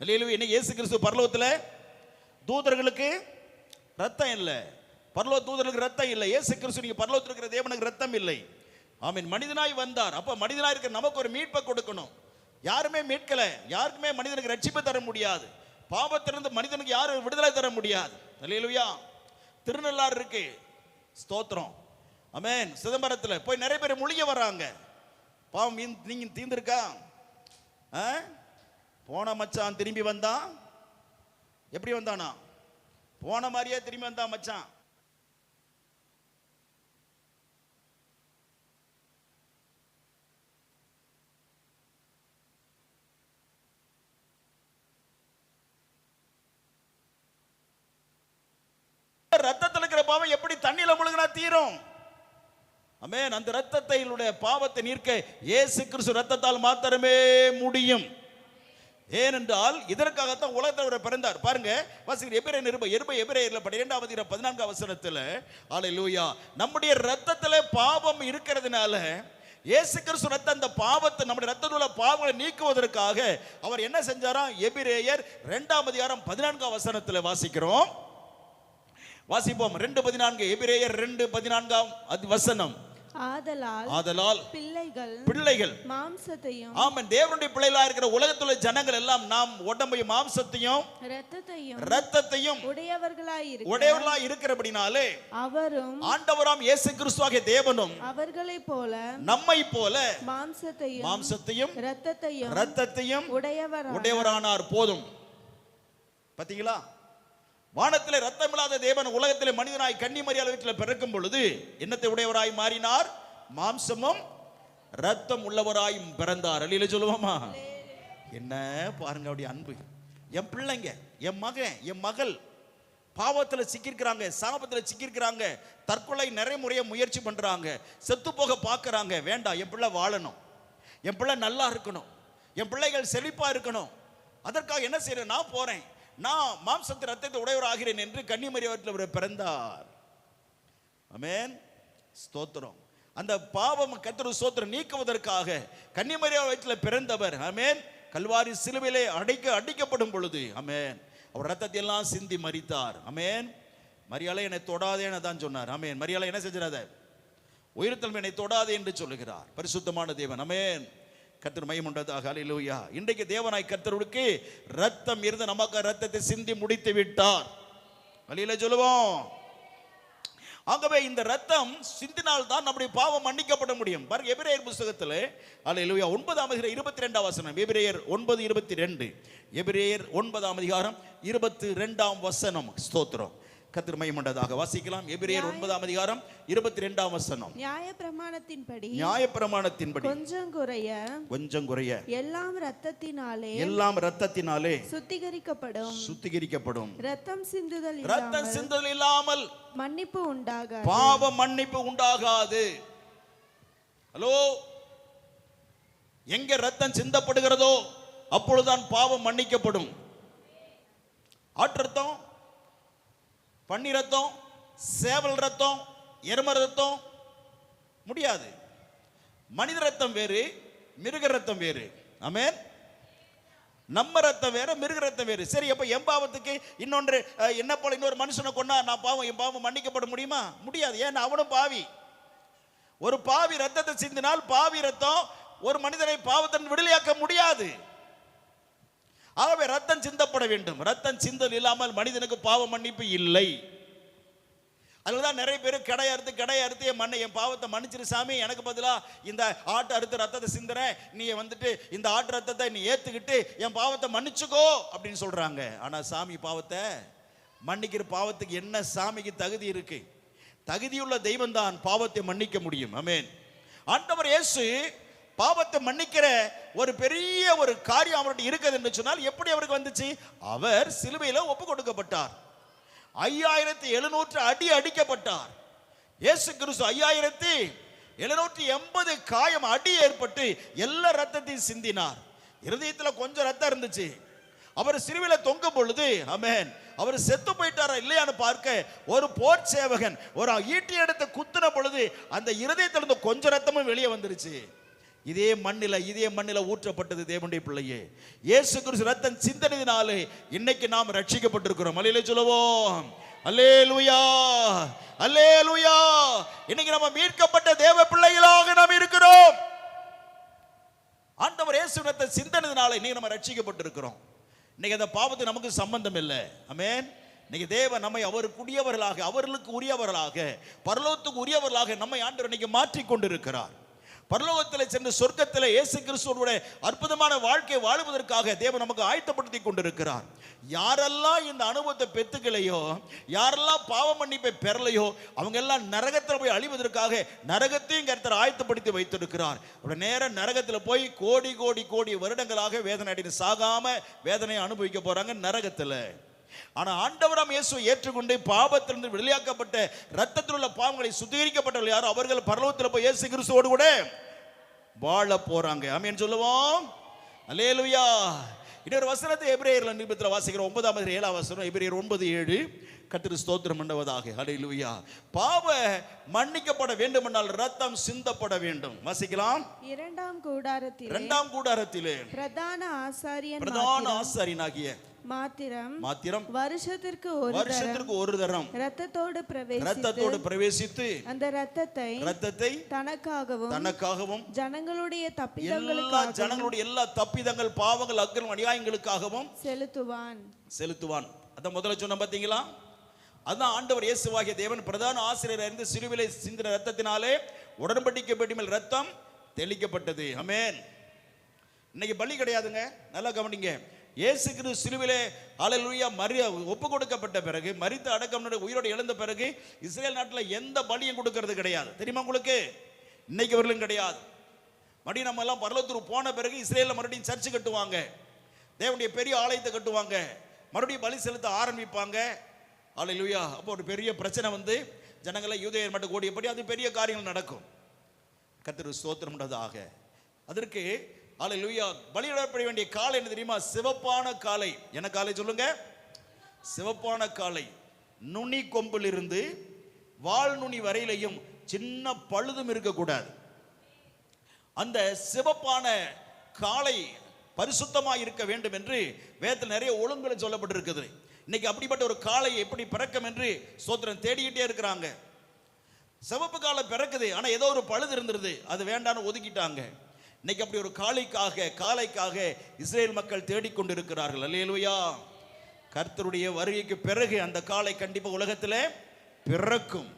அல்லேலூயா. இன்னைக்கு இயேசு கிறிஸ்து பரலோகத்தில் தூதர்களுக்கு ரத்தம் இல்லை, பரலோக தூதர்களுக்கு ரத்தம் இல்லை. இயேசு கிறிஸ்து நீங்க பரலோகத்தில் இருக்கிற தேவனுக்கு ரத்தம் இல்லை. ஆமென். மனிதனாய் வந்தார். அப்ப மனிதனாய் இருக்கிற நமக்கு ஒரு மீட்பை கொடுக்கணும். யாருமே மீட்கல, யாருக்குமே மனிதனுக்கு ரட்சிப்பு தர முடியாது. பாவத்திலிருந்து மனிதனுக்கு யாரும் விடுதலை தர முடியாது. அல்லேலூயா. திருநள்ளாறு இருக்கு, ஸ்தோத்திரம். ஆமென். சிதம்பரத்தில் போய் நிறைய பேர் முழிய வர்றாங்க. பாவம் நீங்க தீர்ந்திருக்கா? போன மச்சான் திரும்பி வந்தான். எப்படி வந்தானா? போன மாதிரியே திரும்பி வந்தான் மச்சான். ரத்தத்தில் இருக்கிற பாவம் எப்படி தண்ணியில முழுகினா தீரும்? ஆமென். அந்த ரத்தத்தினுடைய பாவத்தை நீர்க்க இயேசு கிறிஸ்து ரத்தத்தால் மாத்திரமே முடியும். ஏனென்றால் இதற்காகத்தான் உலகத்தில் பிறந்தார். பாருங்க, வாசிக்கிற எபிரேயர்ல 12வது 14வது வசனத்தில் அல்லேலூயா, நம்முடைய ரத்தத்தில் பாவம் இருக்கிறதுனால இயேசு கிறிஸ்து ரத்தம் அந்த பாவத்தை, நம்முடைய ரத்தத்தில் உள்ள பாவங்களை நீக்குவதற்காக அவர் என்ன செஞ்சாராம்? எபிரேயர் 2வது அதிகாரம் 14வது வசனத்தில் வாசிக்கிறோம். வாசிப்போம். 2:14. எபிரேயர் 2:14 வசனம். ஆதலால் பிள்ளைகள் மாம்சத்தையும், ஆமென், தேவனுடைய பிள்ளைகளா இருக்கிற உலகத்துல ஜனங்கள் எல்லாம் நாம் உடம்பையும் மாம்சத்தையும் இரத்தத்தையும் உடையவர்களாய் இருக்கிறபடினாலே அவரும் ஆண்டவராம் இயேசு கிறிஸ்துவாகிய தேவனும் அவர்களைப் போல நம்மை போல மாம்சத்தையும் இரத்தத்தையும் உடையவரானார். போதும். பாத்தீங்களா? வானத்திலே ரத்தம் இல்லாத தேவன் உலகத்திலே மனிதனாய் கன்னி மரியாள் வீட்டில் பிறக்கும் பொழுது என்னத்தை உடையவராய் மாறினார்? மாம்சமும் ரத்தம் உள்ளவராய் பிறந்தார். அல்லேலூயா சொல்லுவோமா? என்ன பாருங்க அவருடைய அன்பு. என் பிள்ளைங்க, என் மகன், என் மகள் பாவத்தில் சிக்கிருக்கிறாங்க, சாபத்தில் சிக்கிருக்கிறாங்க, தற்கொலை நிறைய முறையை முயற்சி பண்றாங்க, செத்து போக பார்க்கறாங்க. வேண்டாம், என் பிள்ளை வாழணும், என் பிள்ளை நல்லா இருக்கணும், என் பிள்ளைகள் செழிப்பா இருக்கணும். அதற்காக என்ன செய்யறேன்? நான் போறேன், நான் மாம்சத்தை ரத்தத்தை உடையவர் ஆகிறேன் என்று கன்னிமரியாள் பிறந்தார். ஆமென். ஸ்தோத்திரம். அந்த பாவம் கர்த்தர் ஸ்தோத்திரம் நீக்குவதற்காக கன்னிமரியாள் வயிற்றில் பிறந்தவர். ஆமென். கல்வாரி சிலுவையிலே அடிக்கப்படும் பொழுது ஆமென், அவர் ரத்தத்தை எல்லாம் சிந்தி மரித்தார். ஆமென். மரியாளை என்னை தொடாதேன்னு தான் சொன்னார். ஆமென். மரியாளை என்ன செஞ்சார்? உயிர்த்தெழும்பி என்னை தொடாதே என்று சொல்லுகிறார். பரிசுத்தமான தேவன். ஆமென். கர்த்தர் மகிமையுண்டதாக. அல்லேலூயா. இன்றைக்கு தேவனாய் கர்த்தருக்கு ரத்தம் இருந்து நமக்கு ரத்தத்தை சிந்தி முடித்து விட்டார். அல்லேலூயா சொல்லுவோம். ஆகவே இந்த ரத்தம் சிந்தினால் தான் நம்முடைய பாவம் மன்னிக்கப்பட முடியும். பாருங்க, எபிரேயர் புத்தகத்தில் அல்லேலூயா 9ஆம் அதிகாரம் 22ஆம் வசனம். எபிரேயர் 9:22. எபிரேயர் 9ஆம் அதிகாரம் 22ஆம் வசனம். ஸ்தோத்திரம். கர்த்தர் மகிமையுண்டதாக. வாசிக்கலாம். எபிரேயர் 9ஆம் அதிகாரம் 22ஆம் வசனம். நியாயப்பிரமாணத்தின்படி கொஞ்சம் குறைய எல்லாம் இரத்தத்தினாலே சுத்திகரிக்கப்படும். ரத்தம் சிந்துதல் இல்லாமல் மன்னிப்பு உண்டாகாது, பாவ மன்னிப்பு உண்டாகாது. ஹலோ, எங்க ரத்தம் சிந்தப்படுகிறதோ அப்பொழுதுதான் பாவம் மன்னிக்கப்படும். ஆட்டு ரத்தம், பன்னி ரத்தம், சேவல் ரத்தம், எரும ரத்தம் முடியாது. மனித ரத்தம் வேறு, மிருக ரத்தம் வேறு. ஆமென். நம்ம ரத்தம் வேற, மிருக ரத்தம் வேறு. சரி, அப்ப என் பாவத்துக்கு இன்னொன்று என்ன போல இன்னொரு மனுஷனை கொண்டா நான் பாவம், என் பாவம் மன்னிக்கப்பட முடியுமா? முடியாது. ஏன்னா அவனும் பாவி. ஒரு பாவி ரத்தத்தை சிந்தினால் பாவி ரத்தம் ஒரு மனிதனை பாவத்தின் விடுதலையாக்க முடியாது. ஆகவே ரத்தம் சிந்தப்பட வேண்டும். ரத்தம் சிந்தல் இல்லாமல் மனிதனுக்கு பாவ மன்னிப்பு இல்லை. அதுதான் நிறைய பேர் கடை அறுத்து என் பாவத்தை மன்னிச்சிரு சாமி, எனக்கு பதிலா இந்த ஆட்டு அறுத்து ரத்தத்தை சிந்துறேன், நீ வந்துட்டு இந்த ஆட்டு ரத்தத்தை நீ ஏத்துக்கிட்டு என் பாவத்தை மன்னிச்சுக்கோ அப்படின்னு சொல்றாங்க. ஆனா சாமி பாவத்தை மன்னிக்கிற பாவத்துக்கு என்ன சாமிக்கு தகுதி இருக்கு? தகுதியுள்ள தெய்வம் தான் பாவத்தை மன்னிக்க முடியும். ஆமென். ஆண்டவர் இயேசு பாவத்தை மன்னிக்கிற ஒரு பெரிய ஒரு காரியம் அவர்கிட்ட இருக்குது என்று சொன்னால் எப்படி அவருக்கு வந்துச்சு? அவர் சிலுவையில ஒப்பு கொடுக்கப்பட்டார். 5700 அடி அடிக்கப்பட்டார். இயேசு கிறிஸ்து 5780 காயம் அடி ஏற்பட்டு எல்லா ரத்தத்தையும் சிந்தினார். இருதயத்தில் கொஞ்சம் ரத்தம் இருந்துச்சு. அவர் சிலுவையில தொங்கும் பொழுது, ஆமென், அவர் செத்து போயிட்டாரா இல்லையான்னு பார்க்க ஒரு போர் சேவகன் ஒரு ஈட்டி எடுத்து குத்துன பொழுது அந்த இருதயத்திலிருந்து கொஞ்சம் ரத்தமும் வெளியே வந்துருச்சு. இதே மண்ணில ஊற்றப்பட்டது தேவனுடைய பிள்ளையே. இயேசு கிறிஸ்து ரத்தம் சிந்தனையினாலே இன்னைக்கு நாம் ரட்சிக்கப்பட்டிருக்கிறோம். அல்லேலூயா சொல்லுவோம். அல்லேலூயா, அல்லேலூயா. இன்னைக்கு நம்ம மீட்கப்பட்ட தேவ பிள்ளைகளாக நாம் இருக்கிறோம். ஆண்டவர் இயேசு ரத்தம் சிந்தனையினாலே இன்னைக்கு நம்ம ரட்சிக்கப்பட்டிருக்கிறோம். இன்னைக்கு அந்த பாவத்துக்கு நமக்கு சம்பந்தம் இல்லை. ஆமென். இன்னைக்கு தேவன் நம்மை அவருக்குரியவர்களாக, அவர்களுக்கு உரியவர்களாக, பரலோகத்துக்கு உரியவர்களாக நம்மை ஆண்டவர் இன்னைக்கு மாற்றிக் கொண்டிருக்கிறார். பரலோகத்தில் சென்று சொர்க்கத்தில் இயேசு கிறிஸ்துவோட அற்புதமான வாழ்க்கை வாழுவதற்காக தேவன் நமக்கு ஆயத்தப்படுத்தி கொண்டிருக்கிறார். யாரெல்லாம் இந்த அனுபவத்தை பெற்றுக்கலையோ, யாரெல்லாம் பாவ மன்னிப்பை பெறலையோ, அவங்க எல்லாம் நரகத்தில் போய் அழிவதற்காக நரகத்தையும் கர்த்தர் ஆயத்தப்படுத்தி வைத்திருக்கிறார். நேரம் நரகத்தில் போய் கோடி கோடி கோடி வருடங்களாக வேதனை அடைந்து சாகாம வேதனையை அனுபவிக்க போறாங்க நரகத்தில். ஆனா ஆண்டவராம் இயேசுவை ஏற்றுக்கொண்டு பாவத்திலிருந்து வெளியாக்கப்பட்ட ரத்தத்தில் உள்ள பாவங்களை சுத்திகரிக்கப்பட்டவர்கள் யாரோ அவர்கள் பரலோகத்தில் போய் இயேசு கிறிஸ்துவோடு கூட வாழ போறாங்க. ஆமென் சொல்லுவோம். அல்லேலூயா. இன்னொரு வசனத்தை எபிரேயர் நிருபத்தில் வாசிக்கிறோம். 9-7 வசனம். எபிரேயர் 9:7. கர்த்தருக்கு ஸ்தோத்திரம் பண்ணுவதாக. அல்லேலூயா. பாவ மன்னிக்கப்பட வேண்டுமென்றால் ரத்தம் சிந்தப்பட வேண்டும். வாசிக்கலாம். இரண்டாம் கூடாரத்திலே பிரதான ஆசாரியனாகிய மாத்திரம் வருஷத்திற்கு ஒரு தரம் ரத்தத்தோடு பிரவேசித்து அந்த ரத்தத்தை தனக்காகவும் ஜனங்களுடைய எல்லா தப்பிதங்கள் பாவங்கள் அக்கிரம அநியாயங்களுக்காகவும் செலுத்துவான். அத முதல்ல சொன்ன பாத்தீங்களா? அதான் ஆண்டவர் இயேசுவாகிய தேவன் பிரதான ஆசிரியர் இருந்து சிலுவிலே சிந்தின ரத்தத்தினாலே உடன்படிக்கை பெட்டி மேல் ரத்தம் தெளிக்கப்பட்டது. ஆமென். இன்னைக்கு பலி கிடையாதுங்க, நல்லா கவனிங்க. இயேசு கிறிஸ்து சிலுவிலே ஹல்லேலூயா ஒப்பு கொடுக்கப்பட்ட பிறகு, மரித்து அடக்கம் உயிரோடு எழுந்த பிறகு இஸ்ரேல் நாட்டில் எந்த பலியும் கொடுக்கிறது கிடையாது. தெரியுமா உங்களுக்கு? இன்னைக்கு வரலும் கிடையாது. மறுபடியும் நம்ம எல்லாம் பரலோகத்துக்கு போன பிறகு இஸ்ரேலில் மறுபடியும் சர்ச்சு கட்டுவாங்க, தேவனுடைய பெரிய ஆலயத்தை கட்டுவாங்க, மறுபடியும் பலி செலுத்த ஆரம்பிப்பாங்க. ஹல்லேலூயா. அப்போ ஒரு பெரிய பிரச்சனை வந்து ஜனங்களை யூதேயர் மட்டும் கூடியபடி அது பெரிய காரியங்கள் நடக்கும். கர்த்தருக்கு ஸ்தோத்திரம் உண்டாவதாக. அதற்கு ஹல்லேலூயா பலியிடப்பட வேண்டிய காளை என்ன தெரியுமா? சிவப்பான காளை. என்ன காளை சொல்லுங்க? சிவப்பான காளை. நுனி கொம்பிலிருந்து வால் நுனி வரையிலையும் சின்ன பழுதும் இருக்கக்கூடாது. அந்த சிவப்பான காளை பரிசுத்தமாக இருக்க வேண்டும் என்று வேதத்தில் நிறைய ஒழுங்குகள் சொல்லப்பட்டிருக்குது. இன்னைக்கு அப்படிப்பட்ட ஒரு காளை எப்படி பிறக்கும் என்று ஸ்தோத்திரம் தேடிக்கிட்டே இருக்கிறாங்க. சிவப்பு காளை பிறக்குது, ஆனா ஏதோ ஒரு பழுது இருந்துருது, அது வேண்டான்னு ஒதுக்கிட்டாங்க. இன்னைக்கு அப்படி ஒரு காளைக்காக இஸ்ரேல் மக்கள் தேடிக்கொண்டிருக்கிறார்கள். அல்லேலூயா. கர்த்தருடைய வருகைக்கு பிறகு அந்த காளை கண்டிப்பா உலகத்திலே பிறக்கும்.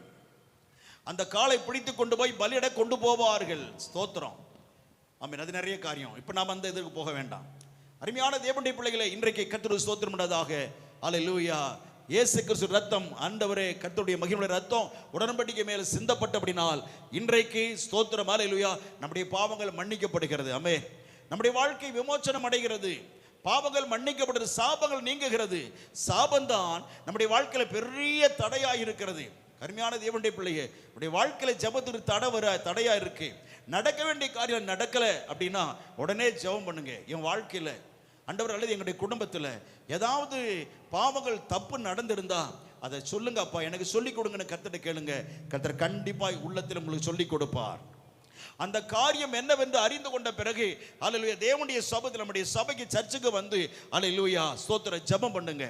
அந்த காளை பிடித்து கொண்டு போய் பலியிட கொண்டு போவார்கள். ஸ்தோத்திரம். ஆமென். அது நிறைய காரியம், இப்ப நாம அந்த இதுக்கு போக வேண்டாம். அருமையான தேவனுடைய பிள்ளைகளை, இன்றைக்கு கர்த்தருக்கு ஸ்தோத்திரம் உண்டாவதாக. அல்லேலூயா. இயேசு கிறிஸ்து ரத்தம், ஆண்டவரே கர்த்தருடைய மகிமையுடைய ரத்தம் உடன்படிக்கை மேல் சிந்தப்பட்டபடினால் இன்றைக்கு ஸ்தோத்திரம் அல்லேலூயா நம்முடைய பாவங்கள் மன்னிக்கப்படுகிறது. ஆமென். நம்முடைய வாழ்க்கை விமோசனம் அடைகிறது, பாவங்கள் மன்னிக்கப்படுகிறது, சாபங்கள் நீங்குகிறது. சாபம்தான் நம்முடைய வாழ்க்கையில பெரிய தடையா இருக்கிறது. அருமையான தேவனுடைய பிள்ளையே, நம்முடைய வாழ்க்கையில ஜெபத்துக்கு தடையா இருக்கு, நடக்க வேண்டிய காரியம் நடக்கல அப்படின்னா உடனே ஜெபம் பண்ணுங்க. என் வாழ்க்கையில ஆண்டவர் அல்லது எங்களுடைய குடும்பத்தில் ஏதாவது பாவங்கள் தப்பு நடந்திருந்தா அதை சொல்லுங்க அப்பா, எனக்கு சொல்லிக் கொடுங்கன்னு கர்த்தர்ட்ட கேளுங்க. கர்த்தர் கண்டிப்பாய் உள்ளத்தில் உங்களுக்கு சொல்லிக் கொடுப்பார். அந்த காரியம் என்னவென்று அறிந்து கொண்ட பிறகு அல்லேலூயா தேவனுடைய சபையில், நம்முடைய சபைக்கு சர்ச்சுக்கு வந்து அல்லேலூயா ஸ்தோத்திர ஜெபம் பண்ணுங்க.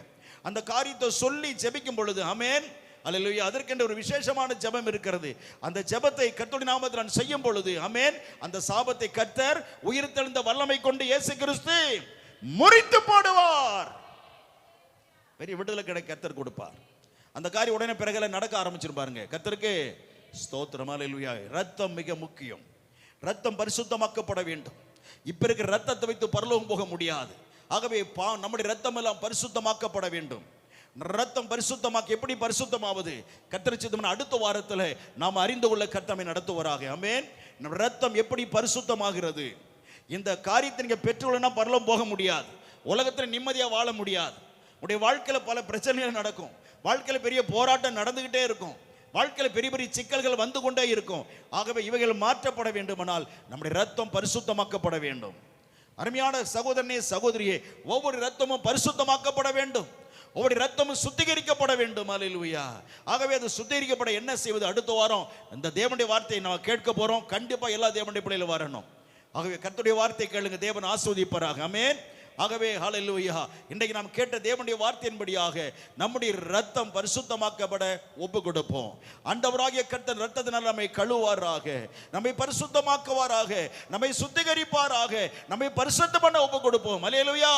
அந்த காரியத்தை சொல்லி ஜெபிக்கும் பொழுது ஆமென் அல்லேலூயா அதற்கென்ற ஒரு விசேஷமான ஜெபம் இருக்கிறது. அந்த ஜெபத்தை கர்த்தருடைய நாமத்தில் நான் செய்யும் பொழுது ஆமென் அந்த சாபத்தை கர்த்தர் உயிர்த்தெழுந்த வல்லமை கொண்டு இயேசு கிறிஸ்து முறித்து போடுவார். பெரிய விடுதலை கிடைக்க கர்த்தர் கொடுப்பார். அந்த காரியம் உடனே பிறகு நடக்க ஆரம்பிச்சிருப்பாருங்க. கர்த்தருக்கு ஸ்தோத்திரம். அல்லேலூயா. ரத்தம் மிக முக்கியம். ரத்தம் பரிசுத்தமாக்கப்பட வேண்டும். இப்ப இருக்கிற ரத்தத்தை வைத்து பரலோகம் போக முடியாது. ஆகவே நம்முடைய ரத்தம் எல்லாம் பரிசுத்தமாக்கப்பட வேண்டும். ரத்தம் பரிசுத்தமாக்க எப்படி பரிசுத்தமாவது கர்த்தர் சித்தம் அடுத்த வாரத்தில் நாம் அறிந்து கொள்ள கர்த்தரை நடத்துவாராக. ஆமென். நம்ம ரத்தம் எப்படி பரிசுத்தமாகிறது, இந்த காரியத்தை நீங்க பெற்றுள்ளனா பரலோகம் போக முடியாது. உலகத்தில் நிம்மதியா வாழ முடியாது. உடைய வாழ்க்கையில பல பிரச்சனைகள் நடக்கும். வாழ்க்கையில பெரிய போராட்டம் நடந்துகிட்டே இருக்கும். வாழ்க்கையில பெரிய பெரிய சிக்கல்கள் வந்து கொண்டே இருக்கும். ஆகவே இவைகள் மாற்றப்பட வேண்டுமானால் நம்முடைய ரத்தம் பரிசுத்தமாக்கப்பட வேண்டும். அருமையான சகோதரனே சகோதரியே, ஒவ்வொரு ரத்தமும் பரிசுத்தமாக்கப்பட வேண்டும். ஒவ்வொரு ரத்தமும் சுத்திகரிக்கப்பட வேண்டும். அல்லேலூயா. ஆகவே அது சுத்திகரிக்கப்பட என்ன செய்வது? அடுத்த வாரம் இந்த தேவனுடைய வார்த்தையை நாம் கேட்க போறோம். கண்டிப்பா எல்லா தேவனுடைய பிள்ளைகளும் வரணும். ஆகவே கர்த்தருடைய வார்த்தை கேளுங்க, தேவன் ஆசீர்வதிப்பாராக. ஆமென். ஆகவே ஹல்லேலூயா. இன்றைக்கு நாம் கேட்ட தேவனுடைய வார்த்தையின்படியாக நம்முடைய ரத்தம் பரிசுத்தமாக்கப்பட ஒப்பு கொடுப்போம். ஆண்டவராகிய கர்த்தர் ரத்தத்தினால் நம்மை கழுவாராக, நம்மை பரிசுத்தமாக்குவாராக, நம்மை சுத்திகரிப்பாராக, நம்மை பரிசுத்தம் பண்ண ஒப்பு கொடுப்போம். ஹல்லேலூயா.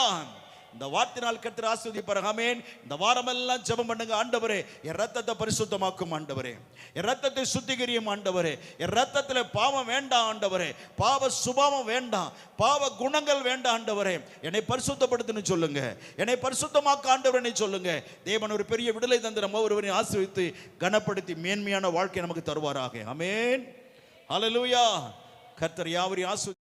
இந்த வார்த்தையினால் கர்த்தர் ஆசீர்வதிப்பாராக. ஆமென். இந்த வாரமெல்லாம் ஜெபம் பண்ணுங்க. ஆண்டவரே, என் ரத்தத்தை பரிசுத்தமாக்கும் ஆண்டவரே, என் ரத்தத்தை சுத்திகரியும் ஆண்டவரே, என் ரத்தத்தில் பாவம் வேண்டாம் ஆண்டவரே, பாவ சுபாவம் வேண்டாம், பாவ குணங்கள் வேண்டாம் ஆண்டவரே, என்னை பரிசுத்தப்படுத்துன்னு சொல்லுங்க, என்னை பரிசுத்தமாக்க ஆண்டவரே சொல்லுங்க. தேவன் ஒரு பெரிய விடுதலை தந்து நம்ம ஒருவரை ஆசீர்வதித்து கனப்படுத்தி மேன்மையான வாழ்க்கை நமக்கு தருவாராக. ஆமென். ஹல்லேலூயா. கர்த்தர் யாவரையும் ஆசீர்வதி